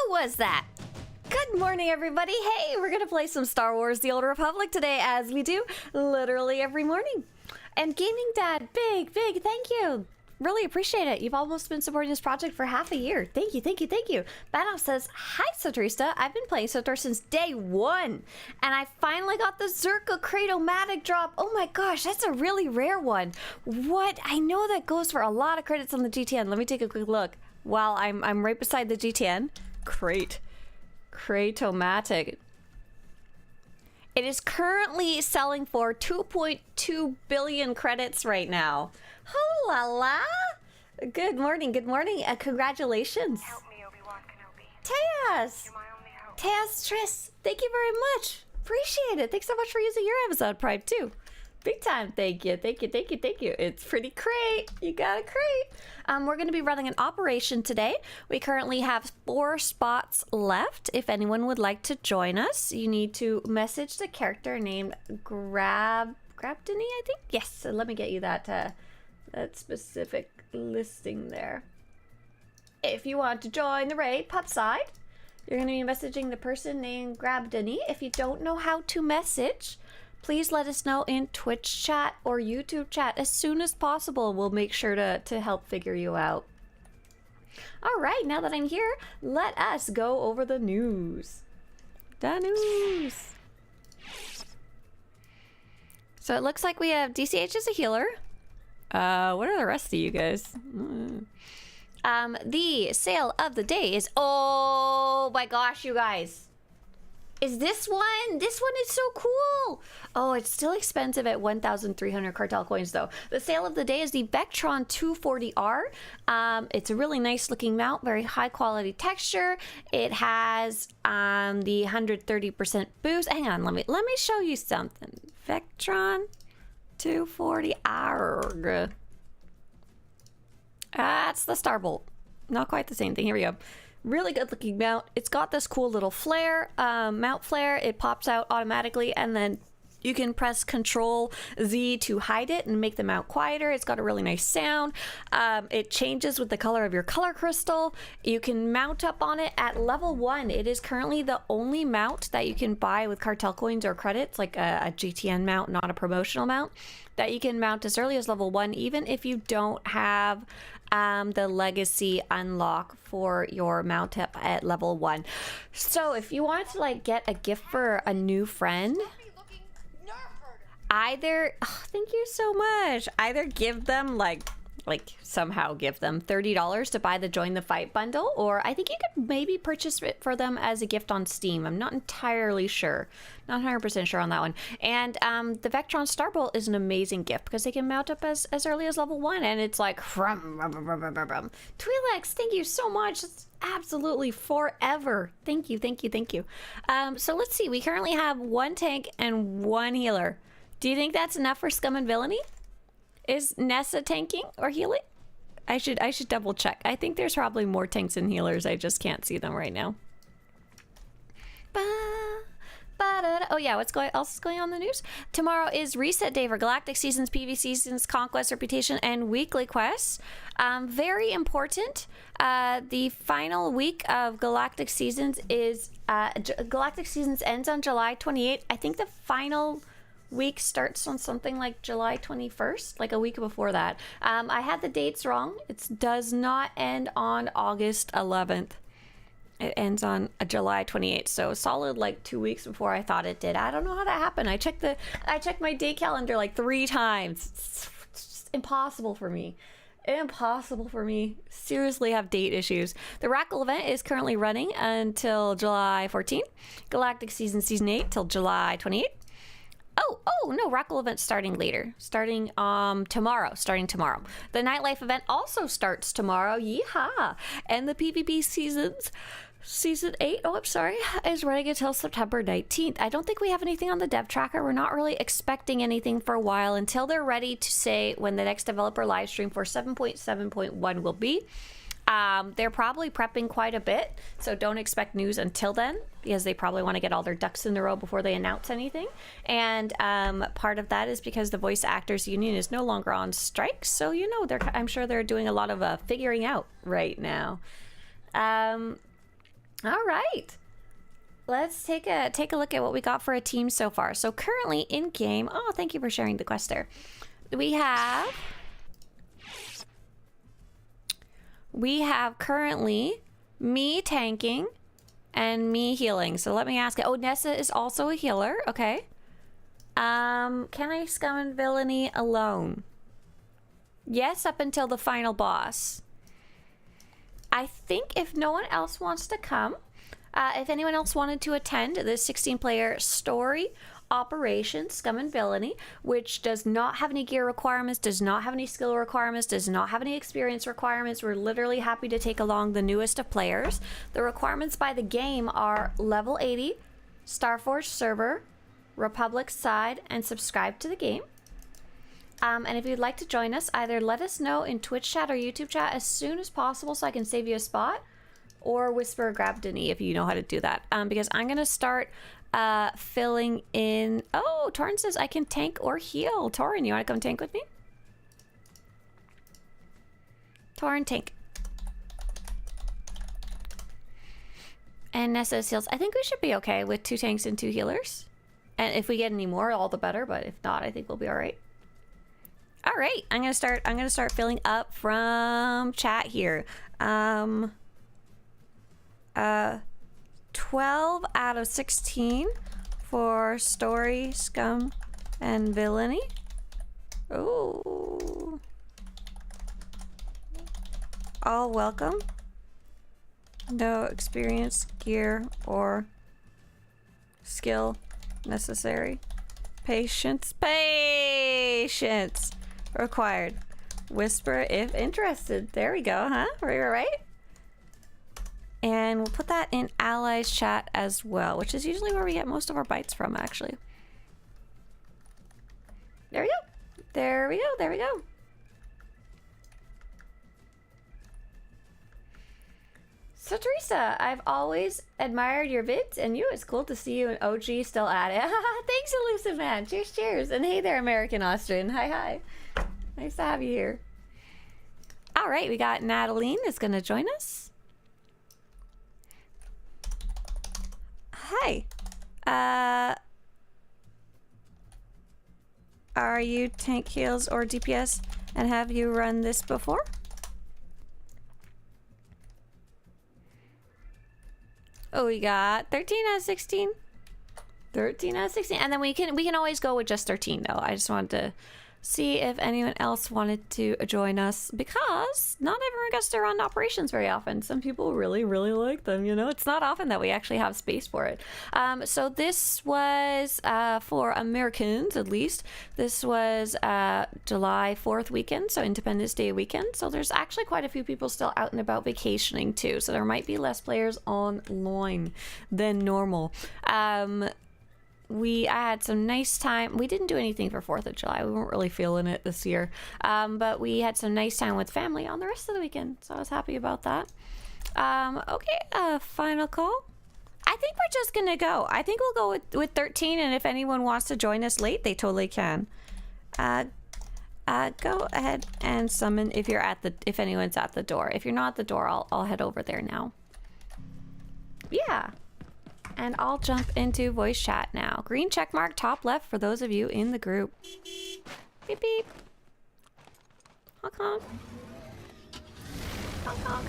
Who was that? Good morning, everybody. Hey, we're gonna play some Star Wars: The Old Republic today, as we do literally every morning. And Gaming Dad, big thank you. Really appreciate it. You've almost been supporting this project for half a year. Thank you. Banoff says, hi, Swtorista. I've been playing SWTOR since day one, and I finally got the Zerka Crate-O-Matic drop. Oh my gosh, that's a really rare one. What? I know that goes for a lot of credits on the GTN. Let me take a quick look. While I'm right beside the GTN. Crate-O-Matic. It is currently selling for 2.2 billion credits right now. Oh la la! Good morning. Congratulations. Help me, Obi-Wan Kenobi. Tejas! You're my only hope. Tejas Triss, thank you very much. Appreciate it. Thanks so much for using your Amazon Prime too. Big time. Thank you. It's pretty great. You got a crate. We're going to be running an operation today. We currently have 4 spots left. If anyone would like to join us, you need to message the character named Grabdini, I think. Yes. So let me get you that specific listing there. If you want to join the raid, pop side, you're going to be messaging the person named Grabdini. If you don't know how to message, please let us know in Twitch chat or YouTube chat as soon as possible. We'll make sure to help figure you out. All right, now that I'm here, let us go over the news. So it looks like we have DCH as a healer. What are the rest of you guys? The sale of the day is, oh my gosh, you guys. Is this one? This one is so cool. Oh, it's still expensive at 1,300 cartel coins though. The sale of the day is the Vectron 240R. It's a really nice looking mount, very high quality texture. It has the 130% boost. Hang on, let me show you something. Vectron 240R. That's the Starbolt. Not quite the same thing. Here we go. Really good looking mount. It's got this cool little flare, mount flare. It pops out automatically, and then you can press Control Z to hide it and make the mount quieter. It's got a really nice sound. It changes with the color of your color crystal. You can mount up on it at level 1. It is currently the only mount that you can buy with cartel coins or credits, like a GTN mount, not a promotional mount, that you can mount as early as level 1, even if you don't have the legacy unlock for your mount up at level 1. So if you want to like get a gift for a new friend, either thank you so much, either give them like somehow give them $30 to buy the Join the Fight bundle, or I think you could maybe purchase it for them as a gift on Steam. I'm not entirely sure, not 100% sure on that one. And the Vectron Starbolt is an amazing gift because they can mount up as early as level 1, and it's like Twi'leks, thank you so much. It's absolutely forever. Thank you. So let's see, we currently have 1 tank and 1 healer. Do you think that's enough for Scum and Villainy? Is Nessa tanking or healing? I should double check. I think there's probably more tanks and healers. I just can't see them right now. Oh yeah, what's else going on in the news? Tomorrow is reset day for Galactic Seasons, PV Seasons, Conquest, Reputation, and Weekly Quests. Very important. The final week of Galactic Seasons is Galactic Seasons ends on July 28th. I think the final week starts on something like July 21st, like a week before that. I had the dates wrong. It does not end on August 11th. It ends on July 28th, so solid like 2 weeks before I thought it did. I don't know how that happened. I checked my day calendar like 3 times. It's just impossible for me. Seriously have date issues. The Rackle event is currently running until July 14th. Galactic Season 8 till July 28th. Oh no, Rackle event starting later. Starting tomorrow. The Nightlife event also starts tomorrow. Yeehaw! And the PvP Season 8, is running until September 19th. I don't think we have anything on the dev tracker. We're not really expecting anything for a while until they're ready to say when the next developer live stream for 7.7.1 will be. They're probably prepping quite a bit, so don't expect news until then, because they probably want to get all their ducks in a row before they announce anything. And part of that is because the Voice Actors Union is no longer on strike, so you know, I'm sure they're doing a lot of figuring out right now. All right. Let's take a look at what we got for a team so far. So currently in game, oh, thank you for sharing the quest there. We have currently me tanking and me healing. So let me ask it. Oh, Nessa is also a healer. Okay. Can I Scum Villainy alone? Yes, up until the final boss. I think if no one else wants to come, if anyone else wanted to attend the 16-player story operation Scum Villainy, which does not have any gear requirements, does not have any skill requirements, does not have any experience requirements, we're literally happy to take along the newest of players. The requirements by the game are level 80, Starforge server, Republic side, and subscribe to the game. And if you'd like to join us, either let us know in Twitch chat or YouTube chat as soon as possible so I can save you a spot, or whisper or grab Denny if you know how to do that. Because I'm going to start filling in... Oh, Torin says I can tank or heal. Torin, you want to come tank with me? Torin, tank. And Nessa heals. I think we should be okay with 2 tanks and 2 healers. And if we get any more, all the better. But if not, I think we'll be all right. All right, I'm gonna start filling up from chat here. 12 out of 16 for story, Scum, and Villainy. Ooh. All welcome. No experience, gear, or skill necessary. Patience required. Whisper if interested. There we go, huh? Right. And we'll put that in allies chat as well, which is usually where we get most of our bites from, actually. There we go. Swtorista, I've always admired your vids and you. It's cool to see you and OG still at it. Thanks, Elusive Man. Cheers. And hey there, American Austrian. Hi. Nice to have you here. All right, we got Natalie is going to join us. Hi. Are you tank heals or DPS and have you run this before? Oh, we got 13 out of 16. 13 out of 16. And then we can always go with just 13 though. I just wanted to see if anyone else wanted to join us because not everyone gets to run operations very often. Some people really like them, you know. It's not often that we actually have space for it. So this was for Americans at least. This was July 4th weekend, so Independence Day weekend. So there's actually quite a few people still out and about vacationing too. So there might be less players online than normal. I had some nice time. We didn't do anything for 4th of July. We weren't really feeling it this year. But we had some nice time with family on the rest of the weekend. So I was happy about that. Okay, final call. I think we're just going to go. I think we'll go with 13. And if anyone wants to join us late, they totally can. Go ahead and summon if anyone's at the door. If you're not at the door, I'll head over there now. Yeah. And I'll jump into voice chat now. Green check mark top left for those of you in the group. Beep beep. Honk honk. Honk honk.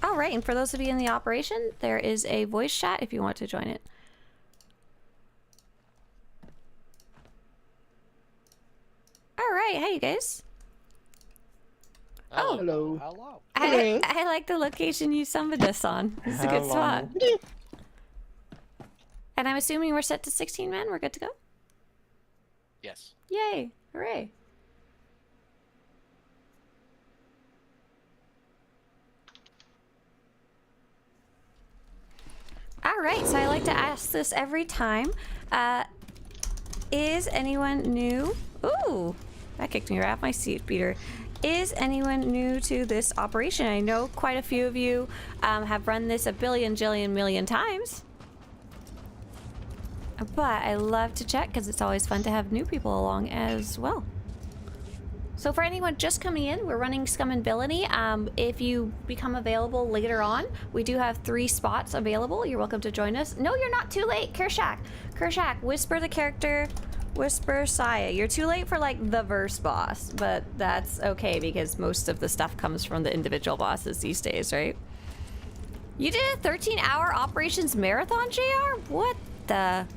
All right, and for those of you in the operation, there is a voice chat if you want to join it. All right, hey you guys. Oh, hello. I like the location you summoned us on. This is a good spot. And I'm assuming we're set to 16 men. We're good to go? Yes. Yay. Hooray. All right. So I like to ask this every time. Is anyone new? Ooh, that kicked me right off my seat, Peter. Is anyone new to this operation? I know quite a few of you have run this a billion, jillion, million times. But I love to check because it's always fun to have new people along as well. So for anyone just coming in, we're running Scum and Villainy. If you become available later on, we do have 3 spots available. You're welcome to join us. No, you're not too late, Kershak. Kershak, whisper the character, whisper Saya. You're too late for like the verse boss, but that's okay because most of the stuff comes from the individual bosses these days, right? You did a 13-hour operations marathon, JR? What the?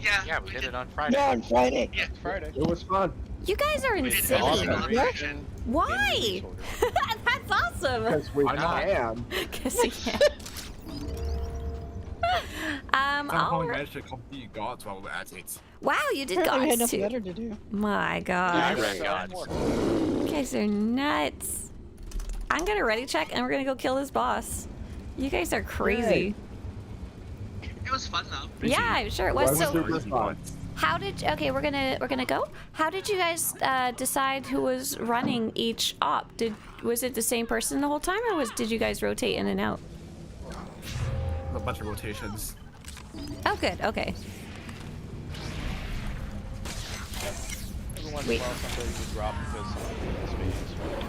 Yeah, we did it on Friday. Yeah, on Friday. Yeah, Friday. It was fun. You guys are We did insane. awesome. Awesome. Why? That's awesome. Because we Why not? can. Because you can. Somehow all we right. managed to complete gods while we're at it. Wow, you did Apparently we had gods nothing too. better to do. My I God. read gods. You guys are nuts. I'm gonna ready check and we're gonna go kill this boss. You guys are crazy. It was fun though. Yeah, I'm sure it was. Was So super fun. how did, okay, we're gonna go. How did you guys decide who was running each op? Was it the same person the whole time or did you guys rotate in and out? A bunch of rotations. Oh, good, okay. Every once in Wait. a while, somebody would drop because something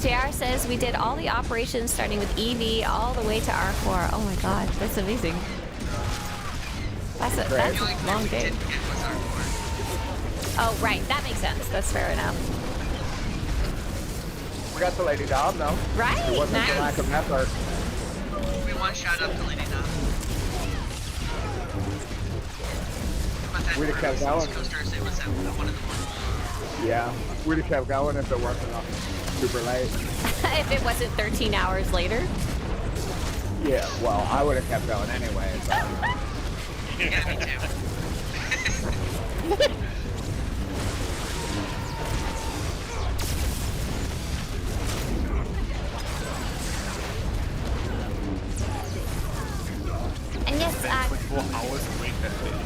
JR says we did all the operations starting with EV all the way to R4. Oh my God, that's amazing. That's a The only thing long we day. didn't get was our core. Oh, right, that makes sense. That's fair enough. We got the Lady Dom though. Right, It wasn't the lack nice. of effort. We one shot up to Lady Dom. But then We'd have kept East going. Coast Thursday was at one of the ones. Yeah. We'd have kept going if it wasn't super late. If it wasn't 13 hours later. Yeah, well, I would have kept going anyway. But Yeah, me too. And yes, 24 hours to wait that day.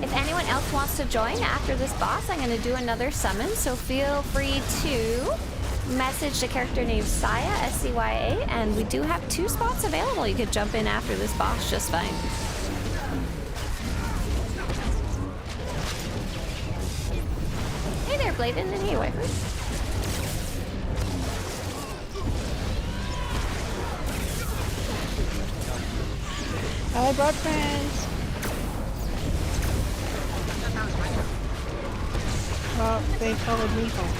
if anyone else wants to join after this boss, I'm going to do another summon, so feel free to message the character named Saya, S-C-Y-A, and we do have 2 spots available. You could jump in after this boss just fine. Hey there, Blaven, and hey, Wiper. I brought friends. That was my turn. Well, they followed me home.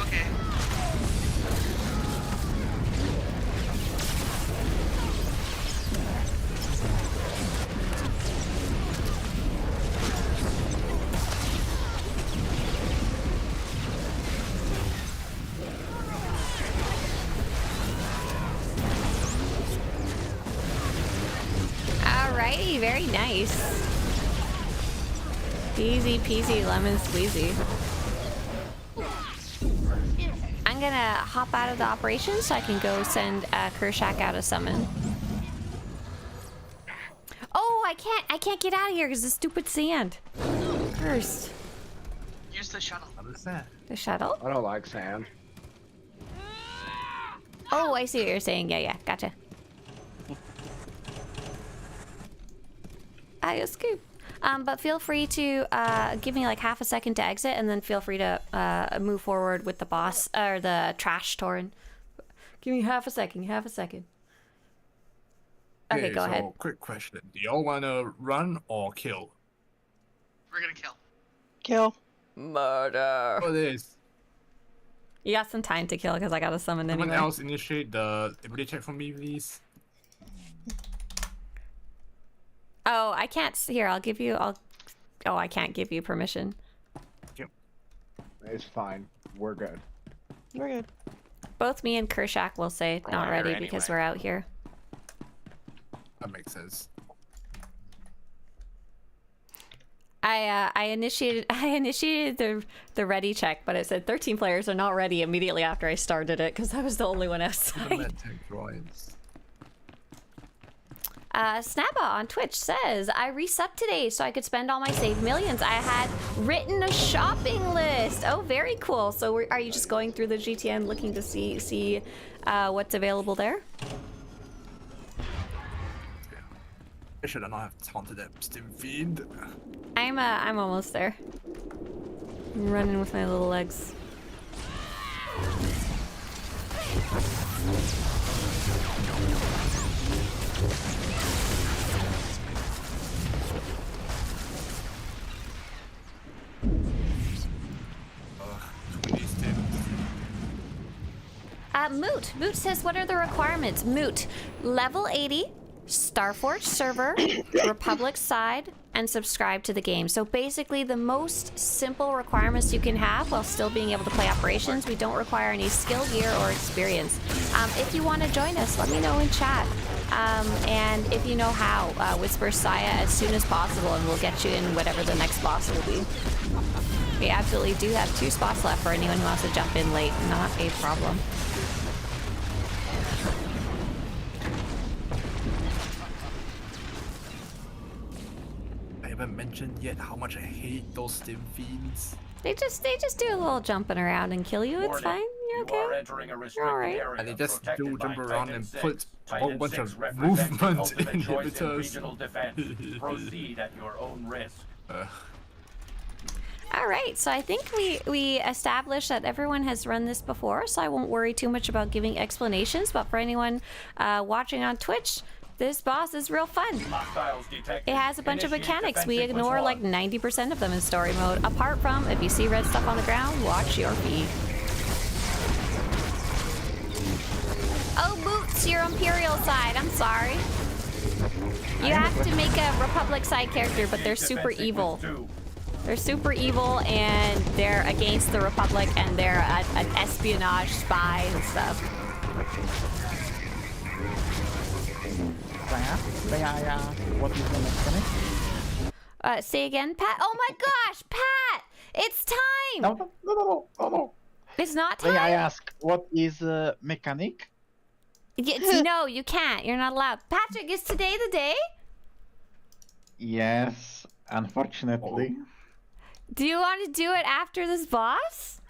Okay. Alrighty, very nice. Easy peasy lemon squeezy. I'm gonna hop out of the operation so I can go send Kershak out a summon. Oh, I can't get out of here because the stupid sand. First, Use the shuttle. Understand? the shuttle. I don't like sand. Oh, I see what you're saying. Yeah, gotcha. I escaped. But feel free to give me like half a second to exit, and then feel free to move forward with the boss or the trash Torin. Give me half a second. Okay, go so ahead. Quick question. Do y'all wanna run or kill? We're gonna kill. Kill. Murder. Oh, it is. You got some time to kill because I got to summon Someone anyway. else initiate the ability check for me, please. Oh, I can't. Here, I'll give you. Oh, I can't give you permission. It's fine. We're good. We're good. Both me and Kershak will say We're not on ready here because anyway. we're out here. That makes sense. I initiated the ready check, but it said 13 players are not ready immediately after I started it because I was the only one outside. Implementing drawings. Snappa on Twitch says, I reset today so I could spend all my saved millions. I had written a shopping list. Oh, very cool. So are you just going through the GTN looking to see what's available there? I should not have taunted that Stim Fiend. I'm almost there. I'm running with my little legs. These Stims. Moot says, what are the requirements? Moot, level 80, Starforge server, Republic side, and subscribe to the game. So basically the most simple requirements you can have while still being able to play operations. We don't require any skill gear or experience. If you want to join us, let me know in chat. And if you know how, whisper Saya as soon as possible and we'll get you in whatever the next boss will be. We absolutely do have 2 spots left for anyone who wants to jump in late. Not a problem. I haven't mentioned yet how much I hate those Stim Fiends. They just do a little jumping around and kill you. It's fine. You're okay. You're alright. And they just do jump around and put a whole bunch of movement inhibitors. Proceed at your own risk. All right, so I think we established that everyone has run this before, so I won't worry too much about giving explanations. But for anyone watching on Twitch, this boss is real fun. It has a bunch of mechanics. We ignore like 90% of them in story mode. Apart from, if you see red stuff on the ground, watch your feet. Oh, Boots, you're Imperial side. I'm sorry. You have to make a Republic side character, but they're super evil. They're super evil, and they're against the Republic, and they're an espionage spy and stuff. What is the mechanic? Say again, Pat? Oh my gosh, Pat! It's time! No. It's not time? May I ask, what is mechanic? No, you can't. You're not allowed. Patrick, is today the day? Yes, unfortunately. Do you want to do it after this boss?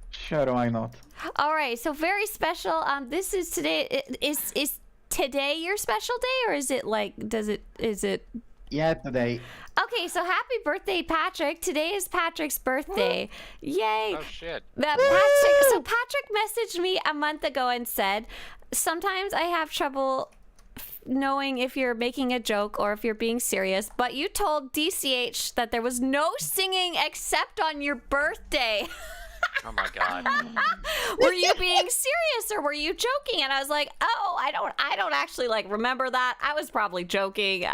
Sure, why not? All right, so very special. This is today. Is today your special day, or is it like? Is it? Yeah, today. Okay, so happy birthday, Patrick! Today is Patrick's birthday. Yay! Oh shit. So Patrick messaged me a month ago and said, "Sometimes I have trouble knowing if you're making a joke or if you're being serious, but you told DCH that there was no singing except on your birthday." Oh my god. Were you being serious or were you joking? And I was like, oh, I don't actually like remember that. I was probably joking.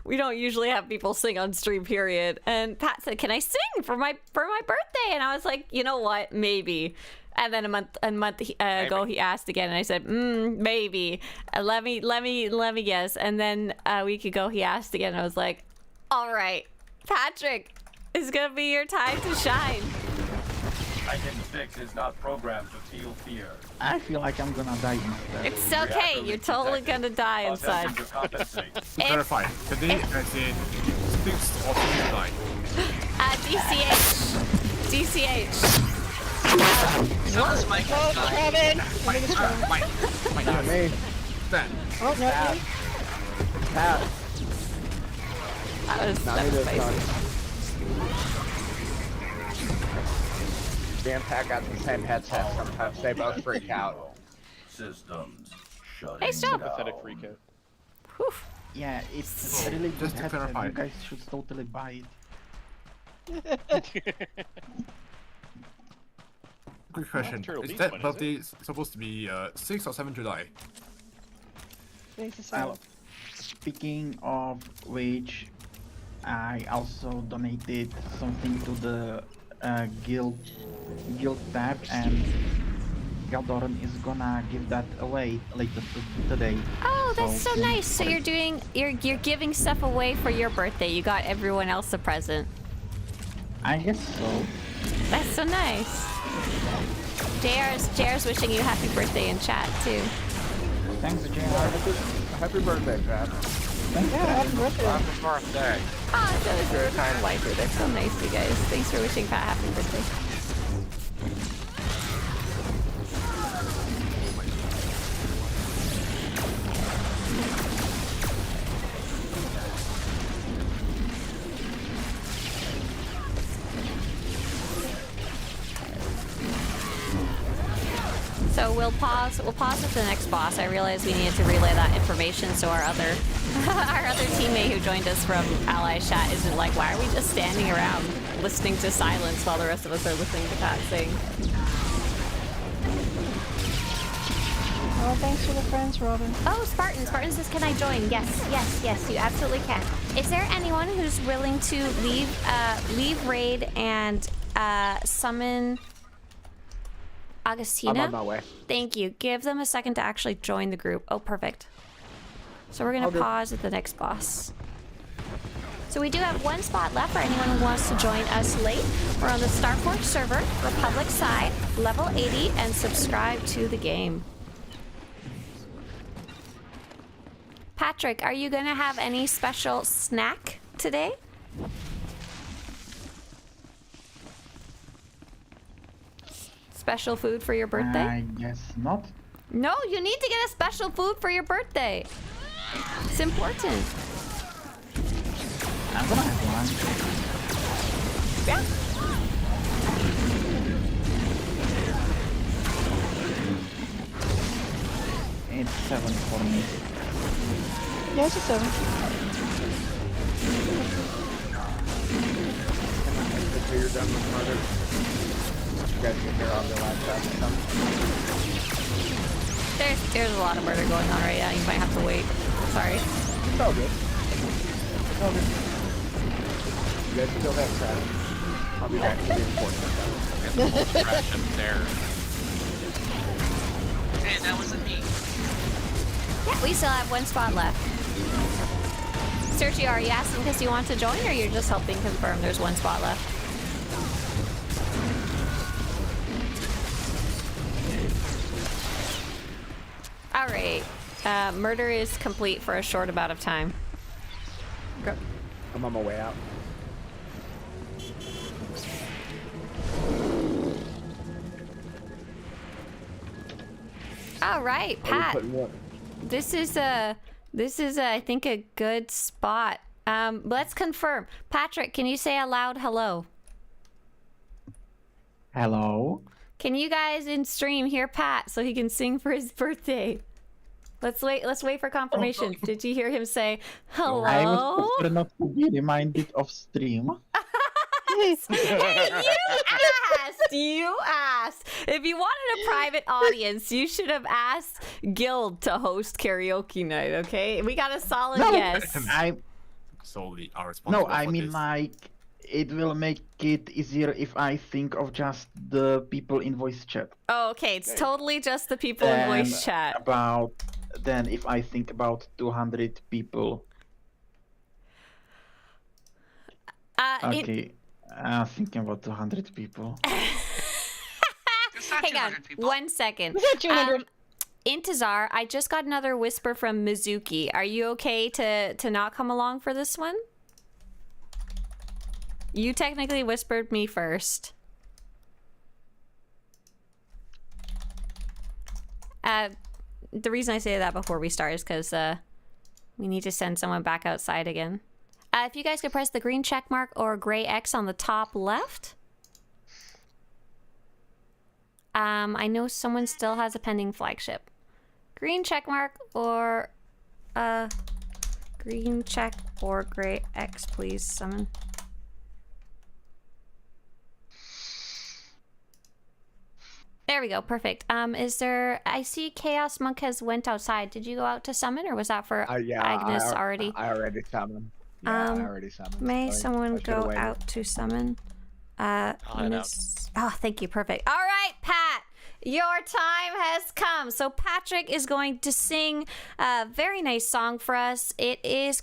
We don't usually have people sing on stream, period. And Pat said, can I sing for my birthday? And I was like, you know what, maybe. And then a month ago he asked again, and I said, maybe. Let me guess. And then a week ago he asked again, and I was like, all right, Patrick, it's gonna be your time to shine. Titan 6 is not programmed to feel fear. I feel like I'm gonna die instead. It's okay, you're totally gonna die inside. Attempting to compensate. To clarify, today as in 6 or 9. DCH. Someone's mic is Oh, dying. Kevin! I Mike, think it's wrong. Mike, Not me. Ben. Oh, no, Pat. me. Pat. That was Not me this spicy. time. Me and Pat got the same headset. Sometimes they both freak out. Systems shutting Hey, stop. down. Pathetic freak out. Whew. Yeah, it's a really good Just to headset. clarify. You guys should totally buy it. Quick question. Turtle Is Beach that one, is birthday supposed to be 6 or 7 July? Thanks for saying. Well, speaking of which, I also donated something to the guild tab, and Galdoran is gonna give that away later today. Oh, that's so soon nice. So for you're it. doing you're giving stuff away for your birthday. You got everyone else a present. I guess so. That's so nice. JR's wishing you happy birthday in chat too. Thanks, JR. Happy birthday, Pat. Thanks, Yeah, happy birthday. Happy birthday. Oh, so is your kind wiper. They're so nice, you guys. Thanks for wishing Pat happy birthday. pause. We'll pause at the next boss. I realized we needed to relay that information so our other our other teammate who joined us from Ally Chat isn't like, why are we just standing around listening to silence while the rest of us are listening to Pat sing? Oh, thanks for the friends, Robin. Oh, Spartan. Spartan says, can I join? Yes, yes, yes, you absolutely can. Is there anyone who's willing to leave raid and summon Augustina? I'm on my way. Thank you. Give them a second to actually join the group. Oh, perfect. So we're gonna All good. pause at the next boss. So we do have one spot left for anyone who wants to join us late. We're on the Starforge server, Republic side, level 80, and subscribe to the game. Patrick, are you gonna have any special snack today? Special food for your birthday? I guess not. No, you need to get a special food for your birthday. It's important. I'm gonna have one. Yeah. It's 7 for me. Yeah, it's a 7. Until you're done with murder. You guys can hear all the laptop and stuff. There's a lot of murder going on right now. You might have to wait. Sorry. It's all good. It's all good. You guys kill that trash. I'll be back to reinforcement. Get the whole trash upstairs. Hey, that wasn't me. Yeah, we still have one spot left. Sergio, are you asking because you want to join, or you're just helping confirm there's one spot left? All right. Murder is complete for a short amount of time. Okay. I'm on my way out. All right, Are we Pat. putting what? This is I think a good spot. Let's confirm. Patrick, can you say out loud hello? Hello? Can you guys in stream hear Pat so he can sing for his birthday? Let's wait for confirmation. Did you hear him say hello? I was prefer not to be reminded of stream. Hey, you asked. If you wanted a private audience, you should have asked Guild to host karaoke night, okay? We got a solid yes. Solely our No, responsibility. I mean like it will make it easier if I think of just the people in voice chat. Oh, okay. It's totally just the people in voice chat. Then if I think about 200 people. Okay. Thinking about 200 people. It's not Hang on, 200 people. 1 second. We got 200. Intizar, I just got another whisper from Mizuki. Are you okay to not come along for this one? You technically whispered me first. The reason I say that before we start is because we need to send someone back outside again. If you guys could press the green check mark or gray X on the top left. I know someone still has a pending flagship. Green check mark or green check or gray X, please, summon. There we go, perfect. Is there? I see Chaos Monk has went outside. Did you go out to summon, or was that for Yeah, Agnes already? I already summoned. Yeah, I already summoned. May Sorry. someone I should've go waited. out to summon? head Oh, thank you. Perfect. All right, Pat. Your time has come. So Patrick is going to sing a very nice song for us. It is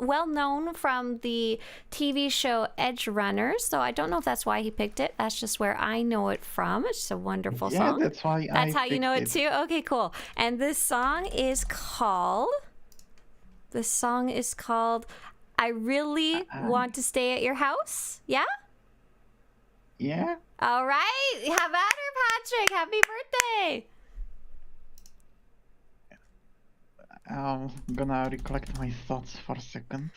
well known from the TV show Edge Runners. So I don't know if that's why he picked it. That's just where I know it from. It's just a wonderful song. That's why That's I how you know it picked too? Okay, cool. And this song is called... I Really Want to Stay at Your House. Yeah? Yeah? All right. Have at her, Patrick. Happy birthday. I'm gonna recollect my thoughts for a second.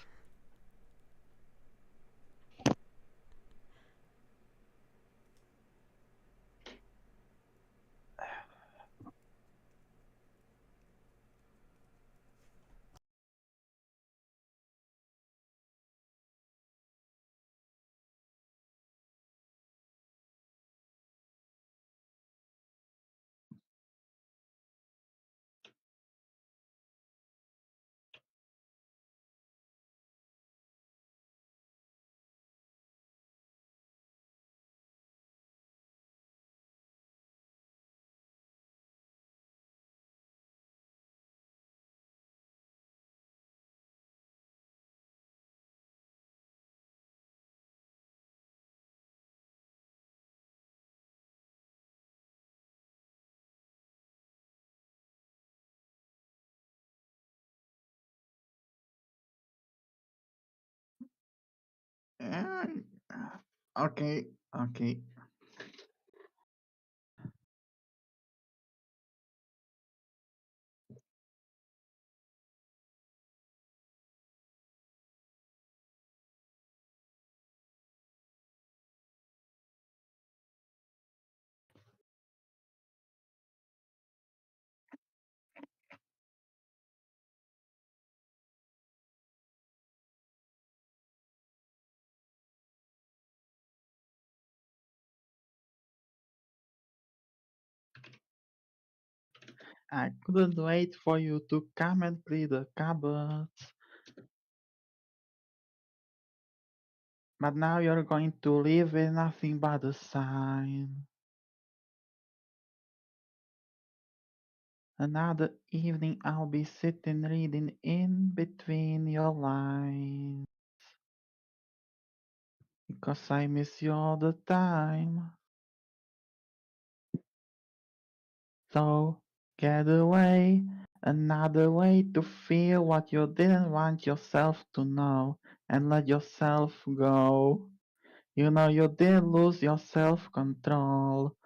Okay, okay. I couldn't wait for you to come and clean the cupboards. But now you're going to leave with nothing but a sign. Another evening I'll be sitting reading in between your lines. Because I miss you all the time. So get away, another way to feel what you didn't want yourself to know, and let yourself go. You know you did lose your self-control.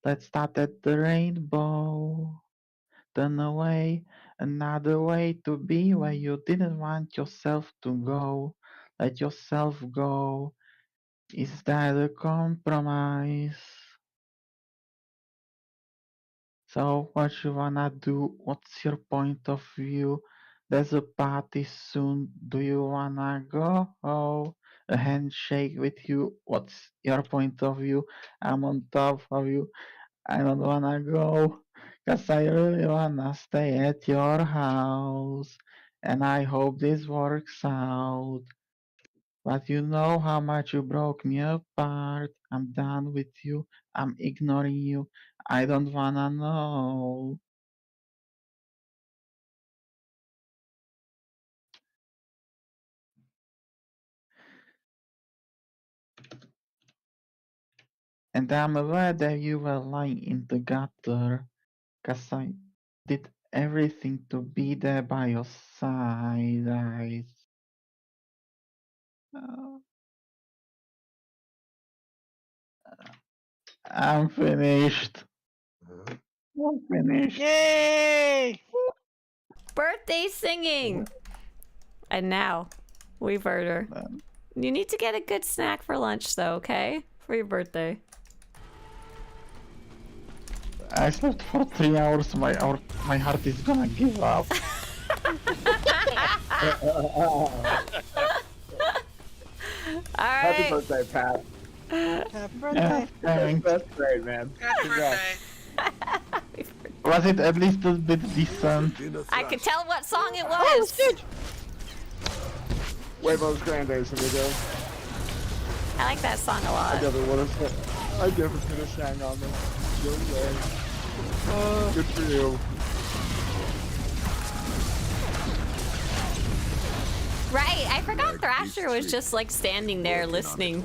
Let's start at the rainbow. Turn away, another way to be where you didn't want yourself to go. Let yourself go. Is that a compromise? So what you wanna do? What's your point of view? There's a party soon. Do you wanna go? A handshake with you. What's your point of view? I'm on top of you. I don't wanna go. 'Cause I really wanna stay at your house. And I hope this works out. But you know how much you broke me apart. I'm done with you. I'm ignoring you. I don't wanna know. And I'm aware that you were lying in the gutter. 'Cause I did everything to be there by your side. Uh, I'm finished. I'm finished. Yay! Birthday singing! And now, we've heard her. You need to get a good snack for lunch, though, okay? For your birthday. I slept for 3 hours. My heart is gonna give up. Happy Alright. birthday, Pat. Happy birthday. Thanks. That's great, man. Happy Congrats. birthday. Was it at least a bit decent? I could tell what song it was. Oh, it's good. Huevos Grandes, amigo. I like that song a I lot. never would have. I never could have sang on them. No way. Good for you. Right, I forgot Thrasher was just like standing there listening.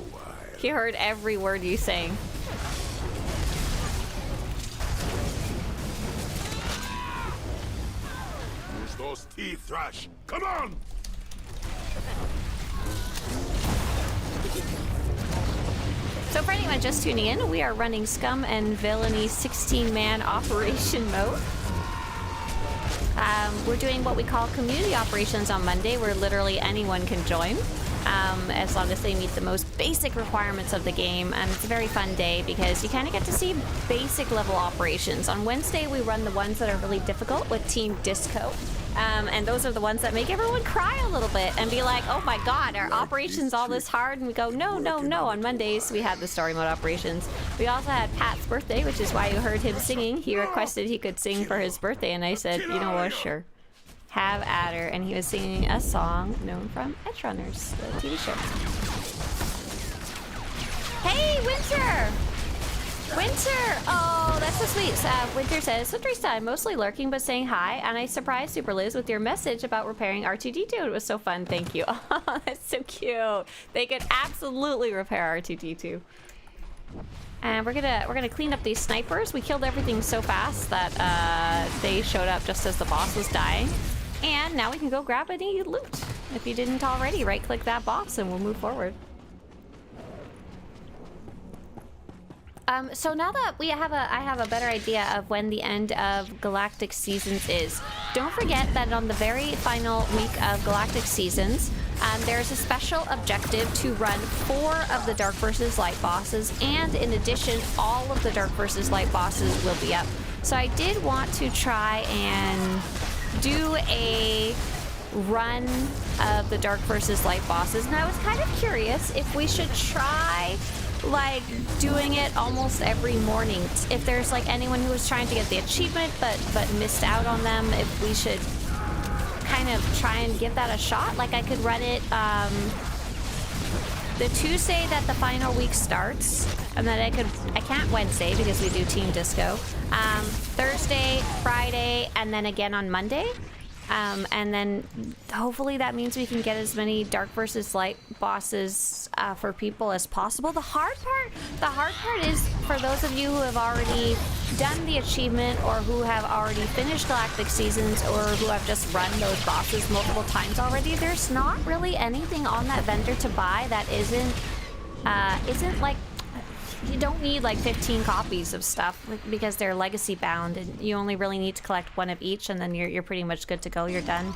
He heard every word you sang. Use those teeth, Thrash. Come on! So for anyone just tuning in, we are running Scum and Villainy 16-man operation mode. We're doing what we call community operations on Monday, where literally anyone can join, as long as they meet the most basic requirements of the game. And it's a very fun day because you kind of get to see basic level operations. On Wednesday, we run the ones that are really difficult with Team Disco. And those are the ones that make everyone cry a little bit and be like, oh my god, are operations all this hard? And we go, no, no, no. On Mondays, we had the story mode operations. We also had Pat's birthday, which is why you heard him singing. He requested he could sing for his birthday, and I said, you know what, sure. Have at her. And he was singing a song known from Edge Runners, the TV show. Hey, Winter! Winter! Oh, that's so sweet. Winter says, Swtorista, I'm mostly lurking but saying hi, and I surprised Super Liz with your message about repairing R2-D2. It was so fun, thank you. Oh, that's so cute. They could absolutely repair R2-D2. And we're gonna clean up these snipers. We killed everything so fast that they showed up just as the boss was dying. And now we can go grab any loot. If you didn't already, right-click that box and we'll move forward. So now that I have a better idea of when the end of Galactic Seasons is. Don't forget that on the very final week of Galactic Seasons, there's a special objective to run 4 of the Dark vs. Light bosses, and in addition, all of the Dark vs. Light bosses will be up. So I did want to try and do a run of the Dark vs. Light bosses, and I was kind of curious if we should try like doing it almost every morning. If there's like anyone who was trying to get the achievement but missed out on them, if we should kind of try and give that a shot. Like I could run it the Tuesday that the final week starts, and then I can't Wednesday because we do Team Disco. Thursday, Friday, and then again on Monday. And then hopefully that means we can get as many Dark vs. Light bosses for people as possible. The hard part is for those of you who have already done the achievement or who have already finished Galactic Seasons or who have just run those bosses multiple times already. There's not really anything on that vendor to buy that isn't like, you don't need like 15 copies of stuff because they're legacy bound, and you only really need to collect 1 of each, and then you're pretty much good to go. You're done.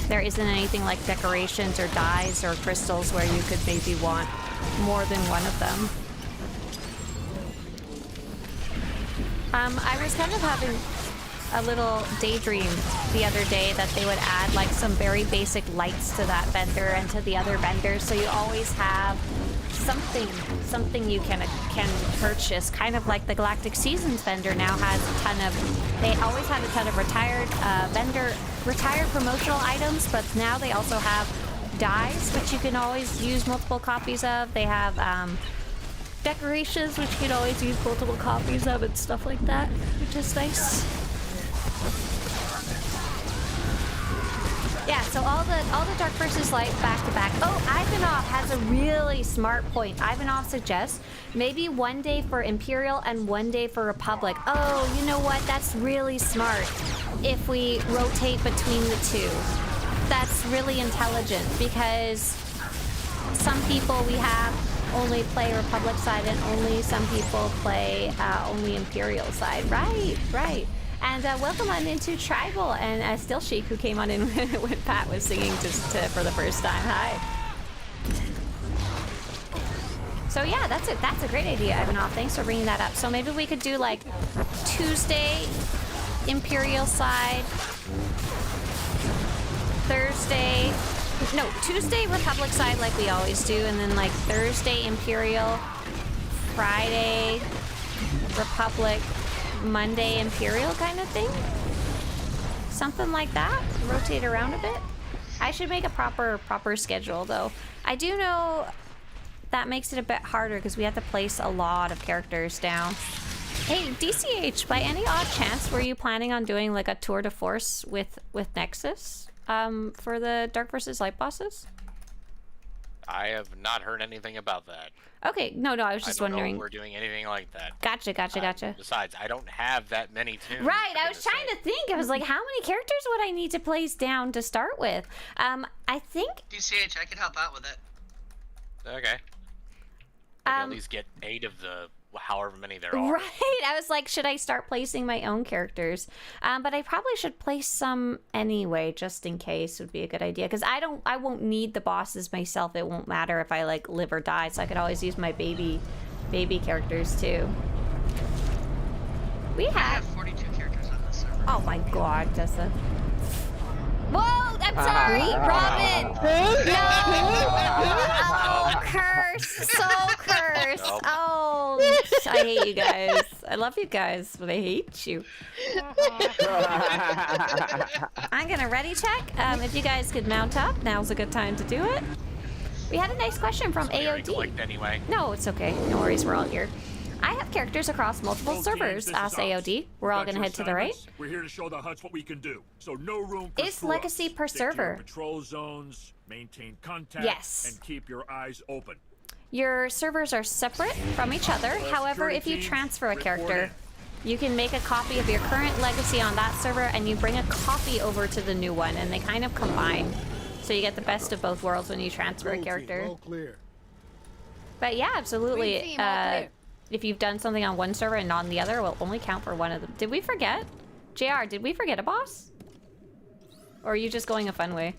There isn't anything like decorations or dyes or crystals where you could maybe want more than 1 of them. I was kind of having a little daydream the other day that they would add like some very basic lights to that vendor and to the other vendors, so you always have something you can purchase, kind of like the Galactic Seasons vendor now has a ton of. They always had a ton of retired promotional items, but now they also have dyes, which you can always use multiple copies of. They have decorations, which you can always use multiple copies of, and stuff like that, which is nice. Yeah, so all the Dark vs. Light back to back. Oh, Ivanov has a really smart point. Ivanov suggests maybe 1 day for Imperial and 1 day for Republic. Oh, you know what? That's really smart if we rotate between the 2. That's really intelligent because some people we have only play Republic side and only some people play only Imperial side. Right. And welcome on into Tribal and Still Chic, who came on in when Pat was singing for the first time. Hi. So yeah, that's it. That's a great idea, Ivanov. Thanks for bringing that up. So maybe we could do like Tuesday Imperial side, Tuesday Republic side like we always do, and then like Thursday Imperial, Friday Republic, Monday Imperial kind of thing. Something like that. Rotate around a bit. I should make a proper schedule though. I do know that makes it a bit harder because we have to place a lot of characters down. Hey, DCH, by any odd chance were you planning on doing like a tour de force with Nexus for the Dark vs. Light bosses? I have not heard anything about that. Okay, no, I was just wondering. I don't know if we're doing anything like that. Gotcha. Besides, I don't have that many tunes. Right, I was trying to think. I was like, how many characters would I need to place down to start with? I think... DCH, I could help out with it. Okay. At least get 8 of the however many there are. Right, I was like, should I start placing my own characters? But I probably should place some anyway, just in case would be a good idea. Because I won't need the bosses myself. It won't matter if I like live or die. So I could always use my baby characters too. We I have 42 characters on this server. Oh my god, Tessa. Whoa, I'm sorry, Robin. No. Oh, curse. So cursed. Nope. Oh, I hate you guys. I love you guys, but I hate you. I'm gonna ready check. If you guys could mount up, now's a good time to do it. We had a nice question from AOD. Anyway. No, it's okay. No worries, we're all here. I have characters across multiple servers, asked AOD. We're all gonna head to the right. We're here to show the Hutts what we can do. So no room for Is legacy per Stick to your server? patrol zones, maintain contact, Yes. and keep your eyes open. Your servers are separate from each other. However, if you transfer a character, you can make a copy of your current legacy on that server and you bring a copy over to the new one, and they kind of combine. So you get the best of both worlds when you transfer a character. But yeah, absolutely. if you've done something on one server and not on the other, it will only count for one of them. Did we forget? JR, did we forget a boss? Or are you just going a fun way?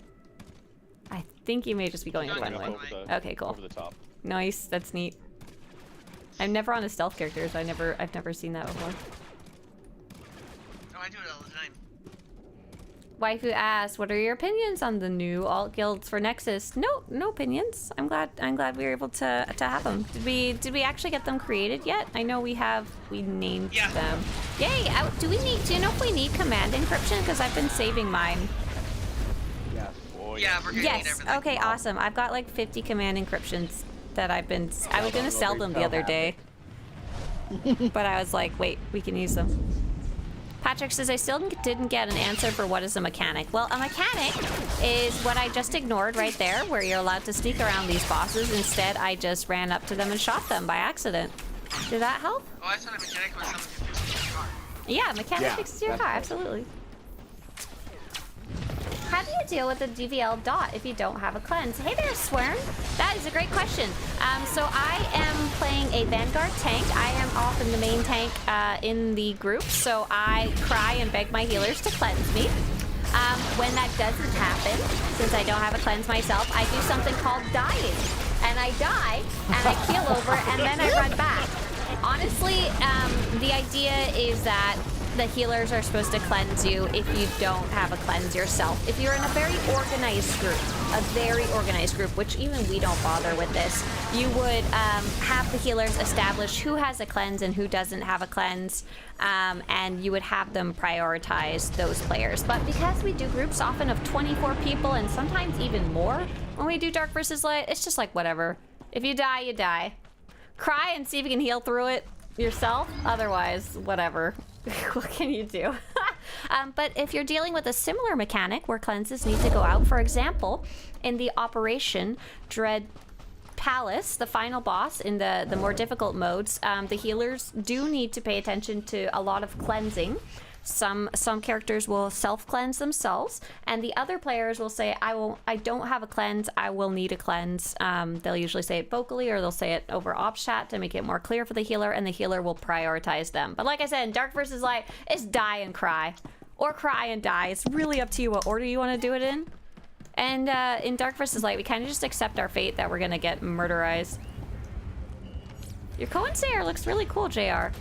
I think you may just be going a fun way. Okay, cool. Over the top. Nice, that's neat. I'm never on a stealth character, so I've never seen that before. Oh, I do it all the time. Waifu asks, "What are your opinions on the new alt guilds for Nexus?" No opinions. I'm glad we were able to have them. Did we actually get them created yet? I know we named them. Yay! Do you know if we need command encryption? Because I've been saving mine. Yes. Oh, Yeah, we're gonna need Yes. everything. Okay, awesome. I've got like 50 command encryptions that I was gonna sell them the other day, but I was like, wait, we can use them. Patrick says, I still didn't get an answer for what is a mechanic. Well, a mechanic is what I just ignored right there, where you're allowed to sneak around these bosses. Instead, I just ran up to them and shot them by accident. Did that help? Oh, I thought a mechanic was something who fixes your car. Yeah, mechanic Yeah, fixes your that's car, right. absolutely. How do you deal with the DVL dot if you don't have a cleanse? Hey there, Swern. That is a great question. So I am playing a Vanguard tank. I am often the main tank in the group, so I cry and beg my healers to cleanse me. When that doesn't happen, since I don't have a cleanse myself, I do something called dying. And I die, and I keel over, and then I run back. Honestly, the idea is that the healers are supposed to cleanse you if you don't have a cleanse yourself. If you're in a very organized group, which even we don't bother with this, you would have the healers establish who has a cleanse and who doesn't have a cleanse, and you would have them prioritize those players. But because we do groups often of 24 people and sometimes even more when we do Dark versus Light, it's just like whatever. If you die, you die. Cry and see if you can heal through it yourself. Otherwise, whatever. What can you do? But if you're dealing with a similar mechanic where cleanses need to go out, for example, in the Operation Dread Palace, the final boss in the more difficult modes, the healers do need to pay attention to a lot of cleansing. Some characters will self-cleanse themselves, and the other players will say, I don't have a cleanse, I will need a cleanse. They'll usually say it vocally, or they'll say it over ops chat to make it more clear for the healer, and the healer will prioritize them. But like I said, in Dark vs. Light, it's die and cry. Or cry and die. It's really up to you what order you want to do it in. And in Dark vs. Light, we kind of just accept our fate that we're gonna get murderized. Your Cohen Sayer looks really cool, JR.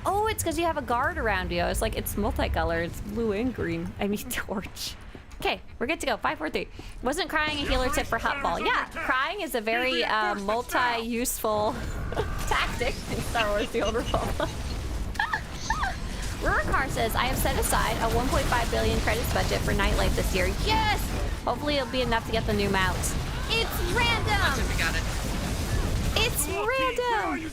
Oh, it's because you have a guard around you. It's like, it's multicolored. It's blue and green. I mean, torch. Okay, we're good to go. 5, 4, 3. Wasn't crying a healer tip for Hutball? Yeah, crying is a very multi-useful tactic in Star Wars The Old Republic. Rurikar says, I have set aside a 1.5 billion credits budget for Nightlight this year. Yes! Hopefully it'll be enough to get the new mounts. It's random! That's if we got it. It's random!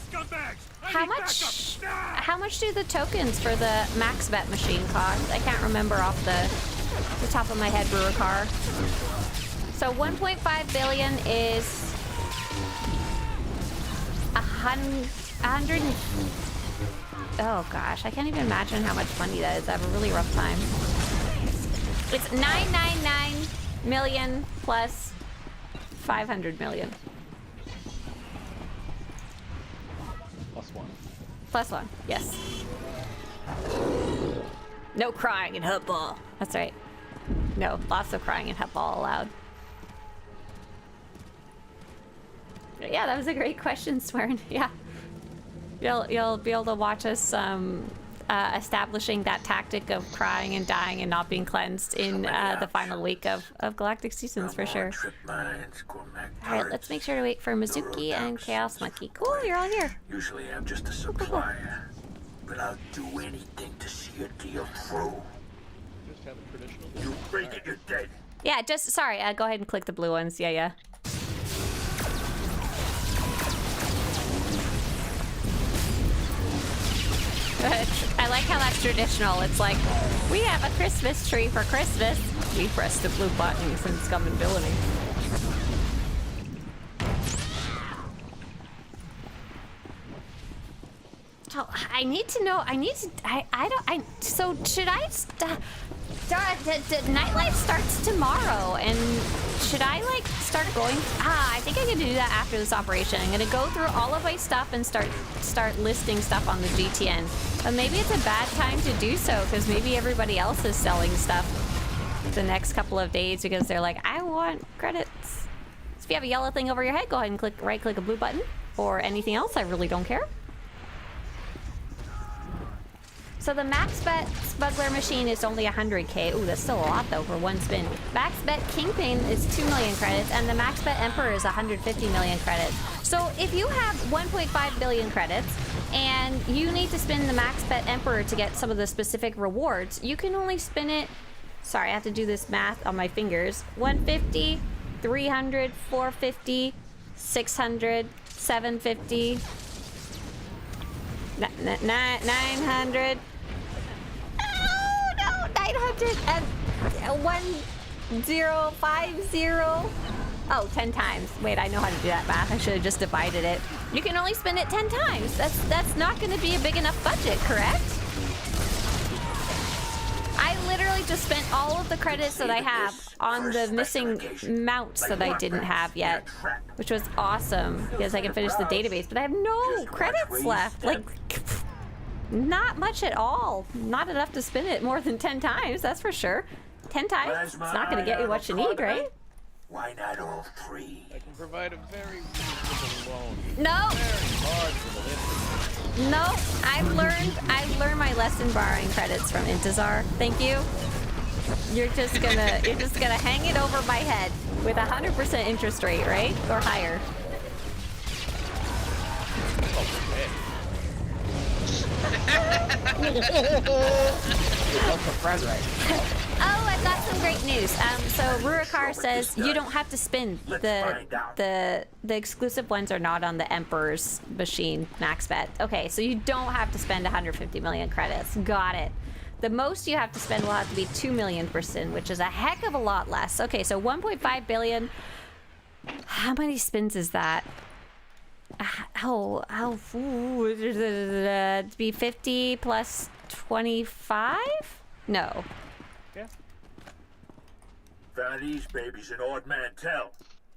How much do the tokens for the max bet machine cost? I can't remember off the top of my head, Rurikar. So 1.5 billion is 100. Oh gosh, I can't even imagine how much money that is. I have a really rough time. It's 999 million plus 500 million. +1, yes. No crying in Hutball. That's right. No, lots of crying in Hutball allowed. Yeah, that was a great question, Swern. Yeah. You'll be able to watch us establishing that tactic of crying and dying and not being cleansed in the final week of Galactic Seasons for sure. Alright, let's make sure to wait for Mizuki and Chaos Monkey. Cool, you're all here. Usually I'm just a supplier, but I'll do anything to see a deal through. Just have a traditional. You break it, you're dead. Yeah, just, sorry, go ahead and click the blue ones. Yeah. I like how that's traditional. It's like, we have a Christmas tree for Christmas. We press the blue buttons in Scum Villainy. So I need to know. So should I Nightlife starts tomorrow, and should I like start going? I think I can do that after this operation. I'm gonna go through all of my stuff and start listing stuff on the GTN. But maybe it's a bad time to do so because maybe everybody else is selling stuff the next couple of days because they're like, I want credits. So if you have a yellow thing over your head, go ahead and right-click a blue button or anything else. I really don't care. So the max bet smuggler machine is only 100k. Ooh, that's still a lot though for one spin. Max bet kingpin is 2 million credits, and the max bet emperor is 150 million credits. So if you have 1.5 billion credits and you need to spin the max bet emperor to get some of the specific rewards, you can only spin it. Sorry, I have to do this math on my fingers. 150, 300, 450, 600, 750. 900. Oh no, 900 and 1050. Oh, 10 times. Wait, I know how to do that math. I should have just divided it. You can only spend it 10 times. That's not going to be a big enough budget, correct? I literally just spent all of the credits that I have on the missing mounts that I didn't have yet, which was awesome because I can finish the database, but I have no credits left. Like, not much at all. Not enough to spin it more than 10 times, that's for sure. 10 times, it's not going to get you what you need, right? Why not all three? I can provide a very reasonable loan. No. Very marginal interest. No, I've learned my lesson borrowing credits from Intezar. Thank you. You're just gonna hang it over my head with 100% interest rate, right? Or higher. Oh, I've got some great news. So Rurikar says you don't have to spin. The exclusive ones are not on the Emperor's machine max bet. Okay, so you don't have to spend 150 million credits. Got it. The most you have to spend will have to be 2 million per spin, which is a heck of a lot less. Okay, so 1.5 billion. How many spins is that? It'd be 50 plus 25? No. Yeah. Found these babies an odd man tell.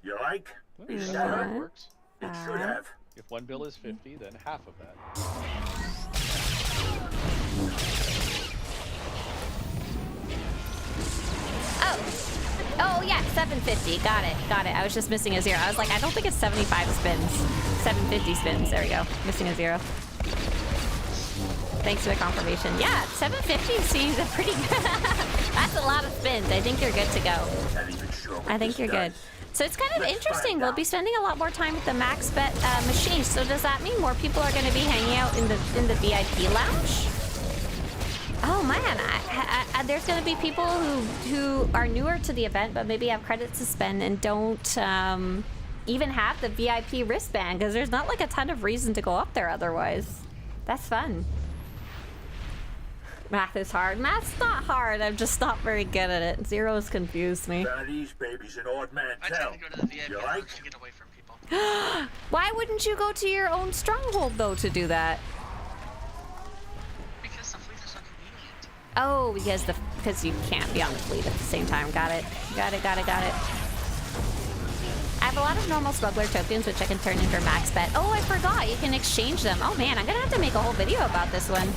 You like? That's how it works. It should have. If one bill is 50, then half of that. Oh yeah, 750. Got it. I was just missing a zero. I was like, I don't think it's 75 spins. 750 spins. There we go. Missing a zero. Thanks for the confirmation. Yeah, 750 seems a pretty good. That's a lot of spins. I think you're good to go. I think you're good. So it's kind of interesting. We'll be spending a lot more time with the max bet machine. So does that mean more people are going to be hanging out in the VIP lounge? Oh man, there's going to be people who are newer to the event, but maybe have credits to spend and don't even have the VIP wristband because there's not like a ton of reason to go up there otherwise. That's fun. Math is hard. Math's not hard. I'm just not very good at it. Zeros confuse me. Found these babies an odd man I tell. tend to go to the VIP You lounge like? to get away from people. Why wouldn't you go to your own stronghold though to do that? Because the fleet is so convenient. Oh, because you can't be on the fleet at the same time. Got it. Got it. I have a lot of normal smuggler tokens, which I can turn into max bet. Oh, I forgot. You can exchange them. Oh man, I'm gonna have to make a whole video about this one,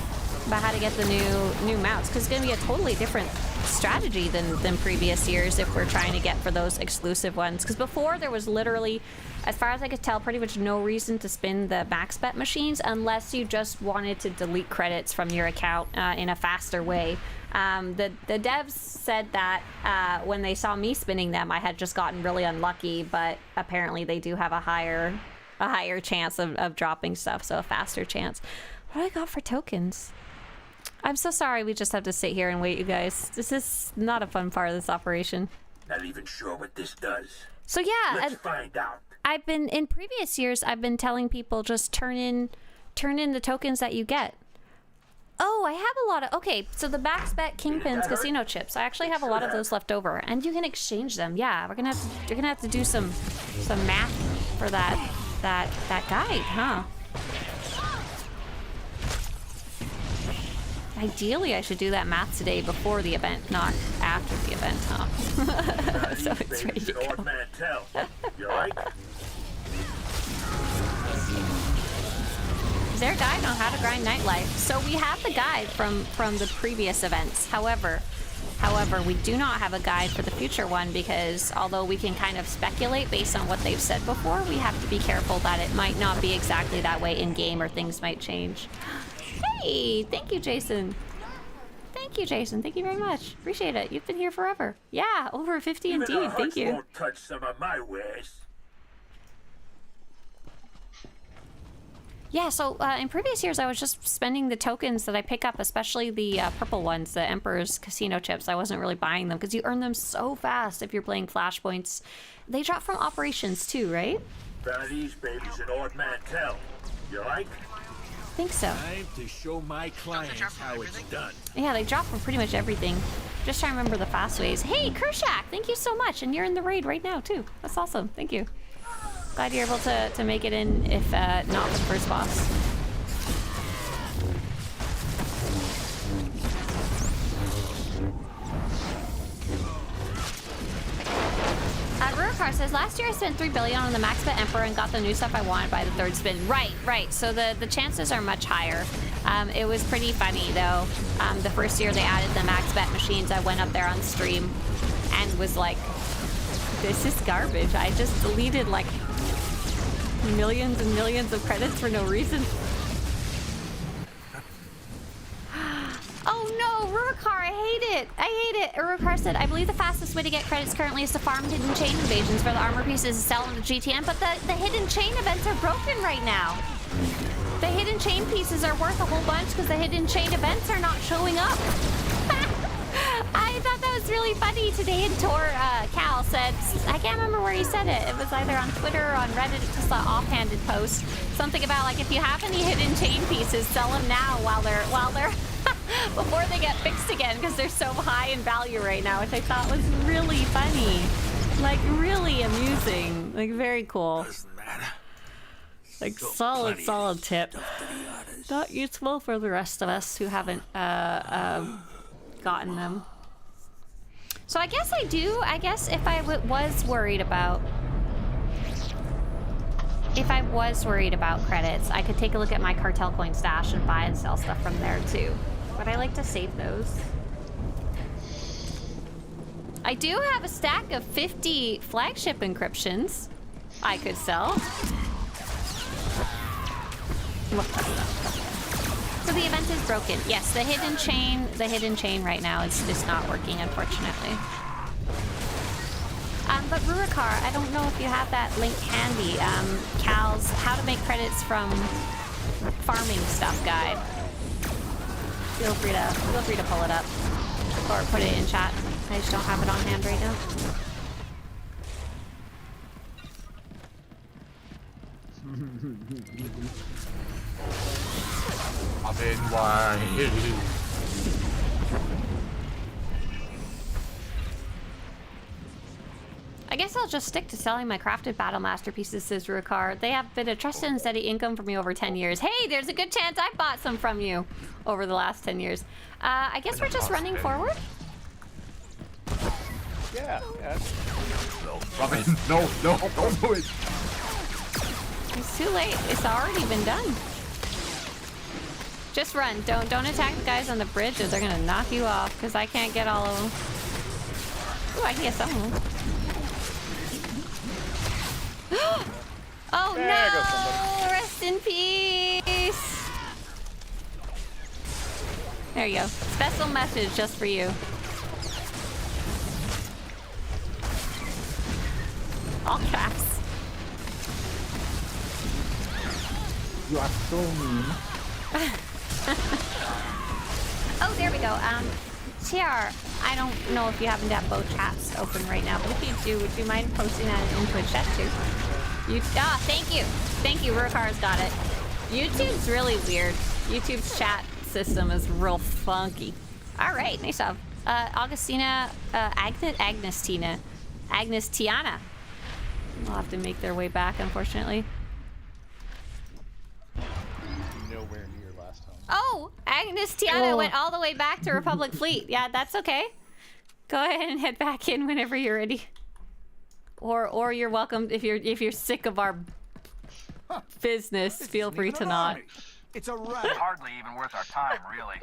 about how to get the new mounts, because it's gonna be a totally different strategy than previous years if we're trying to get for those exclusive ones. Because before there was literally, as far as I could tell, pretty much no reason to spin the max bet machines unless you just wanted to delete credits from your account in a faster way. The devs said that when they saw me spinning them, I had just gotten really unlucky, but apparently they do have a higher chance of dropping stuff, so a faster chance. What do I got for tokens? I'm so sorry we just have to sit here and wait, you guys. This is not a fun part of this operation. Not even sure what this does. So yeah, Let's find out. in previous years, I've been telling people just turn in the tokens that you get. Oh, I have a lot of, okay, so the max bet Kingpin's casino chips, I actually have a lot of those left over, and you can exchange them. Yeah, you're gonna have to do some math for that guide, huh? Ideally, I should do that math today before the event, not after the event, huh? So it's ready to go. You like? Is there a guide on how to grind nightlife? So we have the guide from the previous events. However, we do not have a guide for the future one because although we can kind of speculate based on what they've said before, we have to be careful that it might not be exactly that way in game or things might change. Hey, thank you, Jason. Thank you, Jason. Thank you very much. Appreciate it. You've been here forever. Yeah, over 50 indeed. Thank you. Won't touch some of my wares. Yeah, so in previous years, I was just spending the tokens that I pick up, especially the purple ones, the Emperor's Casino chips. I wasn't really buying them because you earn them so fast if you're playing Flashpoints. They drop from operations too, right? These babies an odd man tell. You like? I think so. Time to show my clients how it's done. Yeah, they drop from pretty much everything. Just trying to remember the fast ways. Hey, Kershak, thank you so much. And you're in the raid right now, too. That's awesome. Thank you. Glad you're able to make it in, if not for the first boss. Rurikar says, last year I spent $3 billion on the max bet Emperor and got the new stuff I wanted by the third spin. Right. So the chances are much higher. It was pretty funny, though. The first year they added the max bet machines, I went up there on stream and was like, this is garbage. I just deleted, like, millions and millions of credits for no reason. Oh no, Rurikar, I hate it. Rurikar said, I believe the fastest way to get credits currently is to farm hidden chain invasions for the armor pieces and sell them to GTN, but the hidden chain events are broken right now. The hidden chain pieces are worth a whole bunch because the hidden chain events are not showing up. I thought that was really funny today, and Cal said, I can't remember where he said it. It was either on Twitter or on Reddit, just an offhanded post. Something about, like, if you have any hidden chain pieces, sell them now while they're before they get fixed again, because they're so high in value right now, which I thought was really funny. Like, really amusing. Like, very cool. Like, solid tip. Not useful for the rest of us who haven't, gotten them. So I guess I do. I guess if I was worried about credits, I could take a look at my cartel coin stash and buy and sell stuff from there too. But I like to save those. I do have a stack of 50 flagship encryptions I could sell. So the event is broken. Yes, the hidden chain right now is just not working, unfortunately. But Rurikar, I don't know if you have that link handy. Cal's How to Make Credits from Farming Stuff guide. Feel free to pull it up or put it in chat. I just don't have it on hand right now. I guess I'll just stick to selling my crafted battle masterpieces, says Rurikar. They have been a trusted and steady income for me over 10 years. Hey, there's a good chance I bought some from you over the last 10 years. I guess we're just running forward. Yeah. Robin, no, don't do it. It's too late. It's already been done. Just run. Don't attack the guys on the bridge or they're gonna knock you off because I can't get all of them. Ooh, I can get some of them. Oh no! Rest in peace! There you go. Special message just for you. All caps. You are so mean. Oh, there we go. TR, I don't know if you happen to have both chats open right now, but if you do, would you mind posting that into a chat too? Thank you, Rurikar's got it. YouTube's really weird. YouTube's chat system is real funky. All right, nice job. Augustina, Agnes Tiana. They'll have to make their way back, unfortunately. Nowhere near last time. Oh, Agnes Tiana went all the way back to Republic Fleet. Yeah, that's okay. Go ahead and head back in whenever you're ready. Or you're welcome if you're sick of our business. Feel free to not. It's a rat. Hardly even worth our time, really.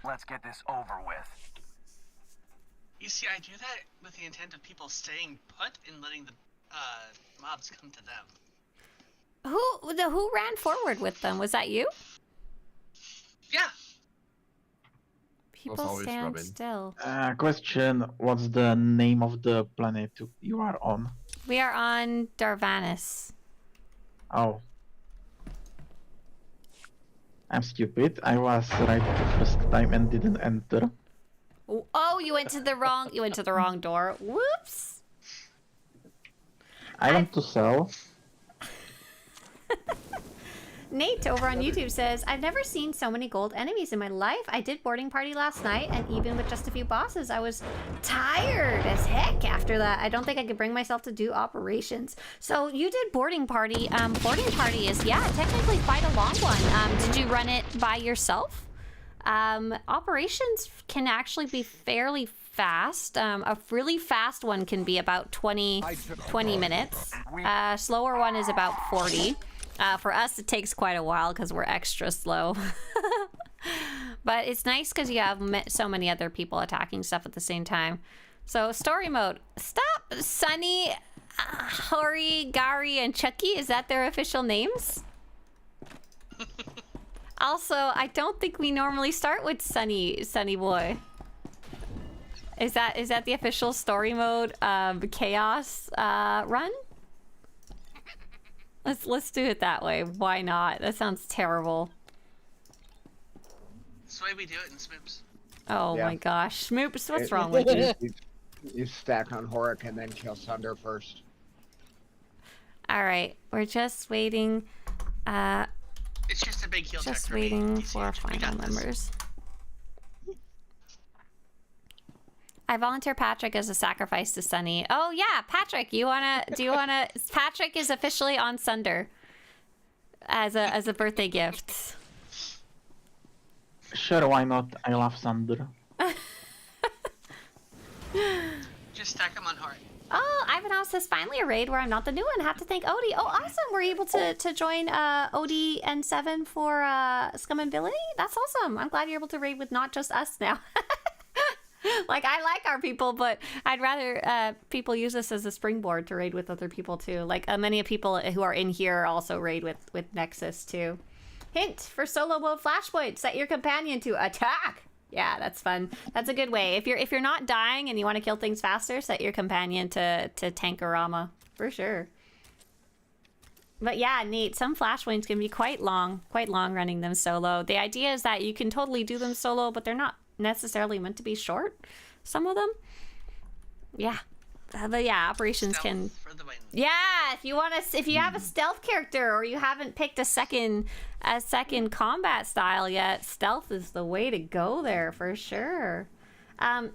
Let's get this over with. You see, I do that with the intent of people staying put and letting the mobs come to them. Who ran forward with them? Was that you? Yeah. People always stand Robin. still. Question, what's the name of the planet you are on? We are on Darvanis. Oh. I'm stupid. I was right the first time and didn't enter. Oh, you went to the wrong door. Whoops. I want to sell. Nate over on YouTube says, I've never seen so many gold enemies in my life. I did boarding party last night, and even with just a few bosses, I was tired as heck after that. I don't think I could bring myself to do operations. So you did boarding party. Boarding party is, yeah, technically quite a long one. Did you run it by yourself? Operations can actually be fairly fast. A really fast one can be about 20 minutes. Slower one is about 40. For us, it takes quite a while because we're extra slow. But it's nice because you have so many other people attacking stuff at the same time. So story mode. Stop, Sunny, Hori, Gary, and Chucky. Is that their official names? Also, I don't think we normally start with Sunny Boy. Is that the official story mode chaos run? Let's do it that way. Why not? That sounds terrible. That's the way we do it in Smoops. Oh Yeah. my gosh, Smoops, what's wrong with you? You stack on Horik and then kill Sunder first. All right, we're just waiting. It's just a big heal tech Just for me. waiting You see, for we final got this. members. I volunteer Patrick as a sacrifice to Sunny. Oh yeah, Patrick, do you wanna? Patrick is officially on Sunder as a birthday gift. Sure, why not? I love Thunder. Just stack them on hard. Oh, Ivanov says finally a raid where I'm not the new one. Have to thank Odie. Oh, awesome! We're able to join Odie and Seven for Scum and Villainy. That's awesome. I'm glad you're able to raid with not just us now. Like, I like our people, but I'd rather people use this as a springboard to raid with other people too. Like many people who are in here also raid with Nexus too. Hint for solo mode Flashpoint: set your companion to attack. Yeah, that's fun. That's a good way. If you're not dying and you want to kill things faster, set your companion to Tankorama for sure. But yeah, Nate, some Flashpoints can be quite long running them solo. The idea is that you can totally do them solo, but they're not necessarily meant to be short. Some of them, yeah. But yeah, operations Stealth can. for the win. Yeah, if you have a stealth character or you haven't picked a second combat style yet, stealth is the way to go there for sure.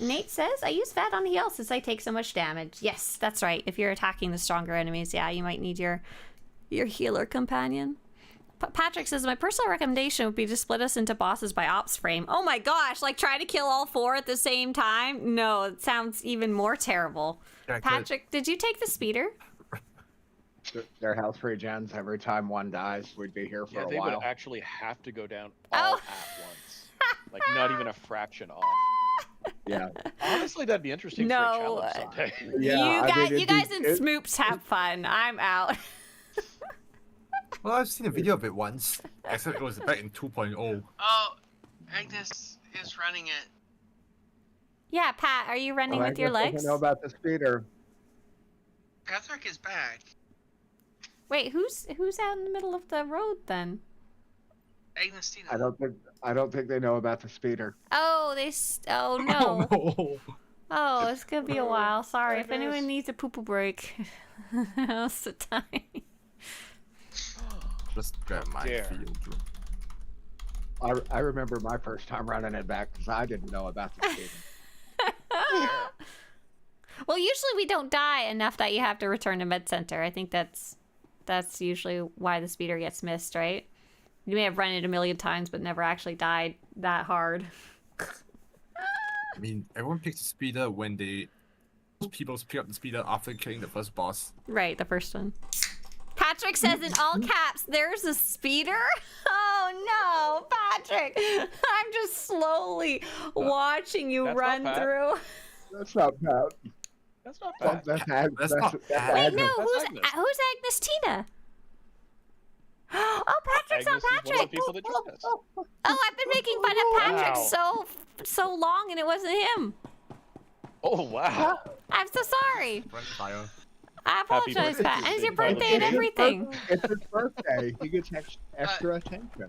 Nate says, I use Vet on heal since I take so much damage. Yes, that's right. If you're attacking the stronger enemies, yeah, you might need your healer companion. Patrick says, my personal recommendation would be to split us into bosses by ops frame. Oh my gosh, like try to kill all 4 at the same time? No, it sounds even more terrible. Yeah, Patrick, did you take the speeder? Their health regens every time one dies. We'd be here for Yeah, a they while. would actually have to go down all at once. Like, not even a fraction off. Yeah. Honestly, that'd be interesting for a challenge someday. Yeah, you guys and Smoops have fun. I'm out. Well, I've seen a video of it once, except it was back in 2.0. Oh, Agnes is running it. Yeah, Pat, are you running with your legs? I know about the speeder. Patrick is back. Wait, who's out in the middle of the road then? Agnes Tina. I don't think they know about the speeder. Oh, oh no. Oh, no. Oh, it's gonna be a while. Sorry, if anyone needs a poo-poo break, now's the time. Just grab my field. I remember my first time running it back because I didn't know about the speeder. Well, usually we don't die enough that you have to return to med center. I think that's usually why the speeder gets missed, right? You may have run it a million times, but never actually died that hard. I mean, everyone picks the speeder when people pick up the speeder after killing the first boss. Right, the first one. Patrick says in all caps, "There's a speeder." Oh no, Patrick! I'm just slowly watching you run through. That's not bad. That's not bad. That's not bad. Wait, no, That's who's Agnes Tina? Oh, Patrick's Agnes on is one of Patrick. the people that joined us. Oh, I've been making fun of Patrick so long, and it wasn't him. Oh wow. I'm so sorry. Fire. I apologize, Pat. And it's your birthday and everything. It's his birthday. He gets extra attention.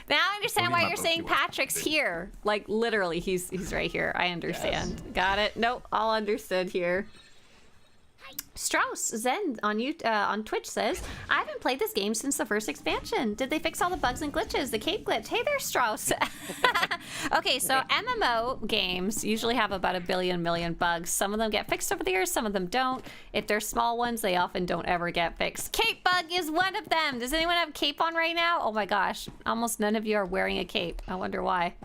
Now I understand why you're saying Patrick's here. Like, literally, he's right here. I understand. Yes. Got it. Nope, all understood here. Strauss Zen on Twitch says, I haven't played this game since the first expansion. Did they fix all the bugs and glitches? The cape glitch. Hey there, Strauss. Okay, so MMO games usually have about 1 million bugs. Some of them get fixed over the years, some of them don't. If they're small ones, they often don't ever get fixed. Cape bug is one of them. Does anyone have cape on right now? Oh my gosh, almost none of you are wearing a cape. I wonder why.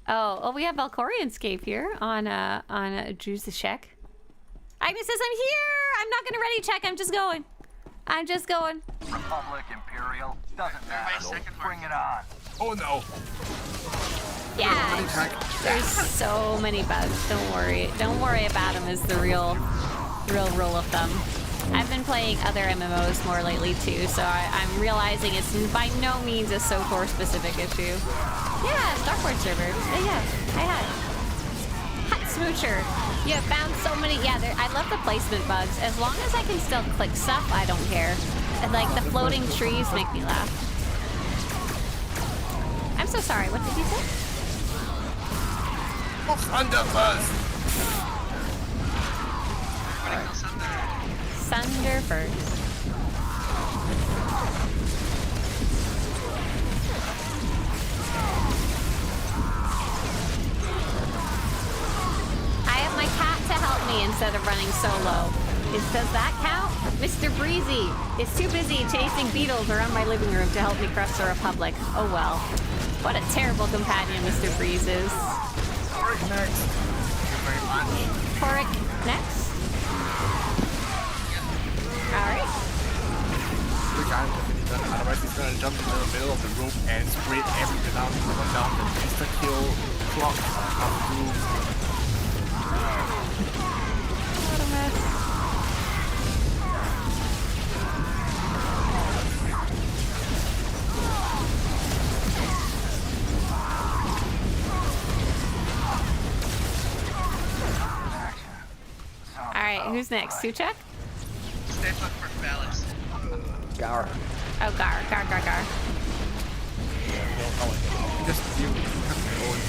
Oh, we have Valkorian's cape here on Juzishek. Agnes says, I'm here! I'm not gonna ready check, I'm just going. Republic, Imperial, doesn't matter. Bring it on. Oh no! Yeah, there's so many bugs. Don't worry about them is the real rule of thumb. I've been playing other MMOs more lately too, so I'm realizing it's by no means a SWTOR specific issue. Yeah, Starport server. Yeah, I had. Hot Smoocher. You have found so many. Yeah, I love the placement bugs. As long as I can still click stuff, I don't care. And, like, the floating trees make me laugh. I'm so sorry. What did you say? Thunder first. Sunder first. I have my cat to help me instead of running solo. Does that count? Mr. Breezy is too busy chasing beetles around my living room to help me crush the Republic. Oh well. What a terrible companion Mr. Breeze is. Porrick next. Thank you very much. Porrick next? Alright. Otherwise he's gonna jump into the middle of the room and spray everything down the insta-kill clock of the room. What a mess. Alright, who's next? Suchek? Stay put for Phallus. Gar. Oh, Gar. Just you have your own.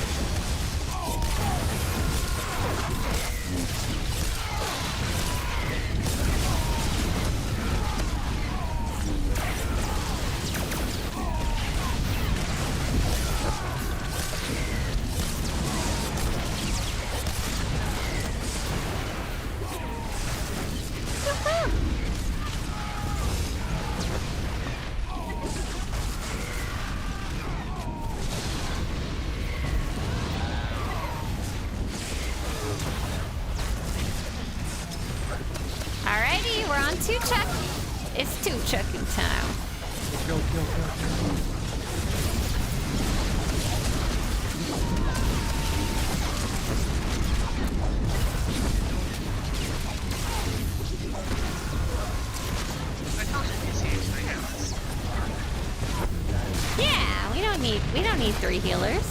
Alrighty, we're on Two-Chuck. It's Two-Chucking time. Kill. Yeah, we don't need 3 healers.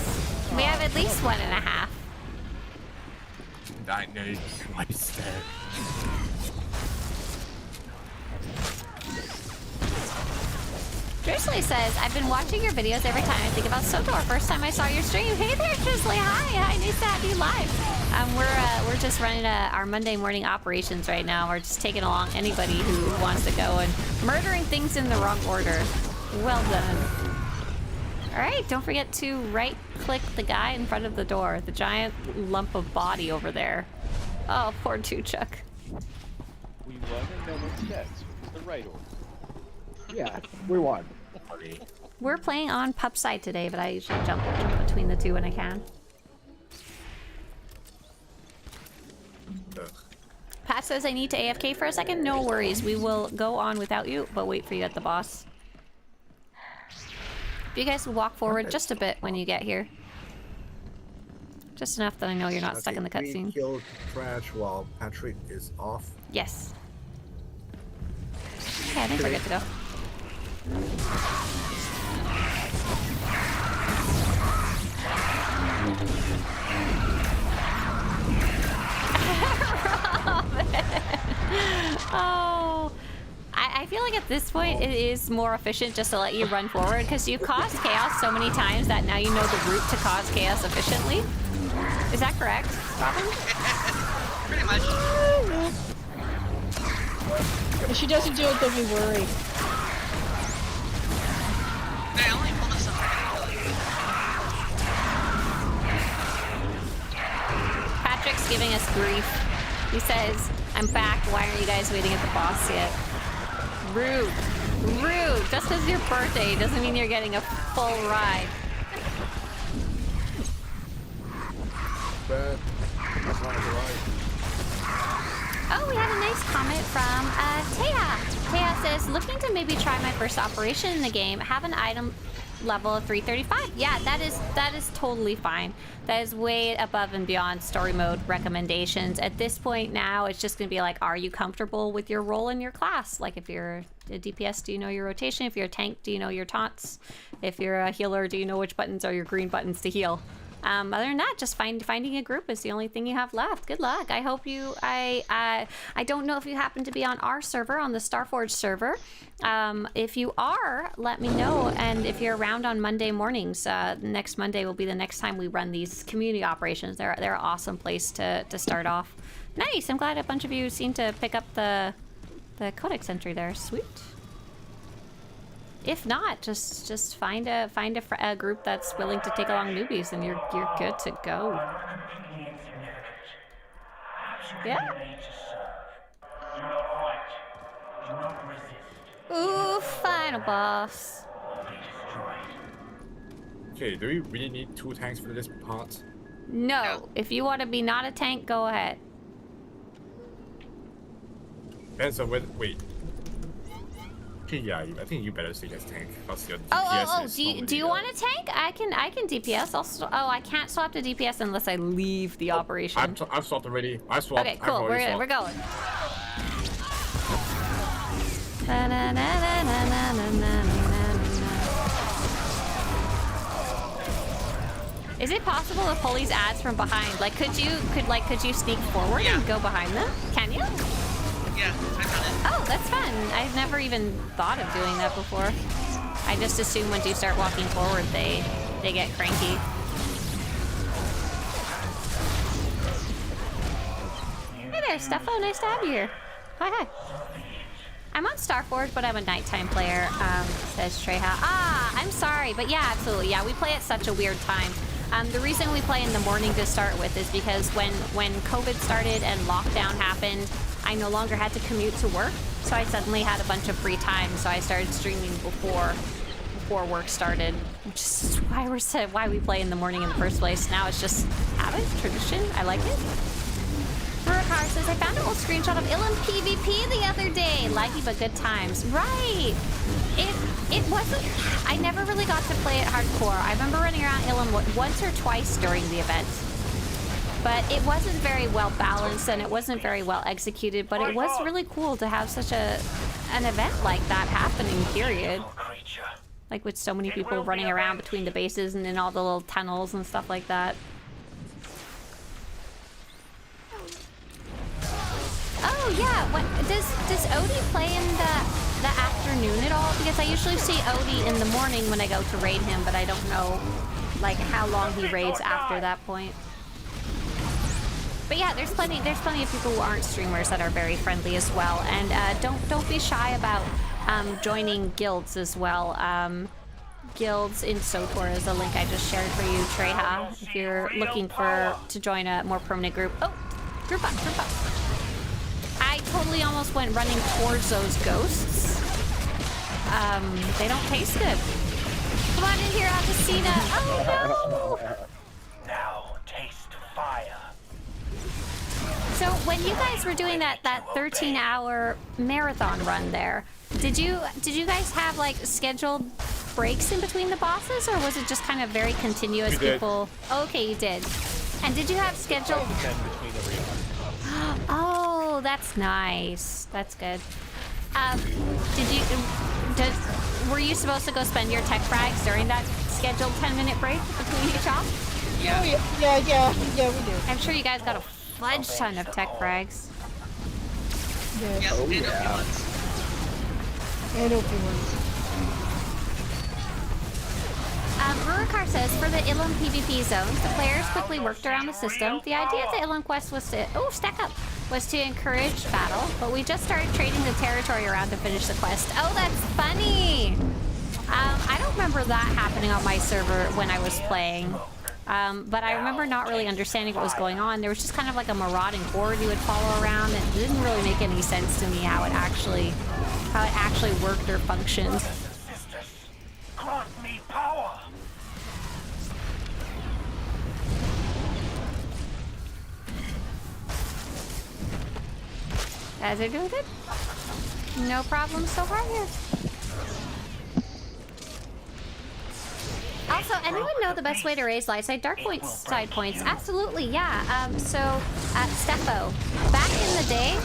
We have at least 1.5. I know my step. Drizzly says, I've been watching your videos every time I think about SWTOR. First time I saw your stream. Hey there, Drizzly. Hi, nice to have you live. We're just running our Monday morning operations right now. We're just taking along anybody who wants to go and murdering things in the wrong order. Well done. All right, don't forget to right-click the guy in front of the door, the giant lump of body over there. Oh, poor Two-Chuck. We run and no one's dead. So the right order. Yeah, we won. We're playing on pup side today, but I usually jump between the two when I can. Pat says I need to AFK for a second. No worries. We will go on without you, but wait for you at the boss. If you guys would walk forward just a bit when you get here. Just enough that I know you're not stuck in the cutscene. We killed Crash while Patrick is off. Yes. Okay, I think we're good to go. Oh, I feel like at this point it is more efficient just to let you run forward because you've caused chaos so many times that now you know the route to cause chaos efficiently. Is that correct? Pretty much. If she doesn't do it, then we worry. I only pulled this up Patrick's giving us grief. He says, I'm back. Why aren't you guys waiting at the boss yet? Rude. Rude. Just because it's your birthday doesn't mean you're getting a full ride. Oh, we had a nice comment from Taya. Taya says, looking to maybe try my first operation in the game. Have an item level of 335. Yeah, that is totally fine. That is way above and beyond story mode recommendations. At this point now, it's just gonna be like, are you comfortable with your role in your class? Like if you're a DPS, do you know your rotation? If you're a tank, do you know your taunts? If you're a healer, do you know which buttons are your green buttons to heal? Other than that, just finding a group is the only thing you have left. Good luck. I hope you. I don't know if you happen to be on our server, on the Starforge server. If you are, let me know. And if you're around on Monday mornings, next Monday will be the next time we run these community operations. They're an awesome place to start off. Nice. I'm glad a bunch of you seem to pick up the codex entry there. Sweet. If not, just find a group that's willing to take along newbies, and you're good to go. Yeah. Ooh, final boss. Okay, do we really need 2 tanks for this part? No. If you want to be not a tank, go ahead. Depends on whether. Wait. Okay, yeah, I think you better stay as tank. Your DPS do you want a tank? I can DPS. I can't swap to DPS unless I leave the operation. I've swapped already. I swapped. Okay, cool. We're going. Is it possible to pull these ads from behind? Like, could you sneak forward and go behind them? Can you? Yeah, I've done it. Oh, that's fun. I've never even thought of doing that before. I just assume once you start walking forward, they get cranky. Hey there, Steffo. Nice to have you here. Hi. I'm on Starforge, but I'm a nighttime player, says Treha. Ah, I'm sorry, but yeah, absolutely. Yeah, we play at such a weird time. The reason we play in the morning to start with is because when COVID started and lockdown happened, I no longer had to commute to work, so I suddenly had a bunch of free time, so I started streaming before work started, which is why we play in the morning in the first place. Now it's just habit, tradition. I like it. Murakar says, I found an old screenshot of Ilum PvP the other day. Laggy but good times. Right. It wasn't... I never really got to play it hardcore. I remember running around Ilum once or twice during the event. But it wasn't very well balanced and it wasn't very well executed, but it was really cool to have such an event like that happening, period. Like with so many people running around between the bases and in all the little tunnels and stuff like that. Oh yeah, what does Odie play in the afternoon at all? Because I usually see Odie in the morning when I go to raid him, but I don't know like how long he raids after that point. But yeah, there's plenty of people who aren't streamers that are very friendly as well, and don't be shy about joining guilds as well. Guilds in SWTOR is a link I just shared for you, Treha, if you're looking to join a more permanent group. Oh, group up. I totally almost went running towards those ghosts. They don't taste good. Come on in here, Augustina. Oh no! Now taste fire. So when you guys were doing that 13-hour marathon run there, did you guys have like scheduled breaks in between the bosses, or was it just kind of very continuous? People. Oh, okay, you did. And did you have scheduled? Oh, that's nice. That's good. Were you supposed to go spend your tech frags during that scheduled 10-minute break between each off? Yeah, we do. I'm sure you guys got a fudge ton of tech frags. Yes. Yes, and OP ones. And OP ones. Rurikar says, for the Ilum PvP zones, the players quickly worked around the system. The idea of the Ilum quest was to, was to encourage battle, but we just started trading the territory around to finish the quest. Oh, that's funny! I don't remember that happening on my server when I was playing. But I remember not really understanding what was going on. There was just kind of like a marauding horde you would follow around, and it didn't really make any sense to me how it actually worked or functioned. Grant me power. Guys are doing good. No problems so far here. Also, anyone know the best way to raise light side side points? Absolutely, yeah. Steffo, back in the day,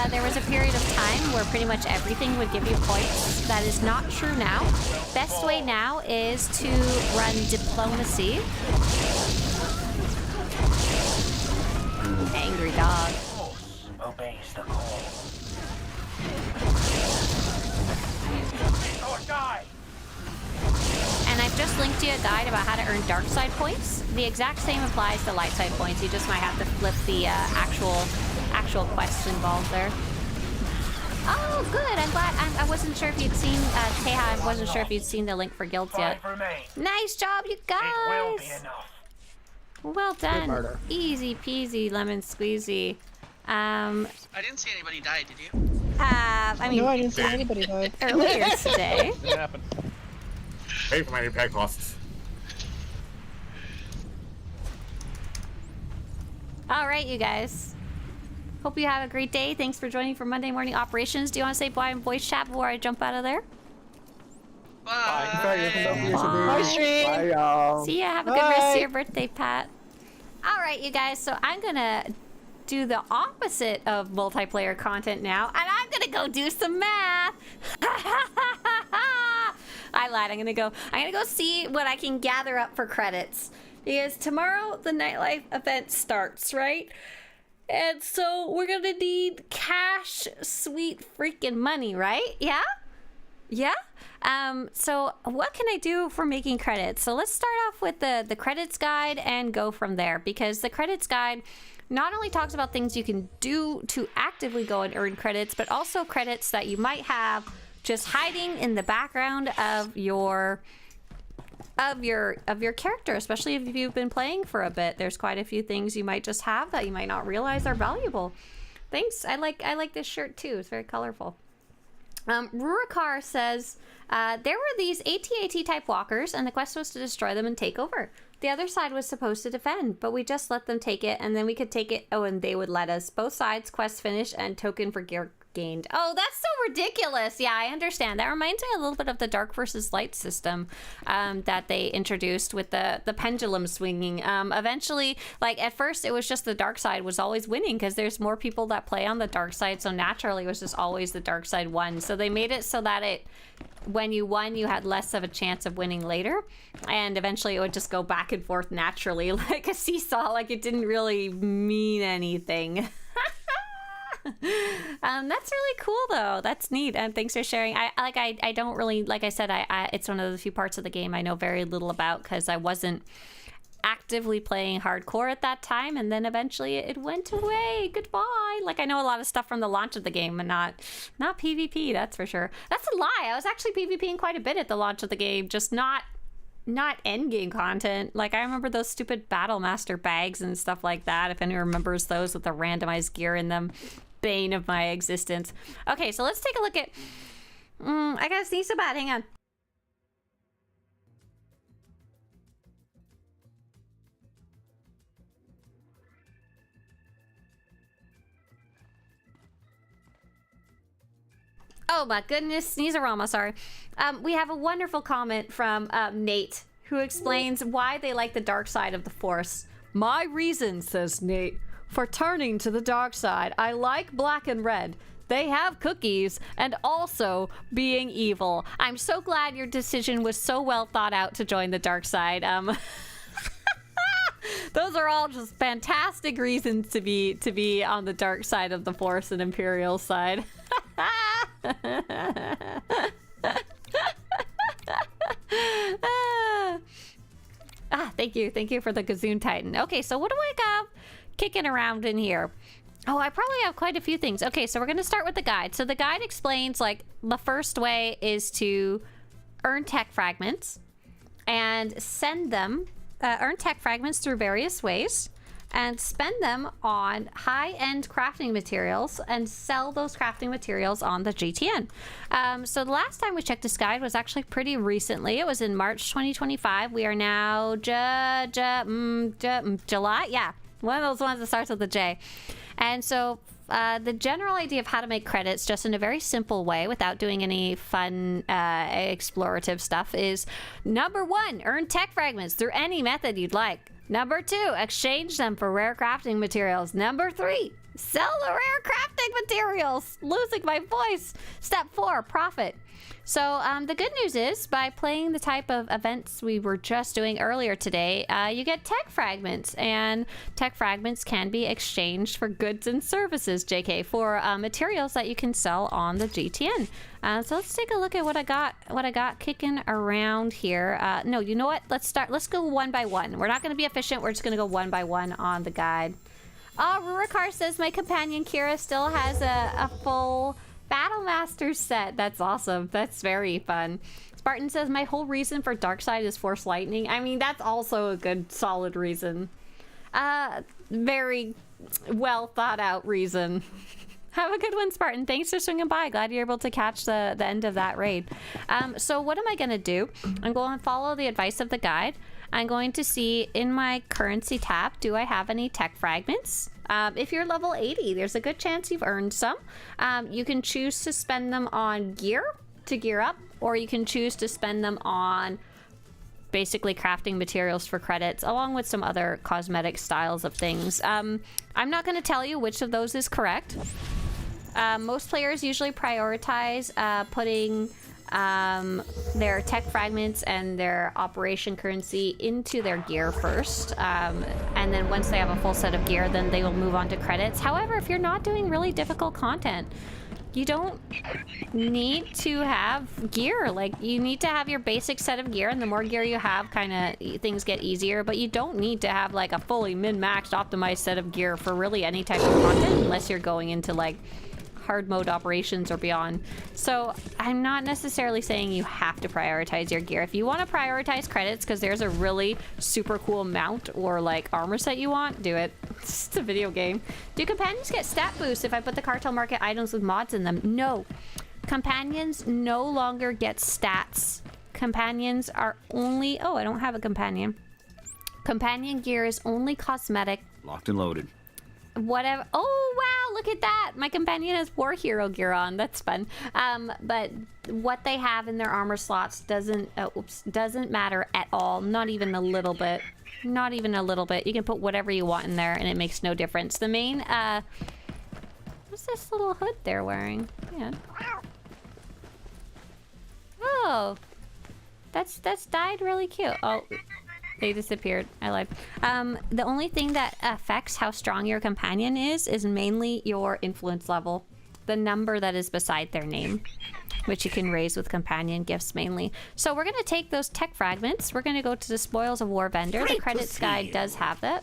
there was a period of time where pretty much everything would give you points. That is not true now. Best way now is to run diplomacy. Angry dog. Obeys the call. Or die. And I've just linked you a guide about how to earn dark side points. The exact same applies to light side points. You just might have to flip the actual quests involved there. Oh, good. I'm glad. I wasn't sure if you'd seen Teha. I wasn't sure if you'd seen the link for guilds yet. Nice job, you guys. It will be enough. Well done. Easy peasy, lemon squeezy. I didn't see anybody die, did you? I mean, No, I didn't see anybody die. Earlier today. It happened. Pay for my impact costs. All right, you guys. Hope you have a great day. Thanks for joining for Monday Morning Operations. Do you want to say bye in voice chat before I jump out of there? Bye. Bye, stream. Bye, y'all. See ya. Have a good rest of your birthday, Pat. All right, you guys. So I'm gonna do the opposite of multiplayer content now, and I'm gonna go do some math. I lied. I'm gonna go see what I can gather up for credits, because tomorrow the nightlife event starts, right? And so we're gonna need cash, sweet freaking money, right? Yeah? Yeah? So what can I do for making credits? So let's start off with the credits guide and go from there, because the credits guide not only talks about things you can do to actively go and earn credits, but also credits that you might have just hiding in the background of your character, especially if you've been playing for a bit. There's quite a few things you might just have that you might not realize are valuable. Thanks. I like this shirt too. It's very colorful. Rurikar says, there were these AT-AT type walkers, and the quest was to destroy them and take over. The other side was supposed to defend, but we just let them take it, and then we could take it. Oh, and they would let us. Both sides, quest finished, and token for gear gained. Oh, that's so ridiculous. Yeah, I understand. That reminds me a little bit of the dark versus light system that they introduced with the pendulum swinging. Eventually, like at first, it was just the dark side was always winning because there's more people that play on the dark side, so naturally it was just always the dark side won. So they made it so that when you won, you had less of a chance of winning later, and eventually it would just go back and forth naturally, like a seesaw. Like it didn't really mean anything. That's really cool though. That's neat. And thanks for sharing. I don't really, like I said, it's one of the few parts of the game I know very little about because I wasn't actively playing hardcore at that time, and then eventually it went away. Goodbye. Like I know a lot of stuff from the launch of the game, and not PvP, that's for sure. That's a lie. I was actually PvPing quite a bit at the launch of the game, just not end game content. Like I remember those stupid Battle Master bags and stuff like that, if anyone remembers those with the randomized gear in them. bane of my existence. Okay, so let's take a look at... I gotta sneeze so bad. Hang on. Oh my goodness, Sneezerama, sorry. We have a wonderful comment from Nate, who explains why they like the dark side of the Force. My reason, says Nate, for turning to the dark side. I like black and red. They have cookies, and also being evil. I'm so glad your decision was so well thought out to join the dark side. Those are all just fantastic reasons to be on the dark side of the Force and Imperial side. Thank you for the Gazoon Titan. Okay, so what do I got kicking around in here? Oh, I probably have quite a few things. Okay, so we're gonna start with the guide. So the guide explains, like, the first way is to earn tech fragments and send them, earn tech fragments through various ways, and spend them on high-end crafting materials and sell those crafting materials on the GTN. So the last time we checked this guide was actually pretty recently. It was in March 2025. We are now July? Yeah, one of those ones that starts with a J. And so the general idea of how to make credits just in a very simple way without doing any fun explorative stuff is: number 1, earn tech fragments through any method you'd like. Number 2, exchange them for rare crafting materials. Number 3, sell the rare crafting materials. Losing my voice. Step 4, profit. So the good news is, by playing the type of events we were just doing earlier today, you get tech fragments, and tech fragments can be exchanged for goods and services, JK, for materials that you can sell on the GTN. So let's take a look at what I got kicking around here. No, you know what? Let's go one by one. We're not going to be efficient. We're just going to go one by one on the guide. Oh, Rurikar says my companion Kira still has a full Battle Master set. That's awesome. That's very fun. Spartan says my whole reason for Darkside is Force Lightning. I mean, that's also a good, solid reason. Very well thought out reason. Have a good one, Spartan. Thanks for swinging by. Glad you're able to catch the end of that raid. So what am I going to do? I'm going to follow the advice of the guide. I'm going to see in my currency tab, do I have any tech fragments? If you're level 80, there's a good chance you've earned some. You can choose to spend them on gear to gear up, or you can choose to spend them on basically crafting materials for credits, along with some other cosmetic styles of things. I'm not going to tell you which of those is correct. Most players usually prioritize putting their tech fragments and their operation currency into their gear first, and then once they have a full set of gear, then they will move on to credits. However, if you're not doing really difficult content, you don't need to have gear. Like, you need to have your basic set of gear, and the more gear you have, kind of things get easier, but you don't need to have like a fully min-maxed optimized set of gear for really any type of content, unless you're going into like hard mode operations or beyond. So I'm not necessarily saying you have to prioritize your gear. If you want to prioritize credits because there's a really super cool mount or like armor set you want, do it. It's a video game. Do companions get stat boosts if I put the cartel market items with mods in them? No. Companions no longer get stats. Companions are only... Oh, I don't have a companion. Companion gear is only cosmetic. Locked and loaded. Whatever. Oh wow, look at that. My companion has war hero gear on. That's fun. But what they have in their armor slots doesn't matter at all. Not even a little bit. Not even a little bit. You can put whatever you want in there and it makes no difference. The main what's this little hood they're wearing? Yeah. Oh, that's dyed really cute. Oh, they disappeared. I lied. The only thing that affects how strong your companion is mainly your influence level. The number that is beside their name, which you can raise with companion gifts mainly. So we're going to take those tech fragments. We're going to go to the Spoils of War vendor. The credits guide does have that.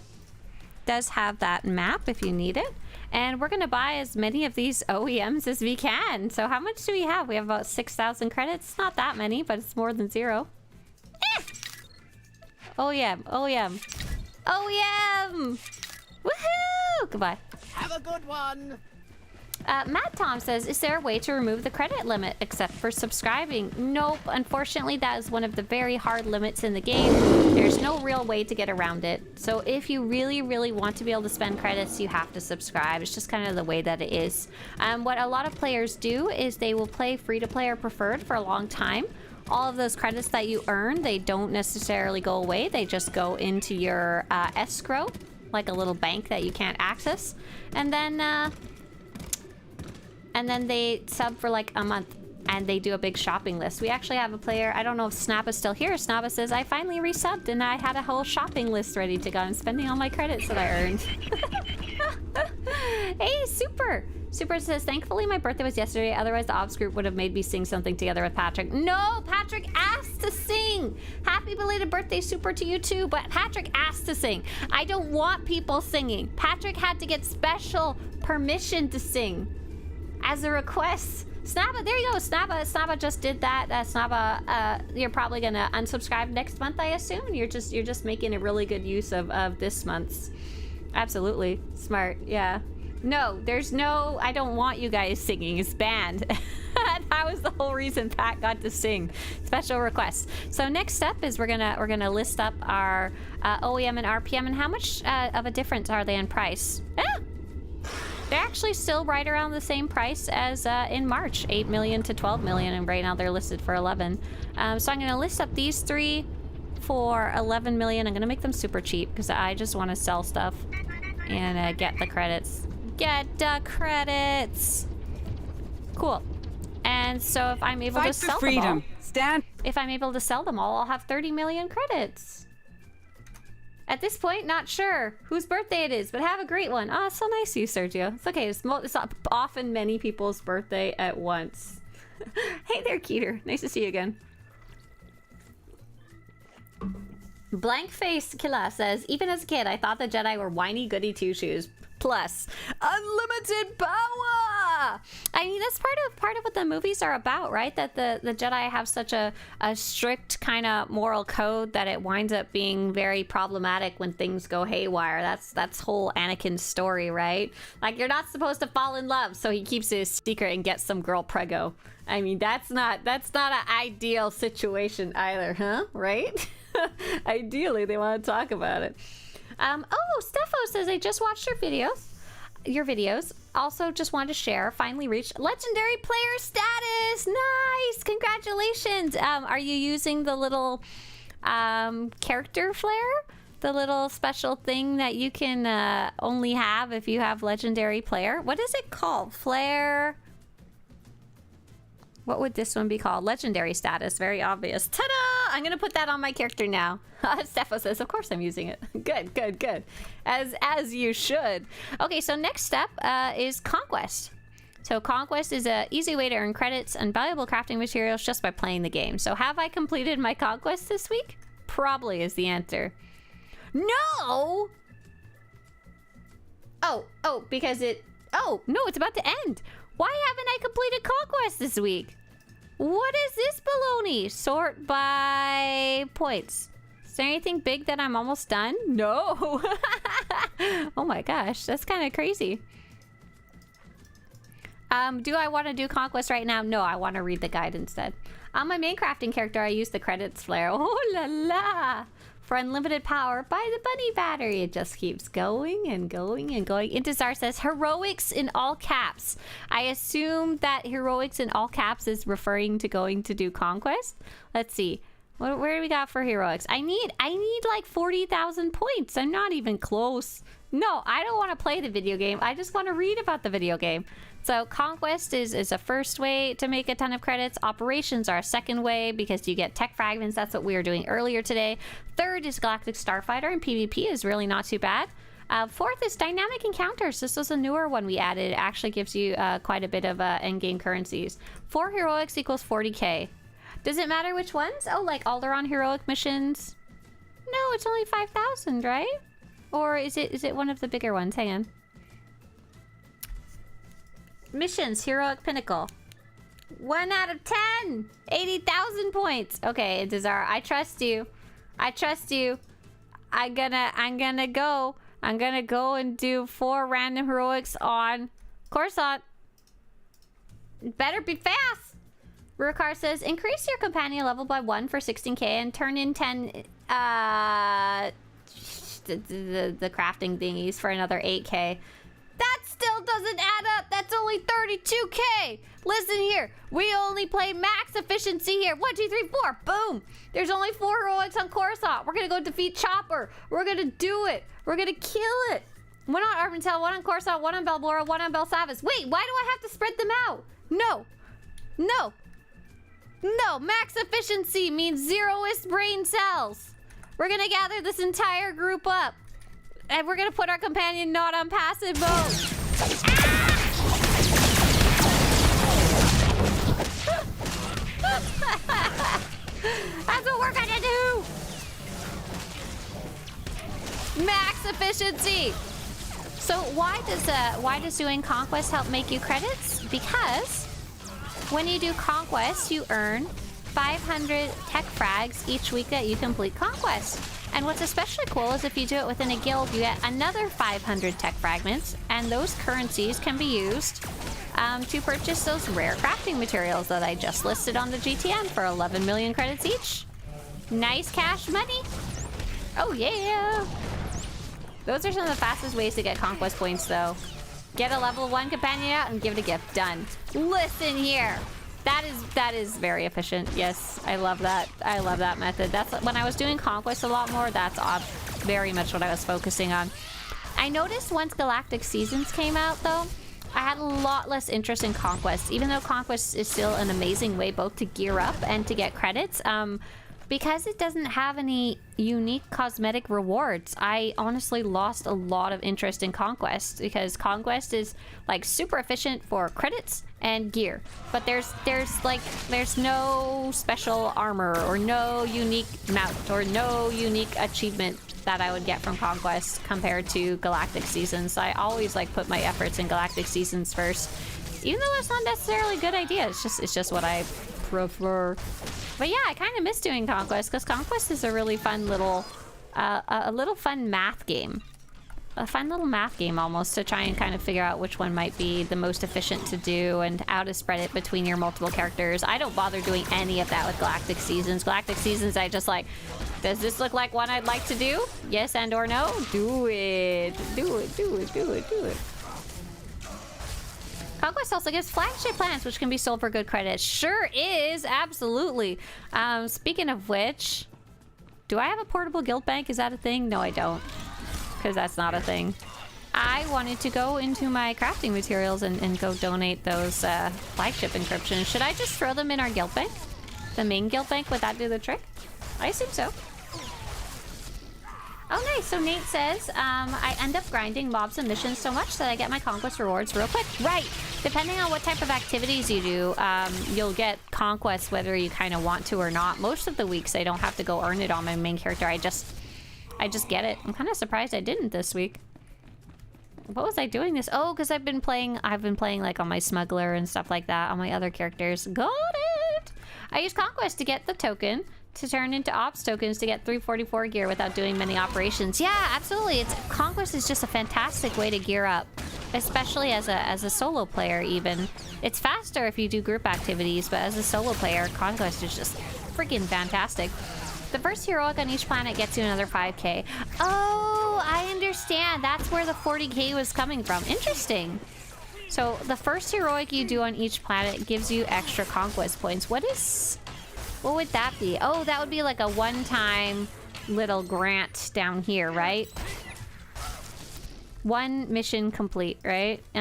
Does have that map if you need it. And we're going to buy as many of these OEMs as we can. So how much do we have? We have about 6,000 credits. It's not that many, but it's more than 0. OEM, OEM, OEM! Woohoo! Goodbye. Have a good one. Matt Tom says, is there a way to remove the credit limit except for subscribing? Nope. Unfortunately, that is one of the very hard limits in the game. There's no real way to get around it. So if you really, really want to be able to spend credits, you have to subscribe. It's just kind of the way that it is. What a lot of players do is they will play free-to-play or preferred for a long time. All of those credits that you earn, they don't necessarily go away. They just go into your escrow, like a little bank that you can't access. And then they sub for like a month and they do a big shopping list. We actually have a player, I don't know if Snap is still here. Snappa says, I finally resubbed and I had a whole shopping list ready to go. I'm spending all my credits that I earned. Hey, Super! Super says, thankfully my birthday was yesterday, otherwise the ops group would have made me sing something together with Patrick. No, Patrick asked to sing! Happy belated birthday, Super, to you too, but Patrick asked to sing. I don't want people singing. Patrick had to get special permission to sing as a request. Snappa, there you go, Snappa just did that. Snappa, you're probably gonna unsubscribe next month, I assume? You're just making a really good use of this month's. Absolutely, smart, yeah. No, there's no, I don't want you guys singing, it's banned. That was the whole reason Pat got to sing. Special request. So next step is we're gonna list up our OEM and RPM and how much of a difference are they in price? They're actually still right around the same price as in March, 8 million to 12 million, and right now they're listed for 11. So I'm gonna list up these three for 11 million. I'm gonna make them super cheap because I just want to sell stuff and get the credits. Get the credits. Cool. And so if I'm able to sell them all, if I'm able to sell them all, I'll have 30 million credits. At this point, not sure whose birthday it is, but have a great one. Oh, it's so nice of you, Sergio. It's okay. It's often many people's birthday at once. Hey there, Keeter. Nice to see you again. Blank Face Killa says, even as a kid, I thought the Jedi were whiny goody two-shoes. Plus, unlimited power! I mean, that's part of what the movies are about, right? That the Jedi have such a strict kind of moral code that it winds up being very problematic when things go haywire. That's whole Anakin's story, right? Like, you're not supposed to fall in love, so he keeps it a secret and gets some girl prego. I mean, that's not an ideal situation either, huh? Right? Ideally, they want to talk about it. Oh, Stefo says, I just watched your videos. Also, just wanted to share, finally reached legendary player status. Nice, congratulations. Are you using the little character flare? The little special thing that you can only have if you have legendary player? What is it called? Flare? What would this one be called? Legendary status, very obvious. Ta-da! I'm gonna put that on my character now. Stefo says, of course I'm using it. Good, good, good. As you should. Okay, so next step is Conquest. So Conquest is an easy way to earn credits and valuable crafting materials just by playing the game. So have I completed my Conquest this week? Probably is the answer. No! Oh, because oh, no, it's about to end. Why haven't I completed Conquest this week? What is this baloney? Sort by points. Is there anything big that I'm almost done? No. Oh my gosh, that's kind of crazy. Do I want to do Conquest right now? No, I want to read the guide instead. On my main crafting character, I use the credits flare. Oh la la! For unlimited power, buy the bunny battery. It just keeps going and going and going. Intizar says, heroics in all caps. I assume that heroics in all caps is referring to going to do Conquest. Let's see. Where do we got for heroics? I need like 40,000 points. I'm not even close. No, I don't want to play the video game. I just want to read about the video game. So Conquest is a first way to make a ton of credits. Operations are a second way because you get tech fragments. That's what we were doing earlier today. Third is Galactic Starfighter, and PvP is really not too bad. Fourth is Dynamic Encounters. This was a newer one we added. It actually gives you quite a bit of endgame currencies. 4 heroics equals 40k. Does it matter which ones? Oh, like Alderaan heroic missions? No, it's only 5,000, right? Or is it one of the bigger ones? Hang on. Missions, Heroic Pinnacle. 1 out of 10! 80,000 points! Okay, Intizar, I trust you. I trust you. I'm gonna go and do 4 random heroics on Coruscant. Better be fast. Rukar says, increase your companion level by 1 for 16k and turn in 10 the crafting thingies for another 8k. That still doesn't add up. That's only 32k. Listen here. We only play max efficiency here. 1, 2, 3, 4. Boom. There's only 4 heroics on Coruscant. We're going to go defeat Chopper. We're going to do it. We're going to kill it. 1 on Armentel, 1 on Coruscant, 1 on Balbora, 1 on Belsavis. Wait, why do I have to spread them out? No. No. No. Max efficiency means zeroest brain cells. We're going to gather this entire group up. And we're gonna put our companion not on passive mode. That's what we're gonna do. Max efficiency. So why does doing Conquest help make you credits? Because when you do Conquest, you earn 500 tech frags each week that you complete Conquest. And what's especially cool is if you do it within a guild, you get another 500 tech fragments, and those currencies can be used to purchase those rare crafting materials that I just listed on the GTN for 11 million credits each. Nice cash money. Oh yeah. Those are some of the fastest ways to get conquest points though. Get a level 1 companion out and give it a gift. Done. Listen here. That is very efficient. Yes, I love that. I love that method. That's when I was doing Conquest a lot more. That's very much what I was focusing on. I noticed once Galactic Seasons came out, though, I had a lot less interest in Conquest, even though Conquest is still an amazing way both to gear up and to get credits. Because it doesn't have any unique cosmetic rewards, I honestly lost a lot of interest in Conquest because Conquest is like super efficient for credits and gear, but there's no special armor or no unique mount or no unique achievement that I would get from Conquest compared to Galactic Seasons. So I always like put my efforts in Galactic Seasons first, even though that's not necessarily a good idea. It's just what I prefer. But yeah, I kind of miss doing Conquest because Conquest is a really fun little, fun math game. A fun little math game almost to try and kind of figure out which one might be the most efficient to do and how to spread it between your multiple characters. I don't bother doing any of that with Galactic Seasons. Galactic Seasons, I just like, does this look like one I'd like to do? Yes and or no? Do it. Do it, do it, do it, do it. Conquest also gives flagship plans, which can be sold for good credit. Sure is, absolutely. Speaking of which, do I have a portable guild bank? Is that a thing? No, I don't, because that's not a thing. I wanted to go into my crafting materials and go donate those flagship encryptions. Should I just throw them in our guild bank? The main guild bank, would that do the trick? I assume so. Oh, nice. So Nate says, I end up grinding mobs and missions so much that I get my conquest rewards real quick. Right. Depending on what type of activities you do, you'll get conquest whether you kind of want to or not. Most of the weeks I don't have to go earn it on my main character. I just get it. I'm kind of surprised I didn't this week. What was I doing this? Oh, because I've been playing like on my smuggler and stuff like that on my other characters. Got it. I use conquest to get the token to turn into ops tokens to get 344 gear without doing many operations. Yeah, absolutely. Conquest is just a fantastic way to gear up, especially as a solo player even. It's faster if you do group activities, but as a solo player, Conquest is just freaking fantastic. The first heroic on each planet gets you another 5k. Oh, I understand. That's where the 40k was coming from. Interesting. So the first heroic you do on each planet gives you extra conquest points. What would that be? Oh, that would be like a one-time little grant down here, right? One mission complete, right? Oh,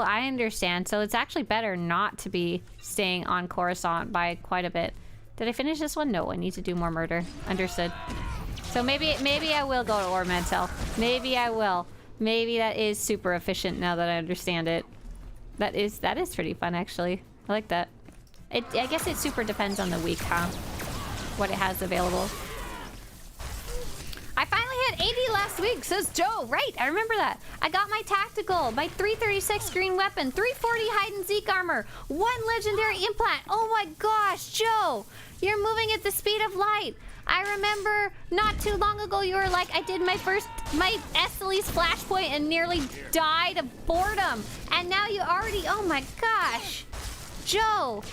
I understand. So it's actually better not to be staying on Coruscant by quite a bit. Did I finish this one? No, I need to do more murder. Understood. So maybe I will go to Ormantel. Maybe I will. Maybe that is super efficient now that I understand it. That is pretty fun, actually. I like that. I guess it super depends on the week, huh? What it has available. I finally hit 80 last week, says Joe. Right, I remember that. I got my tactical, my 336 green weapon, 340 hide and seek armor, 1 legendary implant. Oh my gosh, Joe, you're moving at the speed of light. I remember not too long ago you were like, I did my Estily's flashpoint and nearly died of boredom. And now you already, oh my gosh. Joe,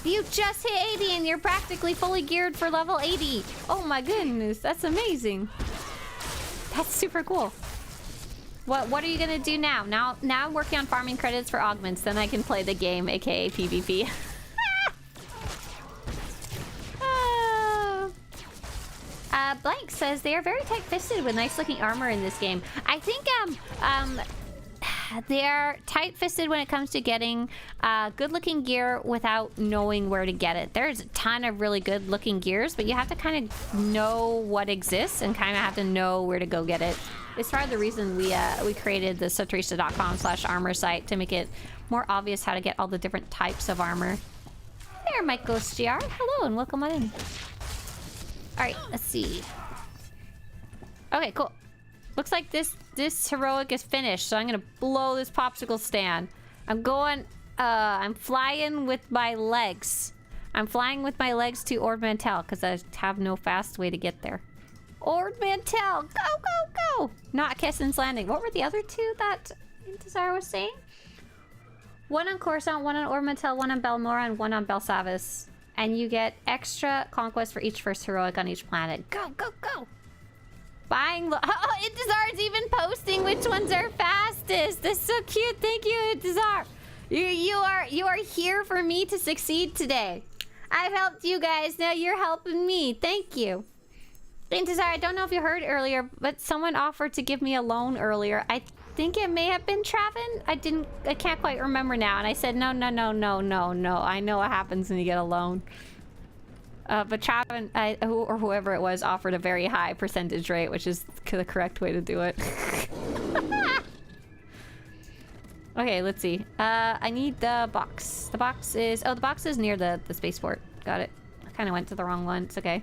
you just hit 80 and you're practically fully geared for level 80. Oh my goodness, that's amazing. That's super cool. What are you gonna do now? Now I'm working on farming credits for augments, then I can play the game, aka PvP. Blank says they are very tight-fisted with nice-looking armor in this game. I think they are tight-fisted when it comes to getting good-looking gear without knowing where to get it. There's a ton of really good-looking gears, but you have to kind of know what exists and kind of have to know where to go get it. It's part of the reason we created the Swtorista.com/armor site to make it more obvious how to get all the different types of armor. There, Mike Ghost GR. Hello and welcome on in. All right, let's see. Okay, cool. Looks like this heroic is finished, so I'm gonna blow this popsicle stand. I'm flying with my legs. I'm flying with my legs to Ord Mantell because I have no fast way to get there. Ord Mantell, go, go, go! Not Kessen's Landing. What were the other two that Intezar was saying? One on Coruscant, one on Ord Mantell, one on Balmora, and one on Belsavis. And you get extra conquest for each first heroic on each planet. Go, go, go! Buying. Oh, Intezar's even posting which ones are fastest. That's so cute. Thank you, Intezar. You are here for me to succeed today. I've helped you guys. Now you're helping me. Thank you. Intezar, I don't know if you heard earlier, but someone offered to give me a loan earlier. I think it may have been Travin. I can't quite remember now. And I said, no. I know what happens when you get a loan. But Travin, or whoever it was, offered a very high percentage rate, which is the correct way to do it. Okay, let's see. I need the box. The box is near the spaceport. Got it. I kind of went to the wrong one. It's okay.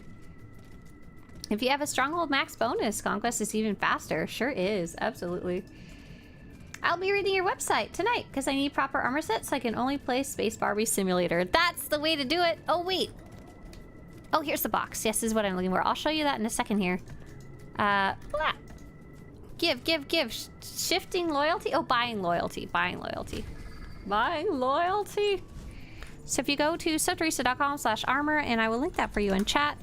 If you have a Stronghold Max bonus, Conquest is even faster. Sure is. Absolutely. I'll be reading your website tonight because I need proper armor sets so I can only play Space Barbie Simulator. That's the way to do it. Oh, wait. Oh, here's the box. Yes, this is what I'm looking for. I'll show you that in a second here. Give. Shifting loyalty? Oh, buying loyalty. Buying loyalty. So if you go to Swtorista.com/armor, and I will link that for you in chat.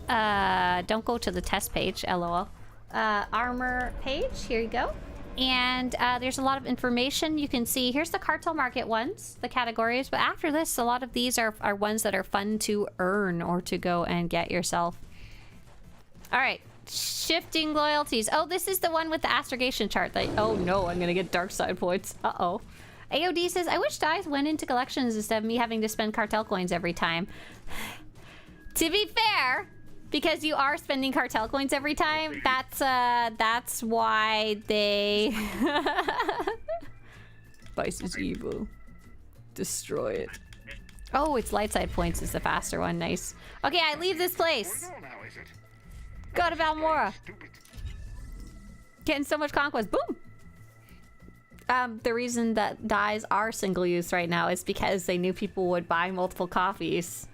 Don't go to the test page, lol. Armor page, here you go. And there's a lot of information you can see. Here's the cartel market ones, the categories. But after this, a lot of these are ones that are fun to earn or to go and get yourself. All right, shifting loyalties. Oh, this is the one with the astrogation chart. Oh no, I'm gonna get dark side points. Uh-oh. AOD says, I wish dice went into collections instead of me having to spend cartel coins every time. To be fair, because you are spending cartel coins every time, that's why they... Vice is evil. Destroy it. Oh, it's light side points is the faster one. Nice. Okay, I leave this place. Go to Balmora. Getting so much conquest. Boom! The reason that dyes are single use right now is because they knew people would buy multiple copies.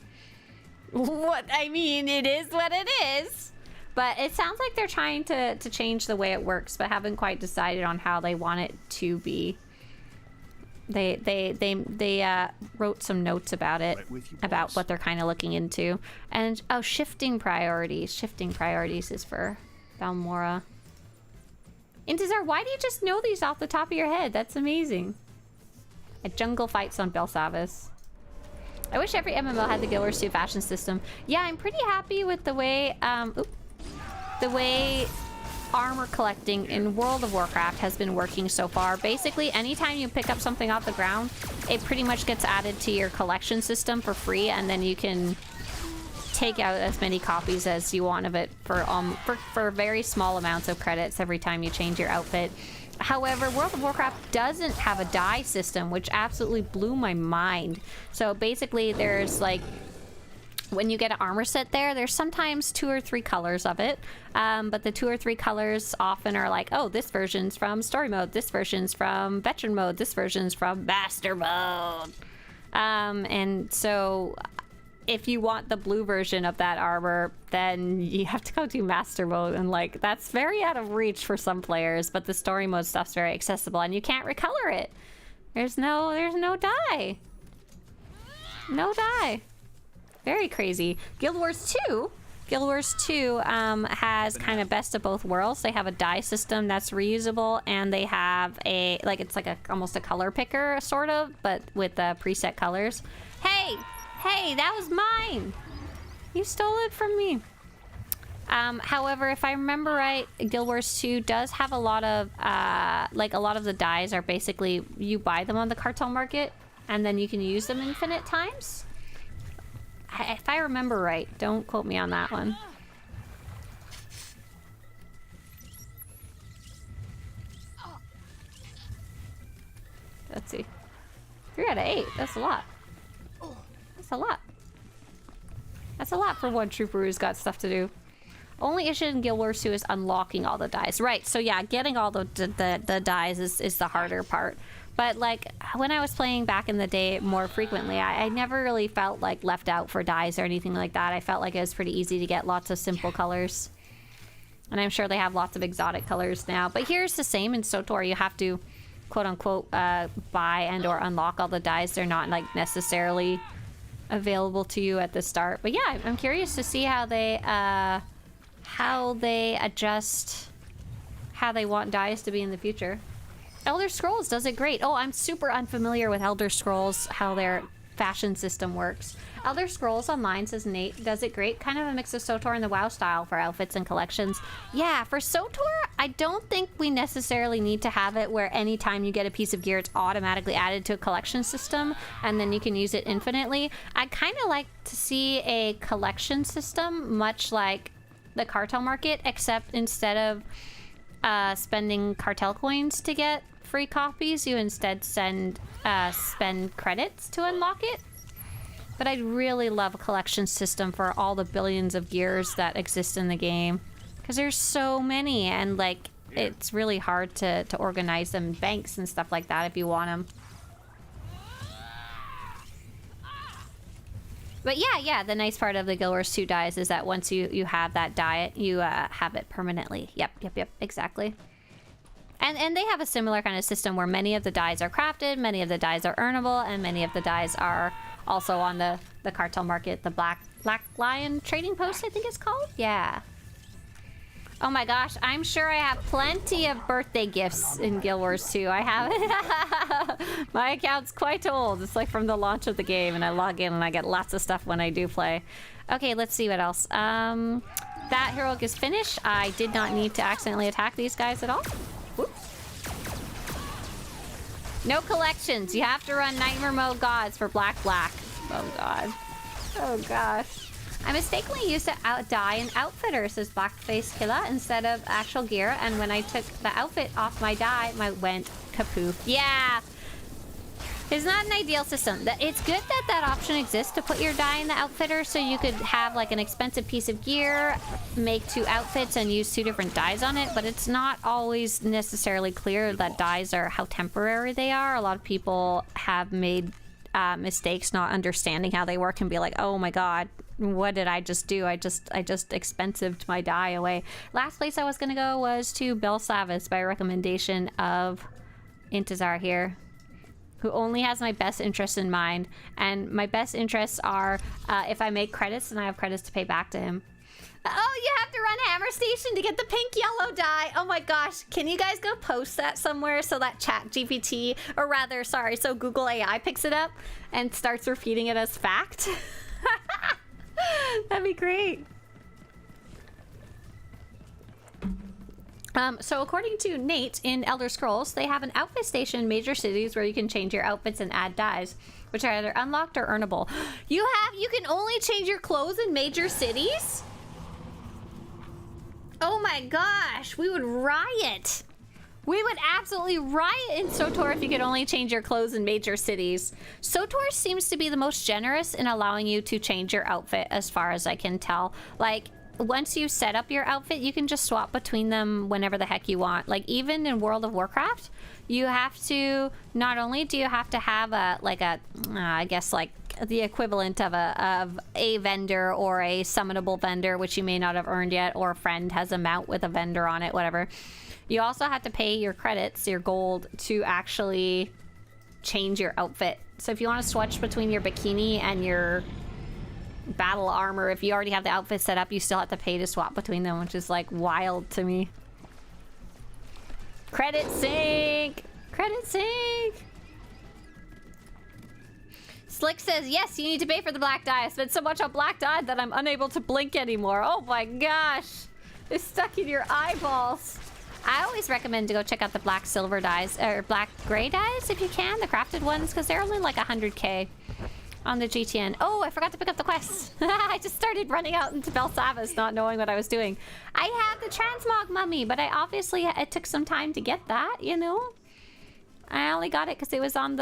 What I mean, it is what it is. But it sounds like they're trying to change the way it works, but haven't quite decided on how they want it to be. They wrote some notes about it, about what they're kind of looking into. And oh, shifting priorities. Shifting priorities is for Balmora. Intezar, why do you just know these off the top of your head? That's amazing. A jungle fights on Belsavis. I wish every MMO had the Guild Wars 2 fashion system. Yeah, I'm pretty happy with the way armor collecting in World of Warcraft has been working so far. Basically, anytime you pick up something off the ground, it pretty much gets added to your collection system for free, and then you can take out as many copies as you want of it for very small amounts of credits every time you change your outfit. However, World of Warcraft doesn't have a dye system, which absolutely blew my mind. So basically, there's like, when you get an armor set there's sometimes 2 or 3 colors of it. But the 2 or 3 colors often are like, oh, this version's from story mode, this version's from veteran mode, this version's from master mode. And so if you want the blue version of that armor, then you have to go do master mode, and like that's very out of reach for some players, but the story mode stuff's very accessible and you can't recolor it. There's no dye. No dye. Very crazy. Guild Wars 2 has kind of best of both worlds. They have a dye system that's reusable, and they have a it's like almost a color picker sort of, but with preset colors. Hey, that was mine! You stole it from me. However, if I remember right, Guild Wars 2 does have a lot of, a lot of the dyes are basically, you buy them on the cartel market, and then you can use them infinite times. If I remember right, don't quote me on that one. Let's see. 3 out of 8, that's a lot. That's a lot. That's a lot for one trooper who's got stuff to do. Only issue in Guild Wars 2 is unlocking all the dyes. Right, so yeah, getting all the dyes is the harder part. But like, when I was playing back in the day more frequently, I never really felt like left out for dyes or anything like that. I felt like it was pretty easy to get lots of simple colors. And I'm sure they have lots of exotic colors now. But here's the same in SWTOR. You have to, quote unquote, buy and or unlock all the dyes. They're not like necessarily available to you at the start. But yeah, I'm curious to see how they adjust how they want dyes to be in the future. Elder Scrolls does it great. Oh, I'm super unfamiliar with Elder Scrolls, how their fashion system works. Elder Scrolls Online, says Nate, does it great. Kind of a mix of SWTOR and the WoW style for outfits and collections. Yeah, for SWTOR, I don't think we necessarily need to have it where anytime you get a piece of gear, it's automatically added to a collection system, and then you can use it infinitely. I'd kind of like to see a collection system, much like the cartel market, except instead of spending cartel coins to get free copies, you instead spend credits to unlock it. But I'd really love a collection system for all the billions of gears that exist in the game, because there's so many, and like it's really hard to organize them in banks and stuff like that if you want them. But yeah, the nice part of the Guild Wars 2 dyes is that once you have that dye, you have it permanently. Yep, exactly. And they have a similar kind of system where many of the dyes are crafted, many of the dyes are earnable, and many of the dyes are also on the cartel market, the Black Lion Trading Post, I think it's called? Yeah. Oh my gosh, I'm sure I have plenty of birthday gifts in Guild Wars 2. I have it. My account's quite old. It's like from the launch of the game, and I log in and I get lots of stuff when I do play. Okay, let's see what else. That heroic is finished. I did not need to accidentally attack these guys at all. Whoops. No collections. You have to run Nightmare Mode Gods for Black. Oh god. Oh gosh. I mistakenly used a dye in Outfitter, says Blackface Killa, instead of actual gear, and when I took the outfit off my dye, went kapoof. Yeah! It's not an ideal system. It's good that option exists to put your dye in the Outfitter, so you could have like an expensive piece of gear, make 2 outfits, and use 2 different dyes on it, but it's not always necessarily clear that dyes are how temporary they are. A lot of people have made mistakes not understanding how they work and be like, oh my god, what did I just do? I just expensived my dye away. Last place I was gonna go was to Belsavis by recommendation of Intezar here, who only has my best interests in mind, and my best interests are if I make credits, then I have credits to pay back to him. Oh, you have to run Hammer Station to get the pink yellow dye. Oh my gosh, can you guys go post that somewhere so that ChatGPT, or rather, sorry, so Google AI picks it up and starts repeating it as fact? That'd be great. So according to Nate in Elder Scrolls, they have an outfit station in major cities where you can change your outfits and add dyes, which are either unlocked or earnable. You can only change your clothes in major cities? Oh my gosh, we would riot. We would absolutely riot in SWTOR if you could only change your clothes in major cities. SWTOR seems to be the most generous in allowing you to change your outfit, as far as I can tell. Like, once you set up your outfit, you can just swap between them whenever the heck you want. Like, even in World of Warcraft, you have to, not only do you have to have a the equivalent of a vendor or a summonable vendor, which you may not have earned yet, or a friend has a mount with a vendor on it, whatever. You also have to pay your credits, your gold, to actually change your outfit. So if you want to switch between your bikini and your battle armor, if you already have the outfit set up, you still have to pay to swap between them, which is like wild to me. Credit sink! Credit sink! Slick says, yes, you need to pay for the black dye. I spent so much on black dye that I'm unable to blink anymore. Oh my gosh. It's stuck in your eyeballs. I always recommend to go check out the black silver dyes, or black gray dyes if you can, the crafted ones, because they're only like 100k on the GTN. Oh, I forgot to pick up the quest. I just started running out into Belsavas not knowing what I was doing. I have the transmog mummy, but it took some time to get that, you know? I only got it because it was on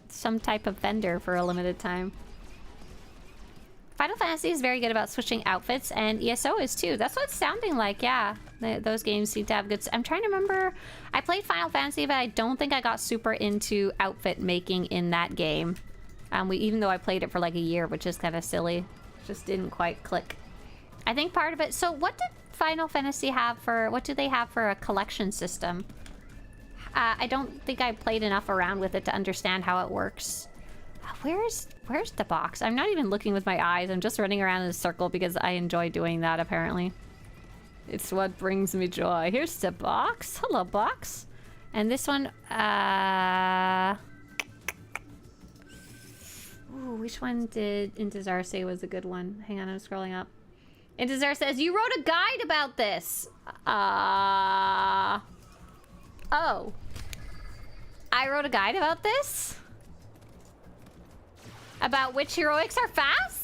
some type of vendor for a limited time. Final Fantasy is very good about switching outfits, and ESO is too. That's what it's sounding like, yeah. Those games seem to have good... I'm trying to remember... I played Final Fantasy, but I don't think I got super into outfit making in that game. Even though I played it for like a year, which is kind of silly. Just didn't quite click. I think part of it... So what did Final Fantasy have for... What do they have for a collection system? I don't think I played enough around with it to understand how it works. Where's the box? I'm not even looking with my eyes. I'm just running around in a circle because I enjoy doing that, apparently. It's what brings me joy. Here's the box. Hello, box. And this one, ooh, which one did Intezar say was a good one? Hang on, I'm scrolling up. Intezar says, you wrote a guide about this. Oh. I wrote a guide about this? About which heroics are fast?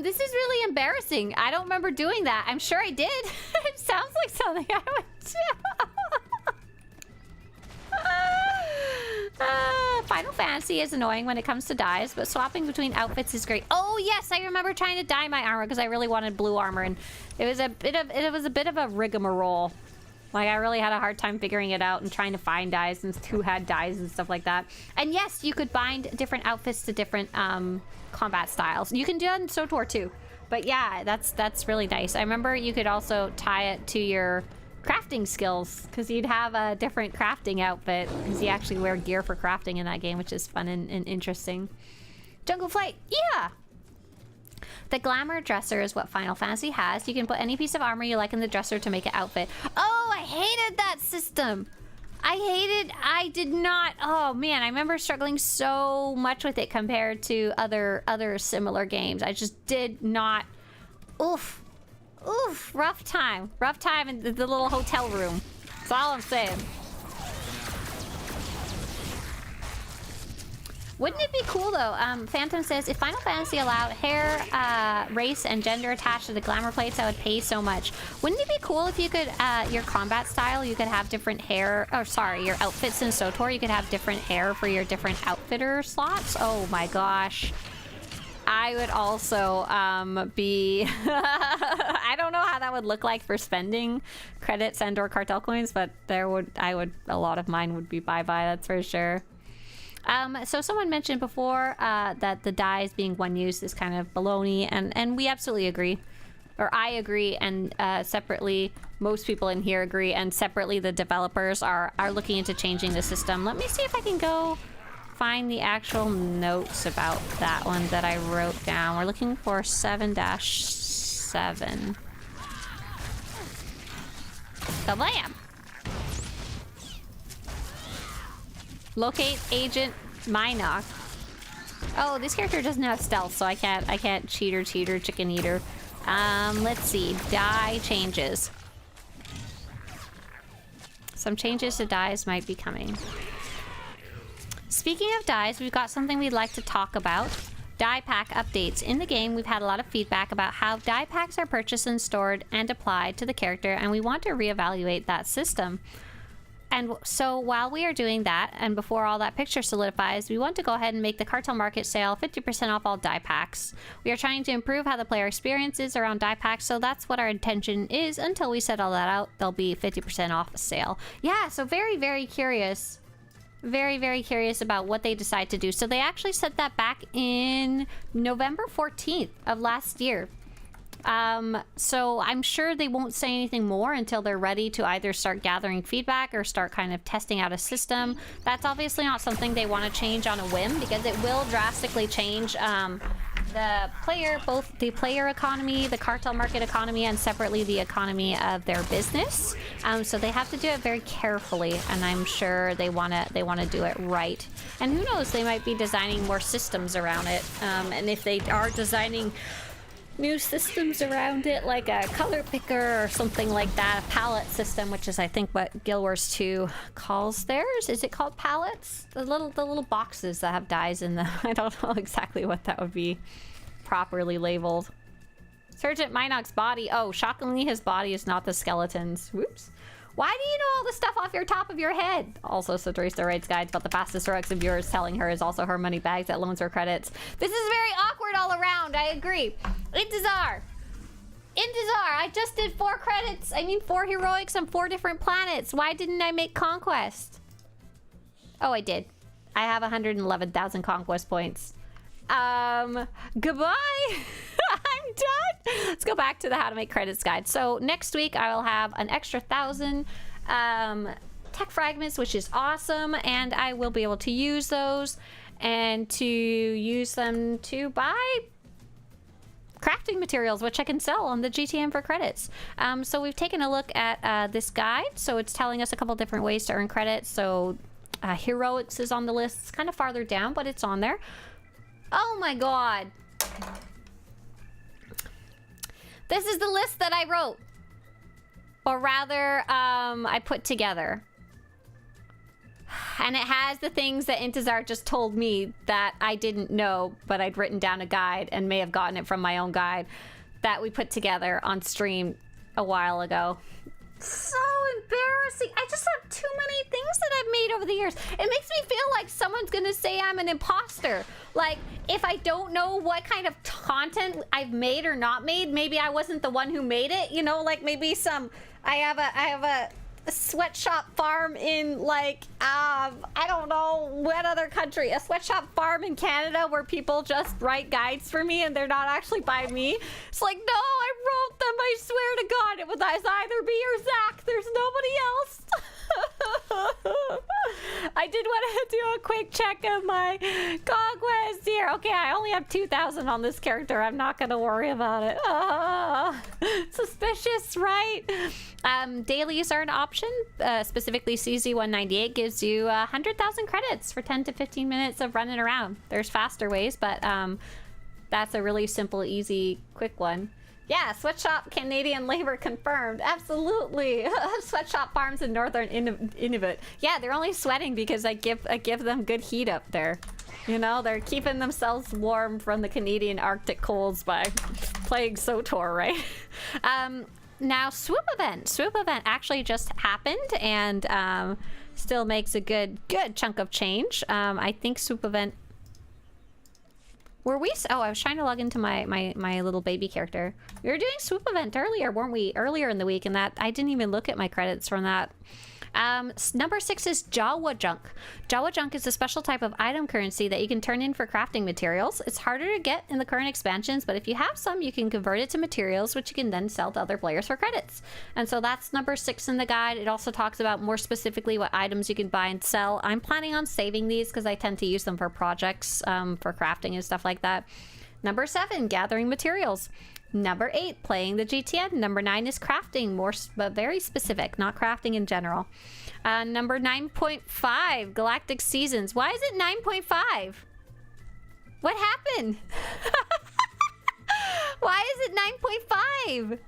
This is really embarrassing. I don't remember doing that. I'm sure I did. It sounds like something I would do. Final Fantasy is annoying when it comes to dyes, but swapping between outfits is great. Oh yes, I remember trying to dye my armor because I really wanted blue armor, and it was a bit of a rigmarole. Like, I really had a hard time figuring it out and trying to find dyes and who had dyes and stuff like that. And yes, you could bind different outfits to different combat styles. You can do that in SWTOR too. But yeah, that's really nice. I remember you could also tie it to your crafting skills, because you'd have a different crafting outfit, because you actually wear gear for crafting in that game, which is fun and interesting. Jungle Flight, yeah! The glamour dresser is what Final Fantasy has. You can put any piece of armor you like in the dresser to make an outfit. Oh, I hated that system. I did not. Oh man, I remember struggling so much with it compared to other similar games. I just did not. Oof, rough time in the little hotel room. That's all I'm saying. Wouldn't it be cool though? Phantom says, if Final Fantasy allowed hair, race, and gender attached to the glamour plates, I would pay so much. Wouldn't it be cool if you could, your combat style, you could have different hair, or sorry, your outfits in SWTOR, you could have different hair for your different outfitter slots? Oh my gosh. I would also be... I don't know how that would look like for spending credits and or cartel coins, but a lot of mine would be bye-bye, that's for sure. So someone mentioned before that the dyes being one use is kind of baloney, and we absolutely agree. Or I agree, and separately, most people in here agree, and separately the developers are looking into changing the system. Let me see if I can go find the actual notes about that one that I wrote down. We're looking for 7-7. Kablam! Locate Agent Minoc. Oh, this character doesn't have stealth, so I can't cheater, chicken eater. Let's see. Dye changes. Some changes to dyes might be coming. Speaking of dyes, we've got something we'd like to talk about. Dye pack updates. In the game, we've had a lot of feedback about how dye packs are purchased and stored and applied to the character, and we want to reevaluate that system. And so while we are doing that, and before all that picture solidifies, we want to go ahead and make the cartel market sale 50% off all dye packs. We are trying to improve how the player experiences around dye packs, so that's what our intention is. Until we set all that out, there'll be 50% off a sale. Yeah, so very, very curious Very, very curious about what they decide to do. So they actually said that back in November 14th of last year. So I'm sure they won't say anything more until they're ready to either start gathering feedback or start kind of testing out a system. That's obviously not something they want to change on a whim, because it will drastically change both the player economy, the cartel market economy, and separately the economy of their business. So they have to do it very carefully, and I'm sure they wanna do it right. And who knows, they might be designing more systems around it. And if they are designing new systems around it, like a color picker or something like that, a palette system, which is I think what Guild Wars 2 calls theirs. Is it called palettes? The little boxes that have dyes in them. I don't know exactly what that would be properly labeled. Sergeant Minock's body. Oh, shockingly, his body is not the skeleton's. Whoops. Why do you know all the stuff off your top of your head? Also, Swtorista writes guides about the fastest heroics of viewers, telling her is also her money bags that loans her credits. This is very awkward all around, I agree. Intizar, I just did 4 credits. I mean 4 heroics on 4 different planets. Why didn't I make Conquest? Oh, I did. I have 111,000 Conquest points. Goodbye. I'm done. Let's go back to the how to make credits guide. So next week I will have an extra 1,000 tech fragments, which is awesome, and I will be able to use those and to use them to buy crafting materials, which I can sell on the GTM for credits. So we've taken a look at this guide. So it's telling us a couple different ways to earn credits. So heroics is on the list. It's kind of farther down, but it's on there. Oh my god. This is the list that I wrote. Or rather, I put together. And it has the things that Intizar just told me that I didn't know, but I'd written down a guide and may have gotten it from my own guide that we put together on stream a while ago. So embarrassing. I just have too many things that I've made over the years. It makes me feel like someone's gonna say I'm an imposter. Like, if I don't know what kind of content I've made or not made, maybe I wasn't the one who made it, you know, like maybe I have a sweatshop farm in, like, I don't know what other country, a sweatshop farm in Canada where people just write guides for me and they're not actually by me. It's like, no, I wrote them, I swear to God, it was either me or Zach, there's nobody else. I did want to do a quick check of my conquest here. Okay, I only have 2,000 on this character. I'm not going to worry about it. Suspicious, right? Dailies are an option. Specifically, CZ198 gives you 100,000 credits for 10 to 15 minutes of running around. There's faster ways, but that's a really simple, easy, quick one. Yeah, sweatshop Canadian labor confirmed. Absolutely. Sweatshop farms in northern Inuit. Yeah, they're only sweating because I give them good heat up there. You know, they're keeping themselves warm from the Canadian Arctic colds by playing SWTOR, right? Now, Swoop Event actually just happened and still makes a good chunk of change. I think Swoop Event... Were we? Oh, I was trying to log into my little baby character. We were doing Swoop Event earlier, weren't we? Earlier in the week, and that I didn't even look at my credits from that. Number 6 is Jawa Junk. Jawa Junk is a special type of item currency that you can turn in for crafting materials. It's harder to get in the current expansions, but if you have some, you can convert it to materials, which you can then sell to other players for credits. And so that's number 6 in the guide. It also talks about more specifically what items you can buy and sell. I'm planning on saving these because I tend to use them for projects, for crafting and stuff like that. Number 7, gathering materials. Number 8, playing the GTN. Number 9 is crafting, but very specific, not crafting in general. Number 9.5, Galactic Seasons. Why is it 9.5? What happened? Why is it 9.5?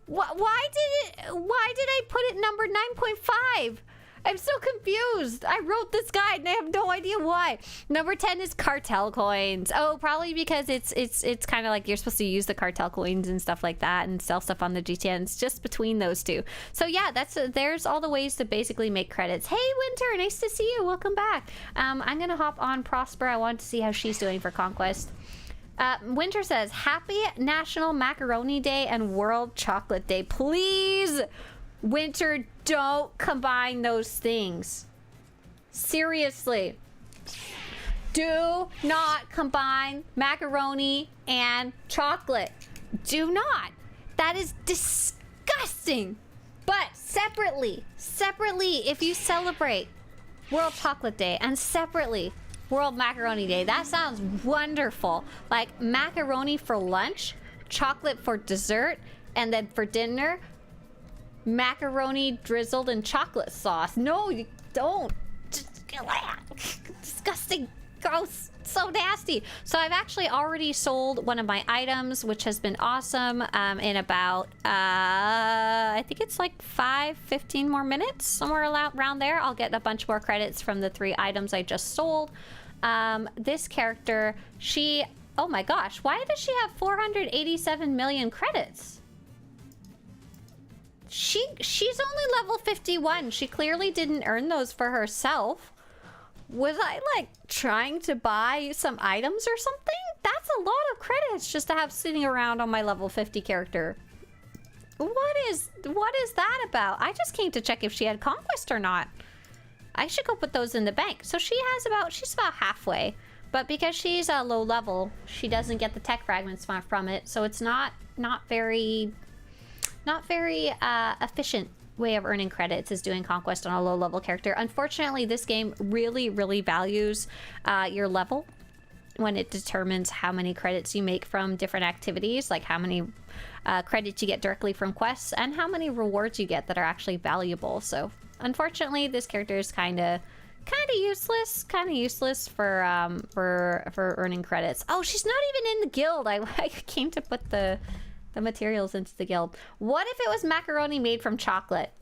Why did I put it number 9.5? I'm so confused. I wrote this guide and I have no idea why. Number 10 is cartel coins. Oh, probably because it's kind of like you're supposed to use the cartel coins and stuff like that and sell stuff on the GTN. It's just between those two. So yeah, there's all the ways to basically make credits. Hey, Winter, nice to see you. Welcome back. I'm gonna hop on Prosper. I want to see how she's doing for Conquest. Winter says, Happy National Macaroni Day and World Chocolate Day. Please, Winter, don't combine those things. Seriously. Do not combine macaroni and chocolate. Do not. That is disgusting. But separately, if you celebrate World Chocolate Day and separately World Macaroni Day, that sounds wonderful. Like macaroni for lunch, chocolate for dessert, and then for dinner, macaroni drizzled in chocolate sauce. No, you don't. Disgusting. Gross. So nasty. So I've actually already sold one of my items, which has been awesome. In about I think it's like 15 more minutes, somewhere around there, I'll get a bunch more credits from the 3 items I just sold. This character, she, oh my gosh, why does she have 487 million credits? She's only level 51. She clearly didn't earn those for herself. Was I like trying to buy some items or something? That's a lot of credits just to have sitting around on my level 50 character. What is that about? I just came to check if she had conquest or not. I should go put those in the bank. So she's about halfway, but because she's a low level, she doesn't get the tech fragments from it. So it's not very efficient way of earning credits is doing conquest on a low level character. Unfortunately, this game really values your level when it determines how many credits you make from different activities, like how many credits you get directly from quests and how many rewards you get that are actually valuable. So unfortunately, this character is kind of useless for earning credits. Oh, she's not even in the guild. I came to put the materials into the guild. What if it was macaroni made from chocolate?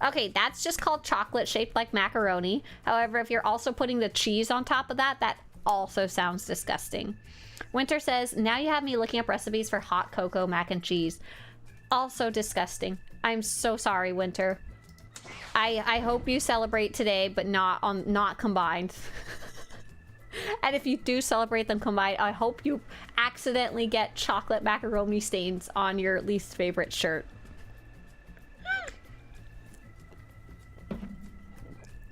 Okay, that's just called chocolate shaped like macaroni. However, if you're also putting the cheese on top of that, that also sounds disgusting. Winter says, now you have me looking up recipes for hot cocoa mac and cheese. Also disgusting. I'm so sorry, Winter. I hope you celebrate today, but not combined. And if you do celebrate them combined, I hope you accidentally get chocolate macaroni stains on your least favorite shirt.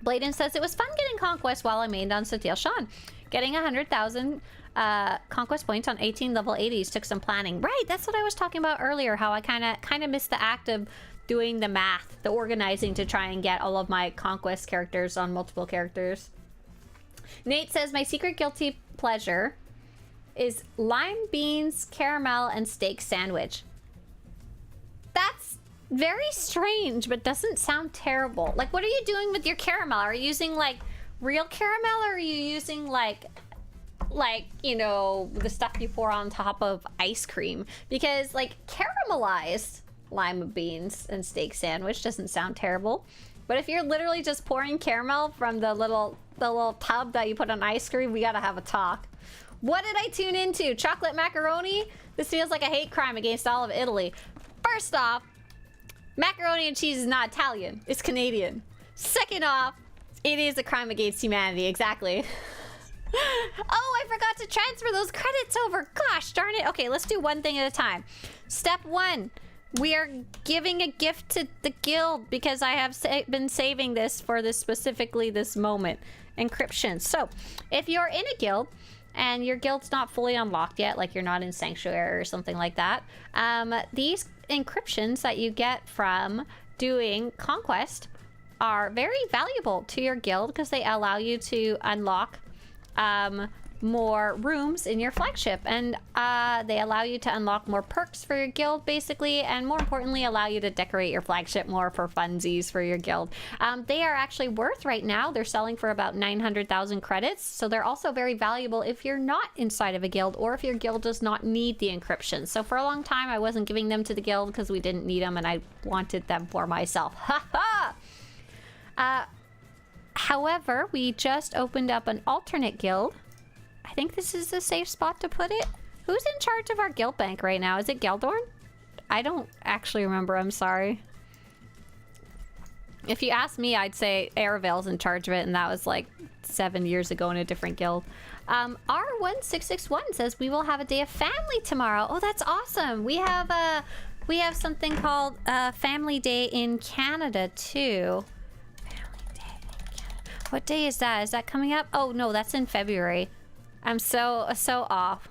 Bladen says, it was fun getting conquest while I mained on Sotil Shan. Getting 100,000 conquest points on 18 level 80s took some planning. Right, that's what I was talking about earlier, how I kind of missed the act of doing the math, the organizing to try and get all of my conquest characters on multiple characters. Nate says, my secret guilty pleasure is lime beans, caramel, and steak sandwich. That's very strange, but doesn't sound terrible. Like, what are you doing with your caramel? Are you using, like, real caramel, or are you using, like, you know, the stuff you pour on top of ice cream? Because, like, caramelized lima beans and steak sandwich doesn't sound terrible. But if you're literally just pouring caramel from the little tub that you put on ice cream, we gotta have a talk. What did I tune into? Chocolate macaroni? This feels like a hate crime against all of Italy. First off, macaroni and cheese is not Italian. It's Canadian. Second off, it is a crime against humanity. Exactly. Oh, I forgot to transfer those credits over. Gosh darn it. Okay, let's do one thing at a time. Step 1. We are giving a gift to the guild because I have been saving this for specifically this moment. Encryption. So, if you're in a guild and your guild's not fully unlocked yet, like you're not in Sanctuary or something like that, these encryptions that you get from doing Conquest are very valuable to your guild because they allow you to unlock more rooms in your flagship, and they allow you to unlock more perks for your guild, basically, and more importantly, allow you to decorate your flagship more for funsies for your guild. They are actually worth, right now, they're selling for about 900,000 credits, so they're also very valuable if you're not inside of a guild, or if your guild does not need the encryption. So for a long time, I wasn't giving them to the guild because we didn't need them, and I wanted them for myself. Ha ha! However, we just opened up an alternate guild. I think this is a safe spot to put it. Who's in charge of our guild bank right now? Is it Geldorn? I don't actually remember, I'm sorry. If you ask me, I'd say Aravel's in charge of it, and that was like 7 years ago in a different guild. R1661 says we will have a day of family tomorrow. Oh, that's awesome. We have something called Family Day in Canada too. Family Day. What day is that? Is that coming up? Oh no, that's in February. I'm so off.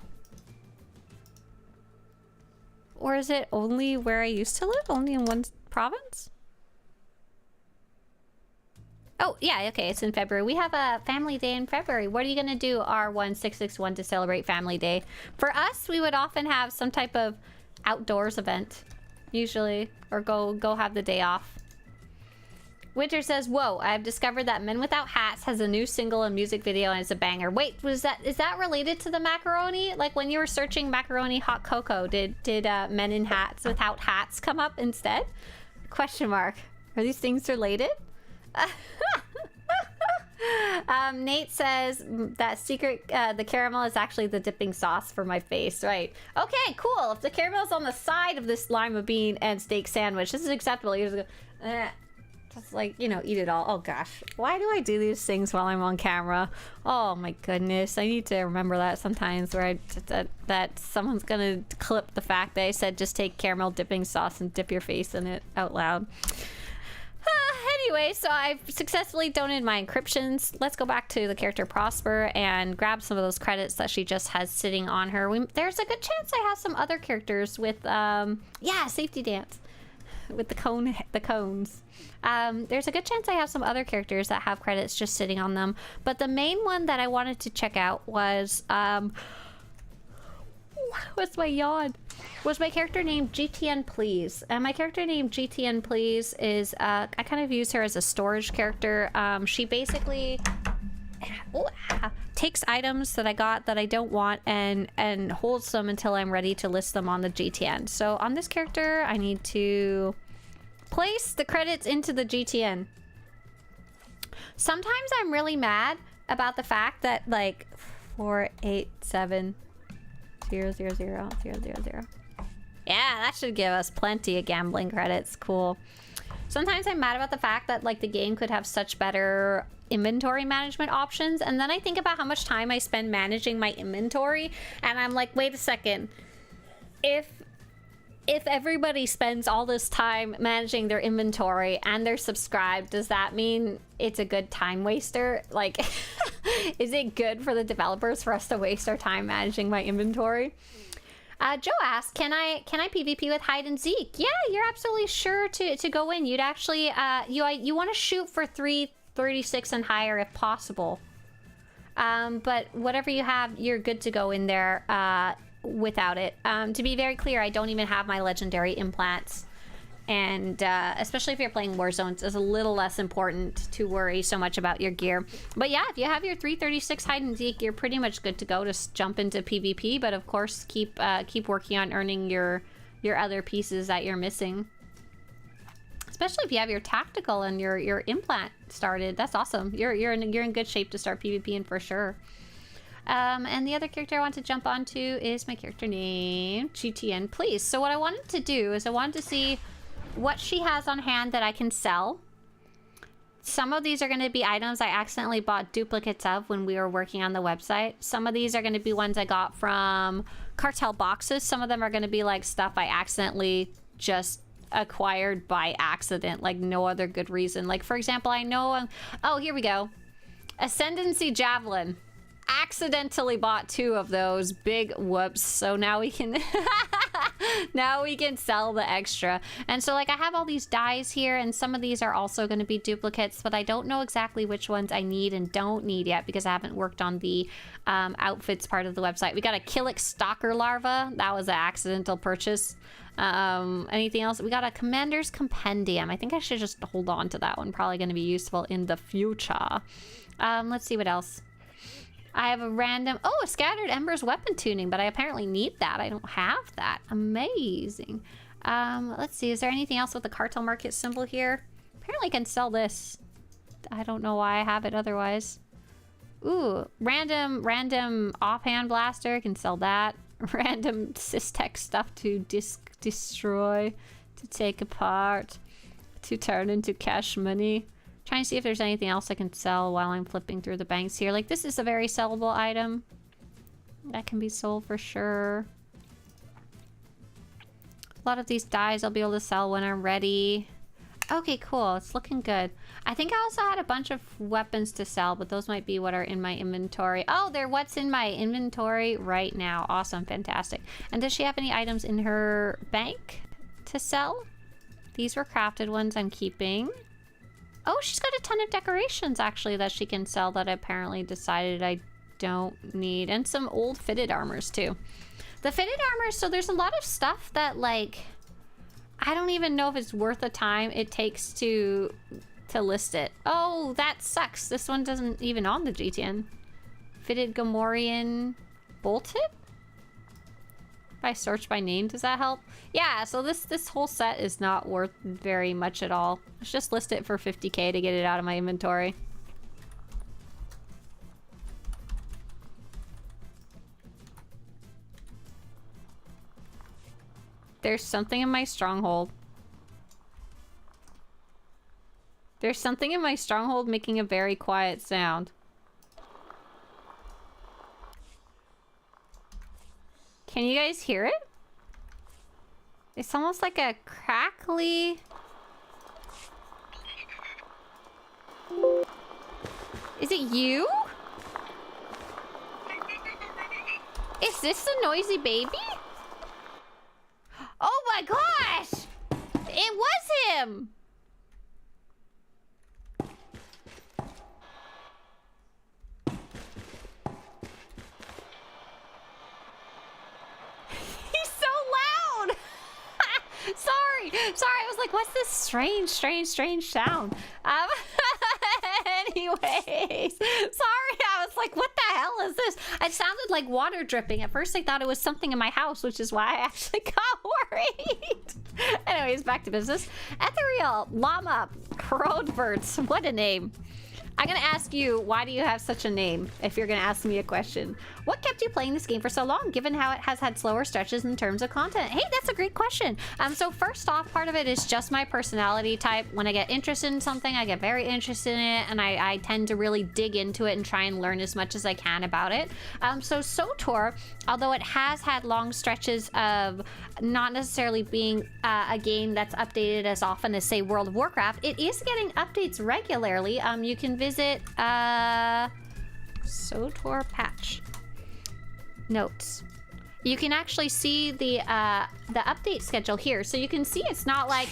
Or is it only where I used to live? Only in one province? Oh, yeah, okay, it's in February. We have a family day in February. What are you gonna do, R1661, to celebrate family day? For us, we would often have some type of outdoors event, usually, or go have the day off. Winter says, whoa, I've discovered that Men Without Hats has a new single and music video and it's a banger. Wait, is that related to the macaroni? Like when you were searching macaroni hot cocoa, did Men in Hats Without Hats come up instead? Question mark. Are these things related? Nate says that the caramel is actually the dipping sauce for my face, right? Okay, cool. If the caramel's on the side of this lima bean and steak sandwich, this is acceptable. You just go, just like, you know, eat it all. Oh gosh, why do I do these things while I'm on camera? Oh my goodness, I need to remember that sometimes, where that someone's gonna clip the fact that I said just take caramel dipping sauce and dip your face in it out loud. Anyway, so I've successfully donated my encryptions. Let's go back to the character Prosper and grab some of those credits that she just has sitting on her. There's a good chance I have some other characters with, yeah, safety dance with the cones. There's a good chance I have some other characters that have credits just sitting on them. But the main one that I wanted to check out was, what's my yawn? Was my character named GTN Please. And my character named GTN Please is, I kind of use her as a storage character. She basically takes items that I got that I don't want and holds them until I'm ready to list them on the GTN. So on this character, I need to place the credits into the GTN. Sometimes I'm really mad about the fact that, like, 487 000 000. Yeah, that should give us plenty of gambling credits. Cool. Sometimes I'm mad about the fact that, like, the game could have such better inventory management options, and then I think about how much time I spend managing my inventory, and I'm like, wait a second. If everybody spends all this time managing their inventory and they're subscribed, does that mean it's a good time waster? Like, is it good for the developers for us to waste our time managing my inventory? Joe asks, can I PvP with Hide and Zeke? Yeah, you're absolutely sure to go in. You'd actually, you want to shoot for 336 and higher if possible. But whatever you have, you're good to go in there without it. To be very clear, I don't even have my legendary implants. And especially if you're playing Warzones, it's a little less important to worry so much about your gear. But yeah, if you have your 336 Hide and Zeke, you're pretty much good to go to jump into PvP. But of course, keep working on earning your other pieces that you're missing. Especially if you have your tactical and your implant started. That's awesome. You're in good shape to start PvPing for sure. And the other character I want to jump onto is my character name, GTN Please. So what I wanted to do is I wanted to see what she has on hand that I can sell. Some of these are going to be items I accidentally bought duplicates of when we were working on the website. Some of these are going to be ones I got from cartel boxes. Some of them are going to be like stuff I accidentally just acquired by accident, like no other good reason. Like, for example, I know, oh, here we go. Ascendancy Javelin. Accidentally bought 2 of those. Big whoops. So now we can now we can sell the extra. And so, like, I have all these dies here, and some of these are also going to be duplicates, but I don't know exactly which ones I need and don't need yet because I haven't worked on the outfits part of the website. We got a Killick Stalker Larva. That was an accidental purchase. Anything else? We got a Commander's Compendium. I think I should just hold on to that one. Probably going to be useful in the future. Let's see what else. I have a random... Oh, a Scattered Embers weapon tuning, but I apparently need that. I don't have that. Amazing. Let's see. Is there anything else with the cartel market symbol here? Apparently I can sell this. I don't know why I have it otherwise. Ooh, random offhand blaster. Can sell that. Random Systech stuff to destroy, to take apart, to turn into cash money. Trying to see if there's anything else I can sell while I'm flipping through the banks here. Like, this is a very sellable item. That can be sold for sure. A lot of these dies I'll be able to sell when I'm ready. Okay, cool. It's looking good. I think I also had a bunch of weapons to sell, but those might be what are in my inventory. Oh, they're what's in my inventory right now. Awesome, fantastic. And does she have any items in her bank to sell? These were crafted ones I'm keeping. Oh, she's got a ton of decorations actually that she can sell that I apparently decided I don't need. And some old fitted armors too. The fitted armors, so there's a lot of stuff that like, I don't even know if it's worth the time it takes to list it. Oh, that sucks. This one doesn't even on the GTN. Fitted Gamorrean bolted? If I search by name, does that help? Yeah, so this whole set is not worth very much at all. Let's just list it for 50k to get it out of my inventory. There's something in my stronghold. There's something in my stronghold making a very quiet sound. Can you guys hear it? It's almost like a crackly... Is it you? Is this the noisy baby? Oh my gosh! It was him! He's so loud! Sorry, I was like, what's this strange sound? Anyways, sorry, I was like, what the hell is this? It sounded like water dripping. At first I thought it was something in my house, which is why I actually got worried. Anyways, back to business. Ethereal, Llama, Crodverts, what a name. I'm gonna ask you, why do you have such a name, if you're gonna ask me a question? What kept you playing this game for so long, given how it has had slower stretches in terms of content? Hey, that's a great question. So first off, part of it is just my personality type. When I get interested in something, I get very interested in it, and I tend to really dig into it and try and learn as much as I can about it. So SWTOR, although it has had long stretches of not necessarily being a game that's updated as often as, say, World of Warcraft, it is getting updates regularly. You can visit SWTOR patch notes. You can actually see the update schedule here, so you can see it's not like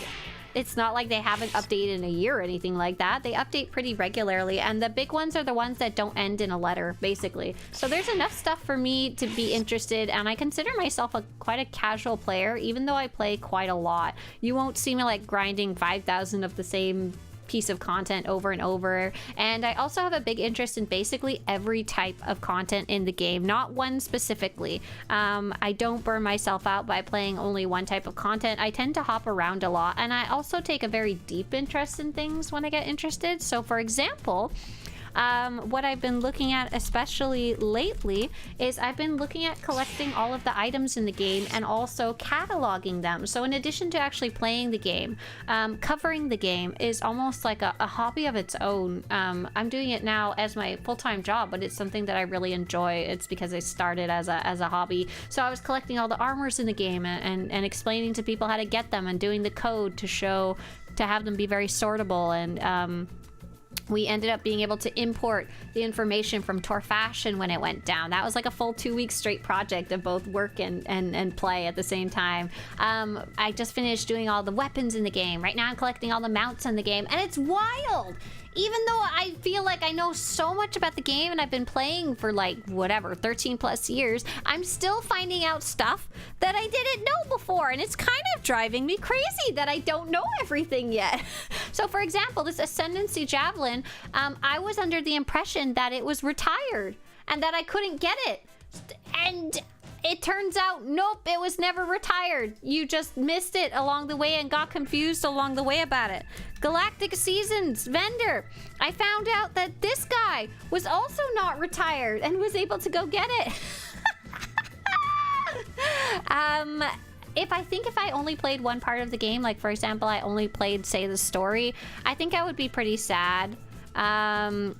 they haven't updated in a year or anything like that. They update pretty regularly, and the big ones are the ones that don't end in a letter, basically. So there's enough stuff for me to be interested, and I consider myself quite a casual player, even though I play quite a lot. You won't see me like grinding 5,000 of the same piece of content over and over. And I also have a big interest in basically every type of content in the game, not one specifically. I don't burn myself out by playing only one type of content. I tend to hop around a lot, and I also take a very deep interest in things when I get interested. So for example, what I've been looking at, especially lately, is I've been looking at collecting all of the items in the game and also cataloging them. So in addition to actually playing the game, covering the game is almost like a hobby of its own. I'm doing it now as my full-time job, but it's something that I really enjoy. It's because I started as a hobby. So I was collecting all the armors in the game and explaining to people how to get them and doing the code to have them be very sortable. And we ended up being able to import the information from Tor Fashion when it went down. That was like a full 2 week straight project of both work and play at the same time. I just finished doing all the weapons in the game. Right now I'm collecting all the mounts in the game, and it's wild! Even though I feel like I know so much about the game and I've been playing for like, whatever, 13 plus years, I'm still finding out stuff that I didn't know before, and it's kind of driving me crazy that I don't know everything yet. So for example, this Ascendancy Javelin, I was under the impression that it was retired and that I couldn't get it. And it turns out, nope, it was never retired. You just missed it along the way and got confused along the way about it. Galactic Seasons vendor, I found out that this guy was also not retired and was able to go get it. If I only played one part of the game, like for example, I only played, say, the story, I think I would be pretty sad. But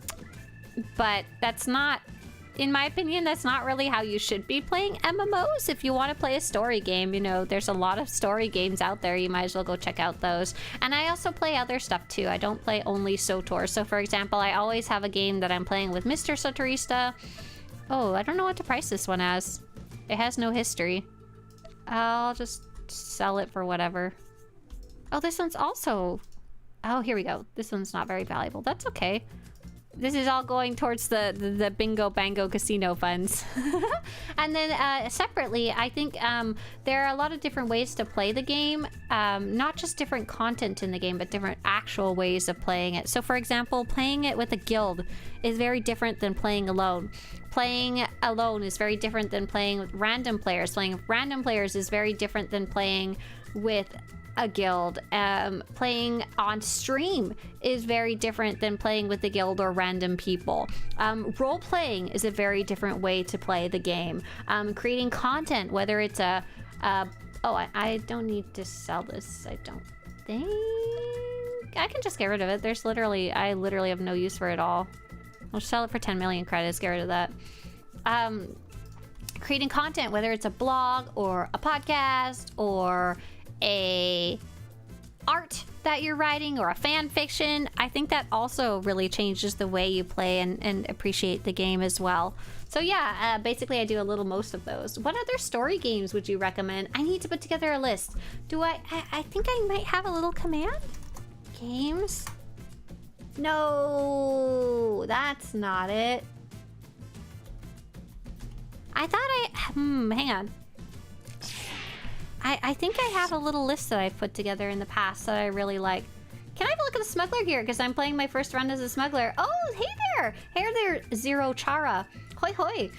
that's not in my opinion, that's not really how you should be playing MMOs. If you want to play a story game, you know, there's a lot of story games out there. You might as well go check out those. And I also play other stuff too. I don't play only SWTOR. So for example, I always have a game that I'm playing with Mr. Swtorista. Oh, I don't know what to price this one as. It has no history. I'll just sell it for whatever. Oh, this one's also... Oh, here we go. This one's not very valuable. That's okay. This is all going towards the bingo bango casino funds. And then separately, I think there are a lot of different ways to play the game. Not just different content in the game, but different actual ways of playing it. So for example, playing it with a guild is very different than playing alone. Playing alone is very different than playing with random players. Playing with random players is very different than playing with a guild. Playing on stream is very different than playing with the guild or random people. Role-playing is a very different way to play the game. Creating content, whether it's a... I don't need to sell this, I don't think. I can just get rid of it. I literally have no use for it all. I'll sell it for 10 million credits, get rid of that. Creating content, whether it's a blog or a podcast or a art that you're writing or a fan fiction, I think that also really changes the way you play and appreciate the game as well. So yeah, basically I do a little most of those. What other story games would you recommend? I need to put together a list. I think I might have a little command? Games? No, that's not it. I thought hang on. I think I have a little list that I've put together in the past that I really like. Can I have a look at the smuggler gear? Because I'm playing my first run as a smuggler. Oh, hey there! Hey there, Zero Chara. Hoi hoi.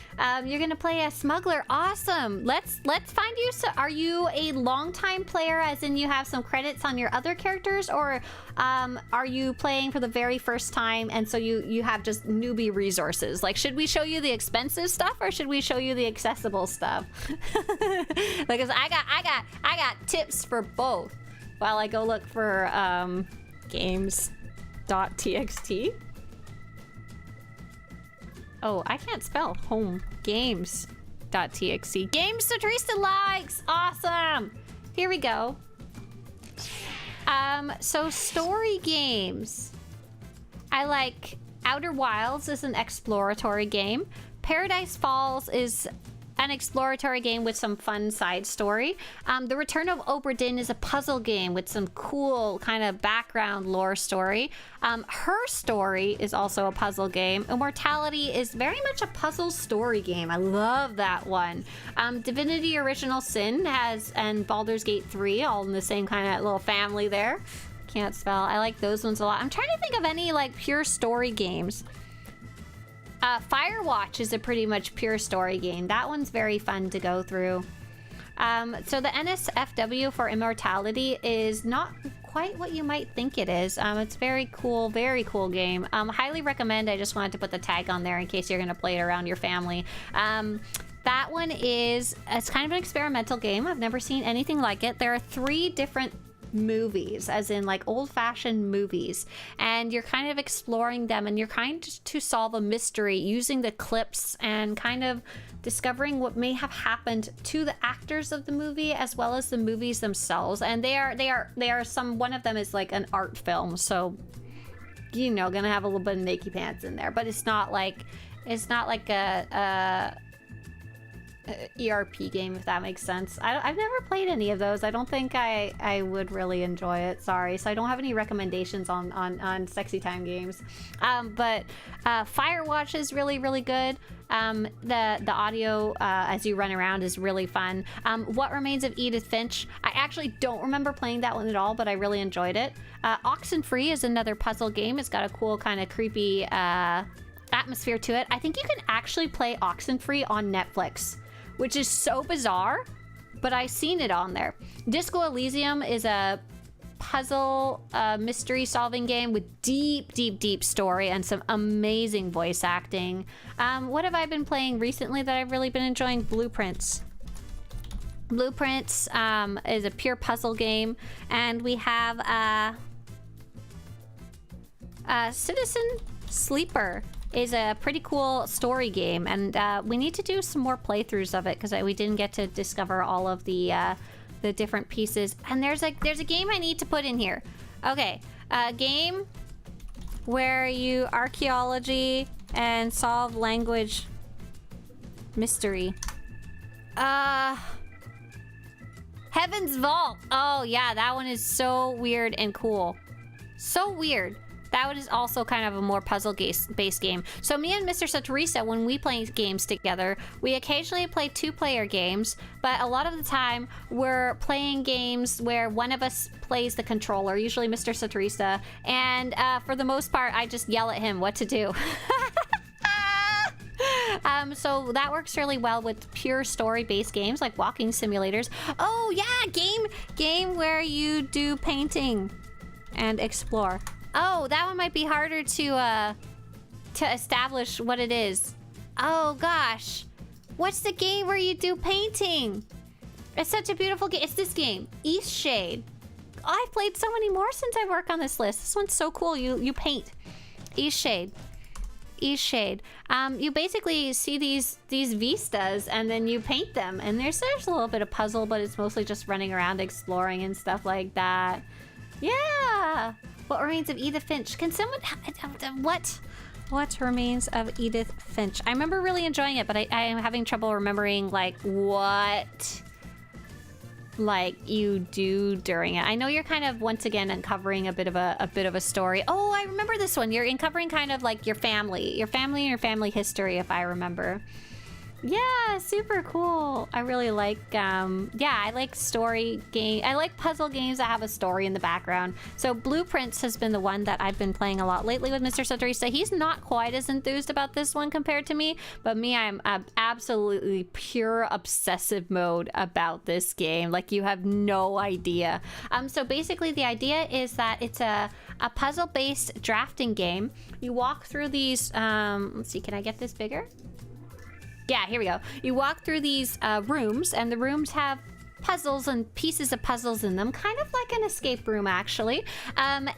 You're gonna play a smuggler. Awesome. Let's find you. So are you a long-time player, as in you have some credits on your other characters, or are you playing for the very first time and so you have just newbie resources? Like, should we show you the expensive stuff or should we show you the accessible stuff? Because I got tips for both while I go look for games.txt. Oh, I can't spell home. Games.txt. Games Swtorista likes! Awesome! Here we go. So story games. I like Outer Wilds is an exploratory game. Paradise Falls is an exploratory game with some fun side story. The Return of Obra Dinn is a puzzle game with some cool kind of background lore story. Her Story is also a puzzle game. Immortality is very much a puzzle story game. I love that one. Divinity Original Sin and Baldur's Gate 3 all in the same kind of little family there. Can't spell. I like those ones a lot. I'm trying to think of any like pure story games. Firewatch is a pretty much pure story game. That one's very fun to go through. So the NSFW for Immortality is not quite what you might think it is. It's very cool game. Highly recommend. I just wanted to put the tag on there in case you're gonna play it around your family. That one it's kind of an experimental game. I've never seen anything like it. There are 3 different movies, as in like old-fashioned movies, and you're kind of exploring them and you're kind to solve a mystery using the clips and kind of discovering what may have happened to the actors of the movie as well as the movies themselves. And they are one of them is like an art film, so you know, gonna have a little bit of naked pants in there, but it's not like a ERP game, if that makes sense. I've never played any of those. I don't think I would really enjoy it. Sorry. So I don't have any recommendations on sexy time games. But Firewatch is really, really good. The audio as you run around is really fun. What Remains of Edith Finch? I actually don't remember playing that one at all, but I really enjoyed it. Oxenfree is another puzzle game. It's got a cool kind of creepy atmosphere to it. I think you can actually play Oxenfree on Netflix, which is so bizarre, but I've seen it on there. Disco Elysium is a puzzle mystery solving game with deep story and some amazing voice acting. What have I been playing recently that I've really been enjoying? Blueprints. Blueprints is a pure puzzle game, and we have Citizen Sleeper is a pretty cool story game, and we need to do some more playthroughs of it because we didn't get to discover all of the different pieces. And there's a game I need to put in here. Okay, a game where you archaeology and solve language mystery. Heaven's Vault. Oh yeah, that one is so weird and cool. So weird. That one is also kind of a more puzzle-based game. So me and Mr. Swtorista, when we play games together, we occasionally play two-player games, but a lot of the time we're playing games where one of us plays the controller, usually Mr. Swtorista, and for the most part, I just yell at him what to do. So that works really well with pure story-based games like walking simulators. Oh yeah, game where you do painting and explore. Oh, that one might be harder to establish what it is. Oh gosh, what's the game where you do painting? It's such a beautiful game. It's this game, Eastshade. Oh, I've played so many more since I work on this list. This one's so cool. You paint. Eastshade. You basically see these vistas and then you paint them, and there's a little bit of puzzle, but it's mostly just running around exploring and stuff like that. Yeah. What remains of Edith Finch? Can someone... What remains of Edith Finch? I remember really enjoying it, but I am having trouble remembering, like, what... like, you do during it. I know you're kind of, once again, uncovering a bit of a story. Oh, I remember this one. You're uncovering kind of, like, your family and your family history, if I remember. Yeah, super cool. I really like, I like story game. I like puzzle games that have a story in the background. So Blueprints has been the one that I've been playing a lot lately with Mr. Swtorista. He's not quite as enthused about this one compared to me, but me, I'm absolutely pure obsessive mode about this game. Like, you have no idea. So basically the idea is that it's a puzzle-based drafting game. You walk through these, let's see, can I get this bigger? Yeah, here we go. You walk through these rooms, and the rooms have puzzles and pieces of puzzles in them, kind of like an escape room, actually. And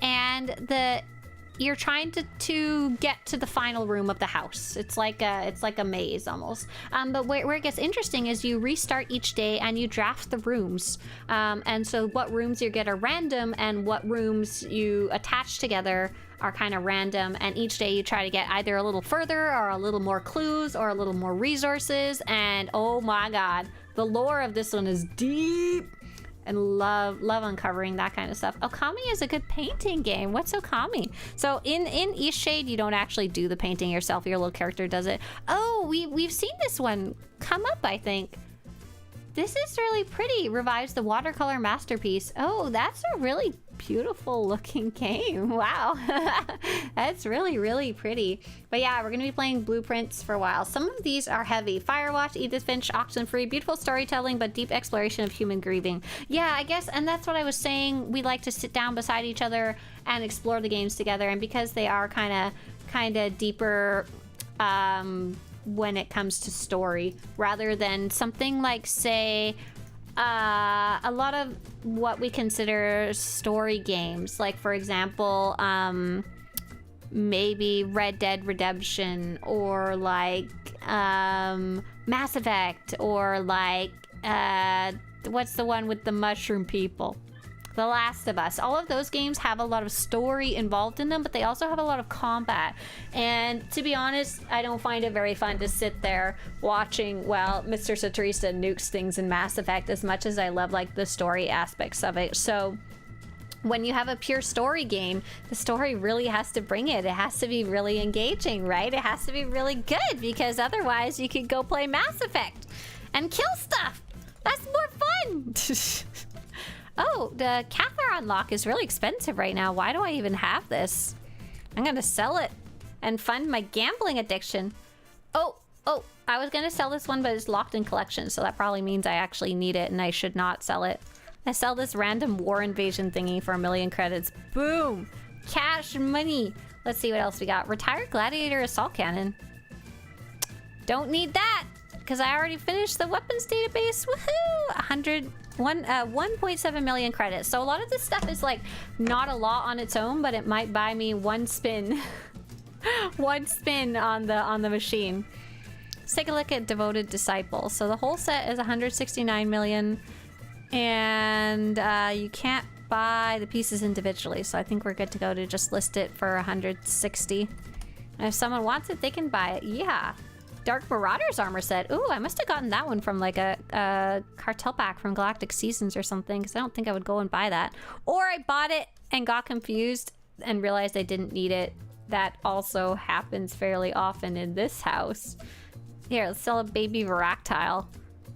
you're trying to get to the final room of the house. It's like a maze almost. But where it gets interesting is you restart each day and you draft the rooms. And so what rooms you get are random, and what rooms you attach together are kind of random, and each day you try to get either a little further or a little more clues or a little more resources. And oh my god, the lore of this one is deep, and love uncovering that kind of stuff. Okami is a good painting game. What's Okami? So in Eastshade, you don't actually do the painting yourself. Your little character does it. Oh, we've seen this one come up, I think. This is really pretty. Revives the watercolor masterpiece. Oh, that's a really beautiful looking game. Wow. That's really, really pretty. But yeah, we're going to be playing Blueprints for a while. Some of these are heavy. Firewatch, Edith Finch, Oxenfree, beautiful storytelling, but deep exploration of human grieving. Yeah, I guess, and that's what I was saying. We like to sit down beside each other and explore the games together. And because they are kind of deeper, when it comes to story, rather than something like, say, a lot of what we consider story games, like for example, maybe Red Dead Redemption, or like Mass Effect, or like what's the one with the mushroom people? The Last of Us. All of those games have a lot of story involved in them, but they also have a lot of combat. And to be honest, I don't find it very fun to sit there watching while Mr. Swtorista nukes things in Mass Effect as much as I love like the story aspects of it. So when you have a pure story game, the story really has to bring it. It has to be really engaging, right? It has to be really good, because otherwise you could go play Mass Effect and kill stuff. That's more fun. Oh, the Cathar unlock is really expensive right now. Why do I even have this? I'm gonna sell it and fund my gambling addiction. Oh, I was gonna sell this one, but it's locked in collection, so that probably means I actually need it and I should not sell it. I sell this random war invasion thingy for 1 million credits. Boom! Cash money! Let's see what else we got. Retired Gladiator Assault Cannon. Don't need that, because I already finished the weapons database. Woohoo! 1.7 million credits. So a lot of this stuff is like not a lot on its own, but it might buy me one spin one spin on the machine. Let's take a look at Devoted Disciple. So the whole set is 169 million, and you can't buy the pieces individually. So I think we're good to go to just list it for 160. And if someone wants it, they can buy it. Yeah. Dark Marauders armor set. Ooh, I must have gotten that one from like a cartel pack from Galactic Seasons or something, because I don't think I would go and buy that. Or I bought it and got confused and realized I didn't need it. That also happens fairly often in this house. Here, let's sell a baby Varactile.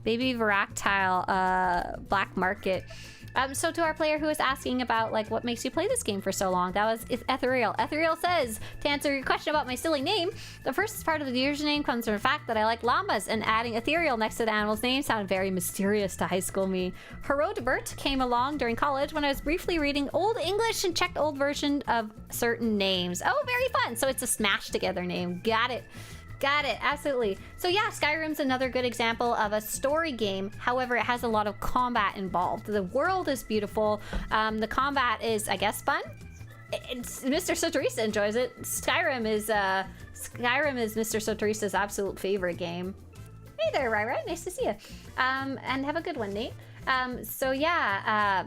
Baby Varactile, black market. So to our player who was asking about like what makes you play this game for so long, that was Ethereal. Ethereal says, to answer your question about my silly name, the first part of the username comes from the fact that I like llamas, and adding Ethereal next to the animal's name sounded very mysterious to high school me. Herodebert came along during college when I was briefly reading Old English and checked old version of certain names. Oh, very fun. So it's a smashed together name. Got it. Got it, absolutely. So yeah, Skyrim's another good example of a story game. However, it has a lot of combat involved. The world is beautiful. The combat is, I guess, fun. Mr. Swtorista enjoys it. Skyrim is Mr. Swtorista's absolute favorite game. Hey there, Rai. Nice to see you. And have a good one, Nate. So yeah,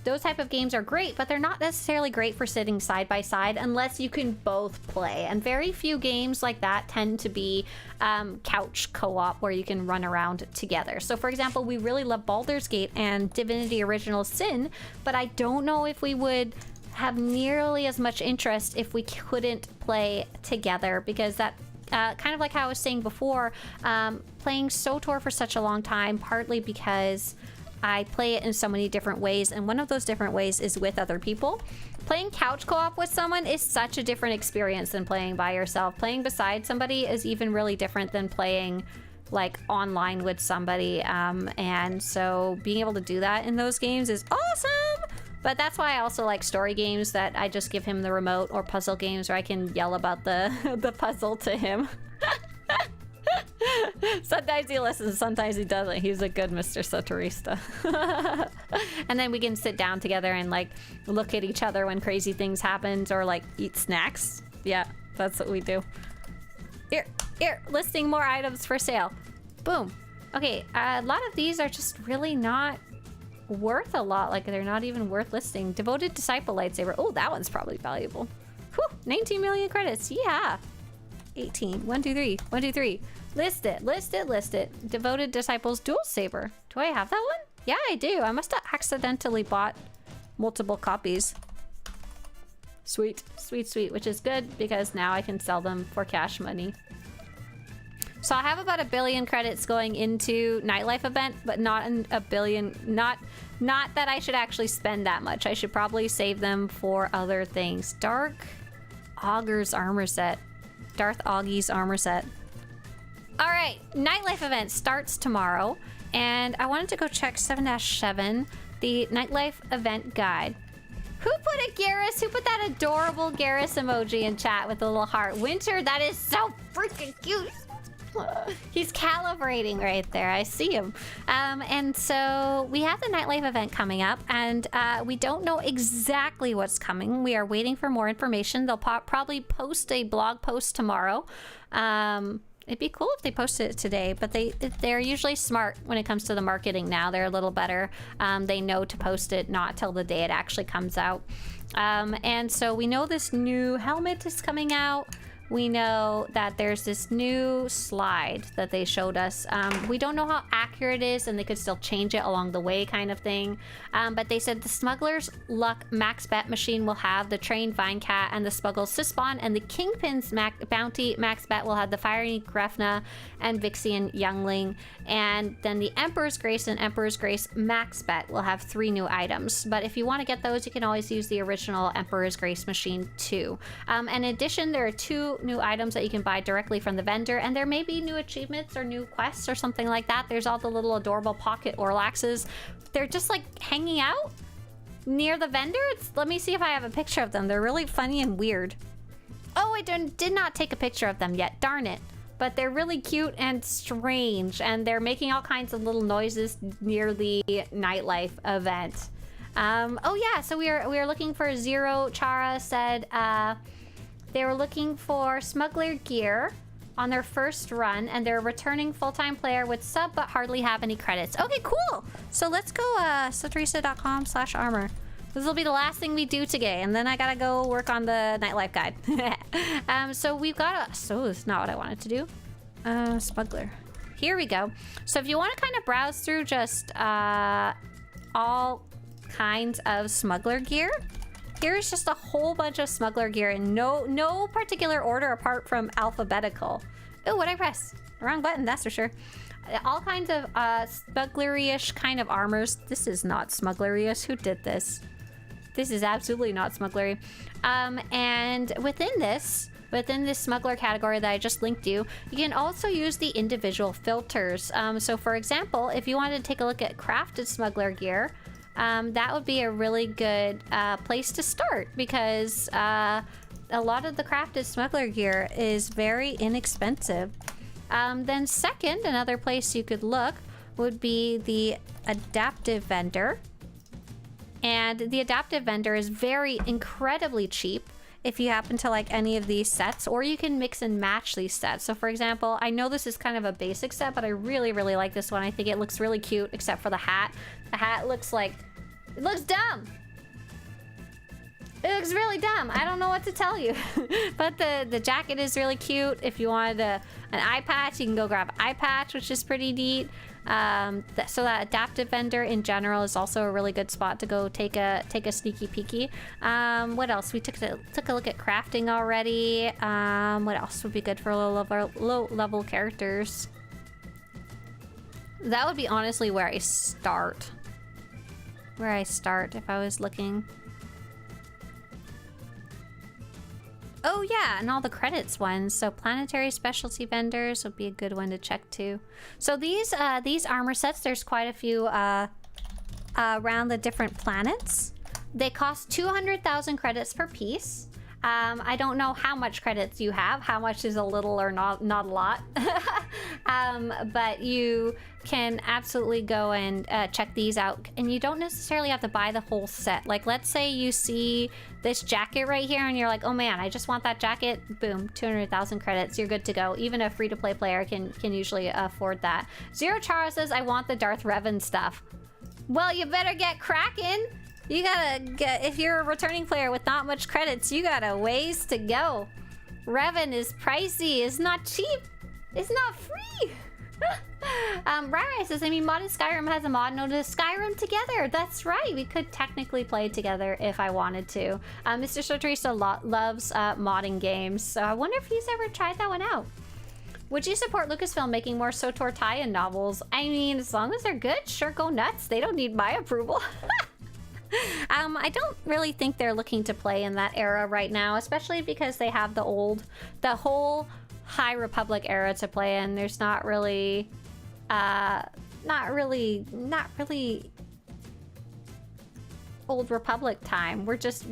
those type of games are great, but they're not necessarily great for sitting side by side unless you can both play. And very few games like that tend to be couch co-op where you can run around together. So for example, we really love Baldur's Gate and Divinity Original Sin, but I don't know if we would have nearly as much interest if we couldn't play together, because that kind of like how I was saying before, playing SWTOR for such a long time, partly because I play it in so many different ways, and one of those different ways is with other people. Playing couch co-op with someone is such a different experience than playing by yourself. Playing beside somebody is even really different than playing like online with somebody, and so being able to do that in those games is awesome. But that's why I also like story games that I just give him the remote, or puzzle games where I can yell about the puzzle to him. Sometimes he listens, sometimes he doesn't. He's a good Mr. Swtorista. And then we can sit down together and like look at each other when crazy things happen, or like eat snacks. Yeah, that's what we do. Here, listing more items for sale. Boom. Okay, a lot of these are just really not worth a lot. Like they're not even worth listing. Devoted Disciple lightsaber. Oh, that one's probably valuable. Whew, 19 million credits. Yeah. 18. 1, 2, 3. 1, 2, 3. List it. Devoted Disciples dual saber. Do I have that one? Yeah, I do. I must have accidentally bought multiple copies. Sweet, which is good because now I can sell them for cash money. So I have about 1 billion credits going into Nightlife event, but not in 1 billion, not that I should actually spend that much. I should probably save them for other things. Darth Augie's armor set. All right, Nightlife event starts tomorrow, and I wanted to go check 7-7, the Nightlife event guide. Who put a Garrus? Who put that adorable Garrus emoji in chat with a little heart? Winter, that is so freaking cute. He's calibrating right there. I see him. And so we have the Nightlife event coming up, and we don't know exactly what's coming. We are waiting for more information. They'll probably post a blog post tomorrow. It'd be cool if they posted it today, but they're usually smart when it comes to the marketing now. They're a little better. They know to post it not till the day it actually comes out. And so we know this new helmet is coming out. We know that there's this new slide that they showed us. We don't know how accurate it is, and they could still change it along the way kind of thing. But they said the Smuggler's Luck Max Bet machine will have the Trained Vinecat and the Smuggle's Sisbon, and the Kingpin's Bounty Max Bet will have the Fiery Grefna and Vixian Youngling. And then the Emperor's Grace and Emperor's Grace Max Bet will have 3 new items. But if you want to get those, you can always use the original Emperor's Grace machine too. In addition, there are 2 new items that you can buy directly from the vendor, and there may be new achievements or new quests or something like that. There's all the little adorable pocket Orlaxes. They're just like hanging out near the vendor. Let me see if I have a picture of them. They're really funny and weird. Oh, I did not take a picture of them yet. Darn it. But they're really cute and strange, and they're making all kinds of little noises near the Nightlife event. Oh yeah, so we are looking for Zero. Chara said They were looking for smuggler gear on their first run, and they're a returning full-time player with sub but hardly have any credits. Okay, cool. So let's go Swtorista.com/armor. This will be the last thing we do today, and then I gotta go work on the nightlife guide. So we've got a... So it's not what I wanted to do. Smuggler. Here we go. So if you want to kind of browse through just all kinds of smuggler gear, here's just a whole bunch of smuggler gear in no particular order apart from alphabetical. Oh, what'd I press? Wrong button, that's for sure. All kinds of smugglery-ish kind of armors. This is not smugglery-ish. Who did this? This is absolutely not smugglery. And within this smuggler category that I just linked you can also use the individual filters. So for example, if you wanted to take a look at crafted smuggler gear, that would be a really good place to start, because a lot of the crafted smuggler gear is very inexpensive. Then second, another place you could look would be the adaptive vendor. And the adaptive vendor is incredibly cheap if you happen to like any of these sets, or you can mix and match these sets. So for example, I know this is kind of a basic set, but I really like this one. I think it looks really cute, except for the hat. The hat looks like, it looks dumb. It looks really dumb. I don't know what to tell you. But the jacket is really cute. If you wanted an eye patch, you can go grab eye patch, which is pretty neat. So that adaptive vendor in general is also a really good spot to go take a sneaky peeky. What else? We took a look at crafting already. What else would be good for low level characters? That would be honestly where I start. If I was looking. Oh yeah, and all the credits ones. So planetary specialty vendors would be a good one to check too. So these armor sets, there's quite a few around the different planets. They cost 200,000 credits per piece. I don't know how much credits you have, how much is a little or not a lot. But you can absolutely go and check these out, and you don't necessarily have to buy the whole set. Like let's say you see this jacket right here and you're like, oh man, I just want that jacket. Boom, 200,000 credits, you're good to go. Even a free-to-play player can usually afford that. Zero Chara says, I want the Darth Revan stuff. Well, you better get cracking. You gotta get, if you're a returning player with not much credits, you got a ways to go. Revan is pricey, it's not cheap, it's not free. Rara says, I mean, modded Skyrim has a mod known as Skyrim Together. That's right, we could technically play together if I wanted to. Mr. Swtorista loves modding games, so I wonder if he's ever tried that one out. Would you support Lucasfilm making more SWTOR tie-in novels? I mean, as long as they're good, sure, go nuts. They don't need my approval. I don't really think they're looking to play in that era right now, especially because they have the whole High Republic era to play in. There's not really Old Republic time. We're just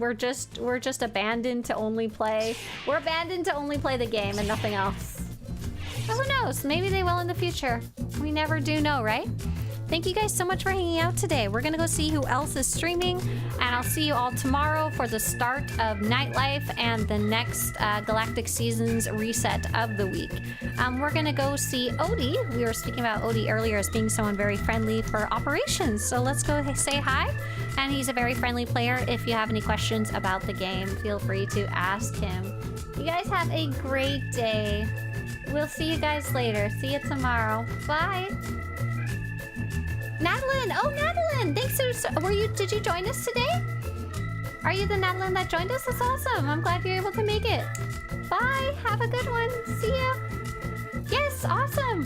abandoned to only play. We're abandoned to only play the game and nothing else. But who knows? Maybe they will in the future. We never do know, right? Thank you guys so much for hanging out today. We're gonna go see who else is streaming, and I'll see you all tomorrow for the start of Nightlife and the next Galactic Seasons reset of the week. We're gonna go see Odie. We were speaking about Odie earlier as being someone very friendly for operations, so let's go say hi. And he's a very friendly player. If you have any questions about the game, feel free to ask him. You guys have a great day. We'll see you guys later. See you tomorrow. Bye. Madeline! Oh, Madeline! Thanks did you join us today? Are you the Madeline that joined us? That's awesome. I'm glad you're able to make it. Bye. Have a good one. See ya. Yes, awesome.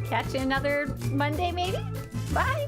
Catch you another Monday, maybe? Bye.